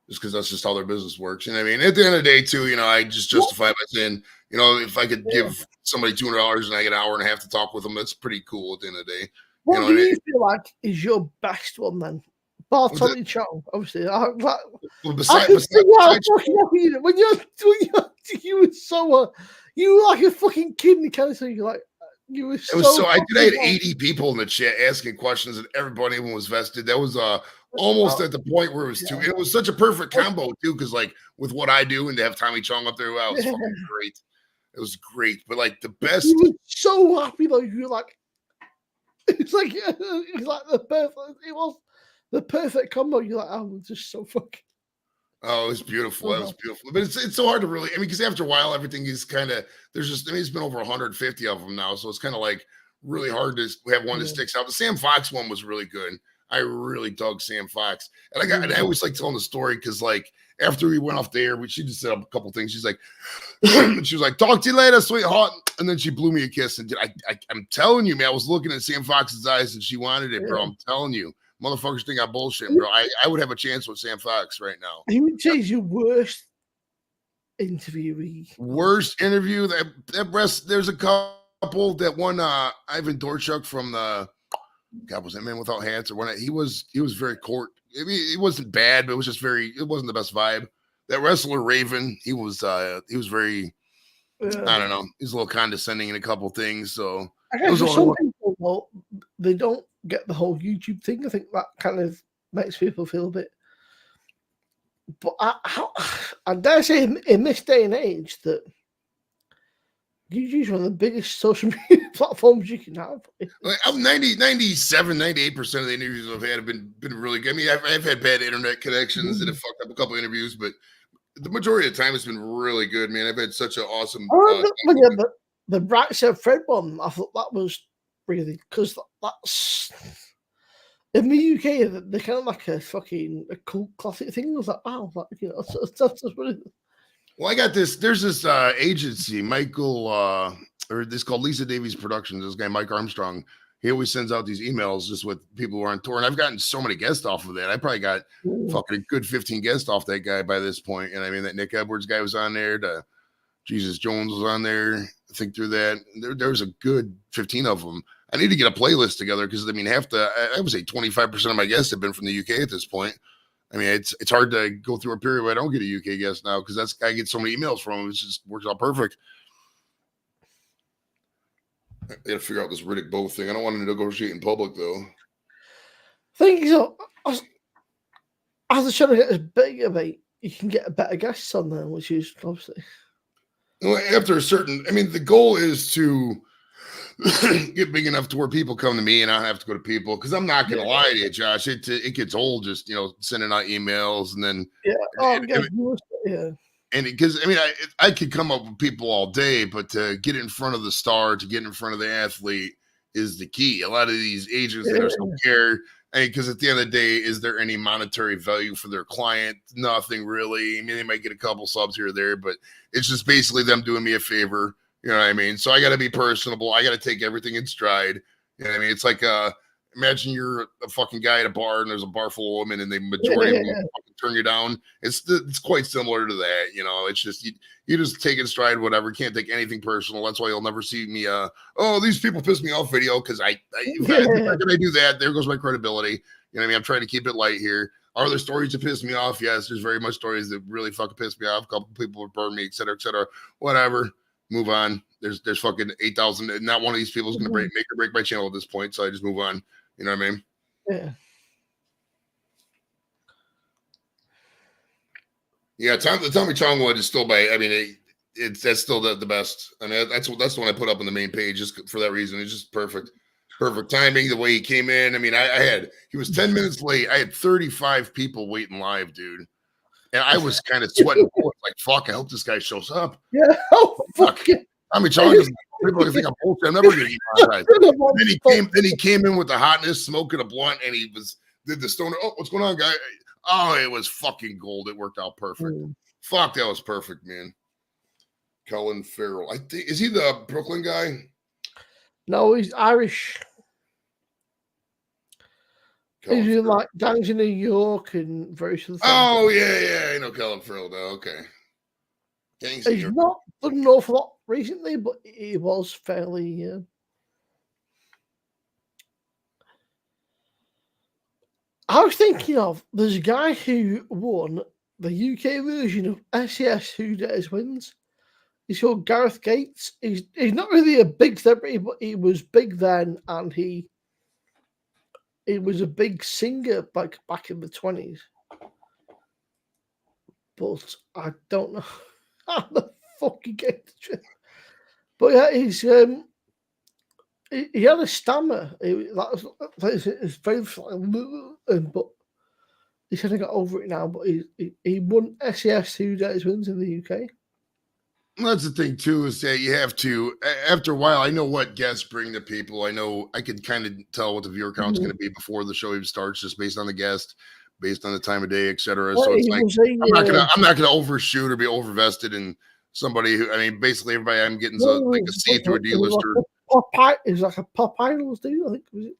Speaker 2: just because that's just how their business works. You know what I mean? At the end of the day, too, I just justify by saying, if I could give somebody $200 and I get an hour and a half to talk with them, that's pretty cool at the end of the day.
Speaker 1: What do you feel like is your best one then? Bar Tommy Chong, obviously. You were like a fucking kid in the kind of thing. You're like, you were so.
Speaker 2: I had 80 people in the chat asking questions, and everybody was vested. That was almost at the point where it was too. It was such a perfect combo too, because like with what I do, and to have Tommy Chong up there, wow, it was fucking great. It was great, but like the best.
Speaker 1: You were so happy though. You were like. It's like the perfect. It was the perfect combo. You're like, oh, just so fucking.
Speaker 2: Oh, it was beautiful. That was beautiful. But it's so hard to really. I mean, because after a while, everything is kind of. There's just. I mean, it's been over 150 of them now, so it's kind of like really hard to have one that sticks out. The Sam Fox one was really good. I really dug Sam Fox, and I always like telling the story because like after we went off the air, she just said a couple things. She's like, she was like, "Talk to you later, sweetheart," and then she blew me a kiss. And I'm telling you, man, I was looking at Sam Fox's eyes, and she wanted it, bro. I'm telling you, motherfuckers think I'm bullshit, bro. I would have a chance with Sam Fox right now.
Speaker 1: Who would say is your worst interviewee?
Speaker 2: Worst interview there's a couple that one Ivan Dorchuk from the. God, was that Man Without Hats or one? He was very court. I mean, it wasn't bad, but it was just it wasn't the best vibe. That wrestler Raven, he was very, I don't know, he's a little condescending in a couple things. So
Speaker 1: I guess for some people, well, they don't get the whole YouTube thing. I think that kind of makes people feel a bit. But I dare say in this day and age that YouTube is one of the biggest social media platforms you can have.
Speaker 2: Like, 97, 98% of the interviews I've had have been really good. I mean, I've had bad internet connections that have fucked up a couple of interviews, but the majority of the time it's been really good, man. I've had such an awesome.
Speaker 1: The Right Said Fred one, I thought that was really because that's in the UK. They're kind of like a cool classic thing. I was like, wow, that's really.
Speaker 2: Well, I got this. There's this agency, Michael, or this called Lisa Davies Productions. This guy, Mike Armstrong, he always sends out these emails just with people who are on tour. And I've gotten so many guests off of that. I probably got fucking a good 15 guests off that guy by this point. And I mean, that Nick Edwards guy was on there. Jesus Jones was on there. I think through that. There was a good 15 of them. I need to get a playlist together because, I mean, I would say 25% of my guests have been from the UK at this point. I mean, it's hard to go through a period where I don't get a UK guest now because I get so many emails from them. It just works out perfect. I got to figure out this Riddick Bowe thing. I don't want to negotiate in public, though.
Speaker 1: Think so. As the channel gets bigger, mate, you can get a better guests on there, which is obviously.
Speaker 2: Well, after a certain, I mean, the goal is to get big enough to where people come to me and I don't have to go to people because I'm not going to lie to you, Josh. It gets old just sending out emails and then and because I mean I could come up with people all day, but to get in front of the star, to get in front of the athlete is the key. A lot of these agents that are so scared. Because at the end of the day, is there any monetary value for their client? Nothing really. I mean, they might get a couple subs here or there, but it's just basically them doing me a favor. You know what I mean? So I got to be personable. I got to take everything in stride. You know what I mean? It's like, imagine you're a fucking guy at a bar and there's a bar full of women and the majority of them fucking turn you down. It's quite similar to that. It's just, you just take it in stride, whatever. Can't take anything personal. That's why you'll never see me, oh, these people piss me off video. Cause if I do that, there goes my credibility. You know what I mean? I'm trying to keep it light here. Are there stories that piss me off? Yes, there's very much stories that really fucking piss me off. A couple people would burn me, et cetera, whatever. Move on. There's fucking 8,000. Not one of these people is going to make or break my channel at this point. So I just move on. You know what I mean?
Speaker 1: Yeah.
Speaker 2: Yeah. The Tommy Chong one is still by, I mean, that's still the best. I mean, that's the one I put up on the main page just for that reason. It's just perfect. Perfect timing, the way he came in. I mean, he was 10 minutes late. I had 35 people waiting live, dude. And I was kind of sweating. Like, fuck, I hope this guy shows up.
Speaker 1: Yeah. Oh, fuck it.
Speaker 2: I mean, Chong is people think I'm bullshit. I'm never going to eat my Then he came in with the hotness, smoking a blunt, and he did the stoner. Oh, what's going on, guy? Oh, it was fucking gold. It worked out perfect. Fuck, that was perfect, man. Colin Farrell. I think, is he the Brooklyn guy?
Speaker 1: No, he's Irish.
Speaker 2: Colin
Speaker 1: he's in
Speaker 2: Farrell.
Speaker 1: like gangs in New York and various other things.
Speaker 2: Oh, yeah. I know Colin Farrell, though. Okay.
Speaker 1: He's not done an awful lot recently, but he was fairly. I was thinking of there's a guy who won the UK version of SES Who Dares Wins. He's called Gareth Gates. He's not really a big celebrity, but he was big then, and he was a big singer back in the 20s. But I don't know how the fuck he gets it. But yeah, he's he had a stammer. It's very but he said he got over it now. But he won SES 2 Days Wins in the UK.
Speaker 2: That's the thing too, is that you have to, after a while, I know what guests bring to people. I know I can kind of tell what the viewer count's going to be before the show even starts, just based on the guest, based on the time of day, etc.
Speaker 1: Well,
Speaker 2: so it's like I'm not gonna overshoot or be overvested in somebody who, I mean, basically everybody I'm getting like a C through a D-lister.
Speaker 1: It was like a Pop Idols deal, I think.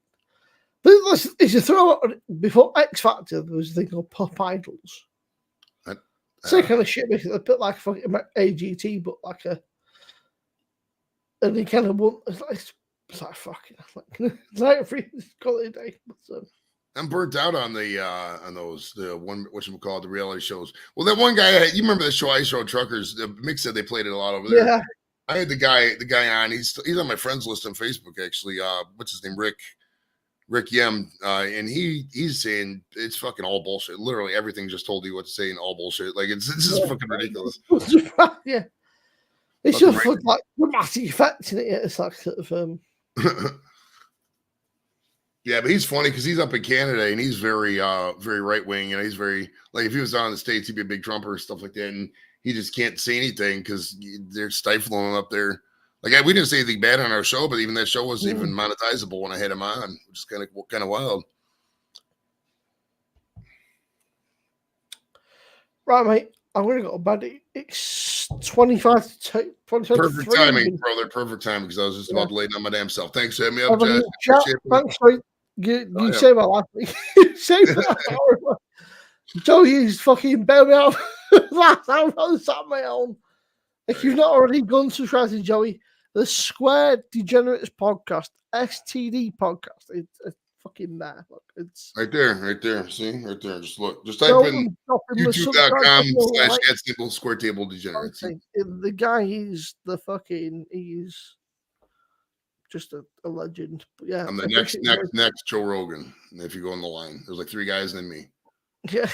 Speaker 1: Was it? It's a throw before X Factor. There was a thing called Pop Idols. Same kind of shit, basically. A bit like fucking AGT, but like and he kind of won. It's like fucking like free quality day. But,
Speaker 2: I'm burnt out on those the reality shows. Well, that one guy, you remember the show Ice Road Truckers? Mick said they played it a lot over there. Yeah. I had the guy on. He's on my friends list on Facebook actually. What's his name? Rick Yem, and he's saying it's fucking all bullshit. Literally everything just told you what to say and all bullshit. Like it's just fucking ridiculous.
Speaker 1: Yeah, it's just like dramatic effects in it. It's like sort of.
Speaker 2: Yeah, but he's funny because he's up in Canada and he's very right wing. You know, he's very like if he was down in the States, he'd be a big Trumper and stuff like that. And he just can't say anything because they're stifling him up there. Like we didn't say anything bad on our show, but even that show wasn't even monetizable when I had him on, which is kind of wild.
Speaker 1: Right, mate. I'm gonna go to bed. It's It's 25 to 23.
Speaker 2: Perfect timing, brother. Perfect timing because I was just about to lay down my damn self. Thanks for having me up,
Speaker 1: Everybody
Speaker 2: Jess.
Speaker 1: in chat,
Speaker 2: Appreciate it.
Speaker 1: thanks, mate. You
Speaker 2: Oh, yeah.
Speaker 1: saved my life. You saved my life. Joey's fucking bailed me out last time I was on my own. If you've not already gone subscribe to Joey, the Square Degenerates podcast, STD podcast, it's fucking there. Look, it's
Speaker 2: right there. See, right there. Just look. Just
Speaker 1: go
Speaker 2: type in
Speaker 1: and drop him a subscribe
Speaker 2: youtube.com/@simple square table degenerates.
Speaker 1: button. The guy is he's just a legend. But yeah,
Speaker 2: I'm the next Joe Rogan. If you go on the line, there's like 3 guys and me.
Speaker 1: Yeah.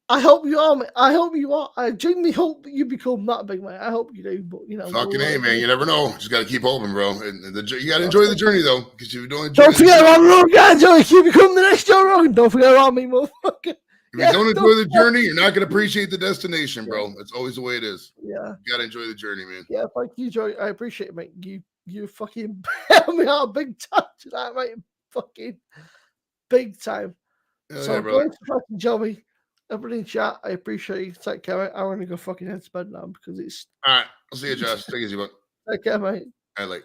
Speaker 1: I hope you are. I hope you are. I genuinely hope you become that big, man. I hope you do. But you know,
Speaker 2: fucking A, man. You never know. Just got to keep hoping, bro. And you got to enjoy the journey, though, because if you don't enjoy,
Speaker 1: don't forget about Rogan, Joey. If you become the next Joe Rogan, don't forget about me, motherfucker.
Speaker 2: If you don't enjoy the journey, you're not going to appreciate the destination, bro. It's always the way it is.
Speaker 1: Yeah,
Speaker 2: you got to enjoy the journey, man.
Speaker 1: Yeah, thank you, Joey. I appreciate it, mate. You fucking bailed me out big time tonight, mate. Fucking big time. So going to fucking Joey. Everybody in chat, I appreciate you. Take care, mate. I'm gonna go fucking head to bed now because it's
Speaker 2: all right. I'll see you, Josh. Take it easy, bud.
Speaker 1: Take care, mate.
Speaker 2: I like.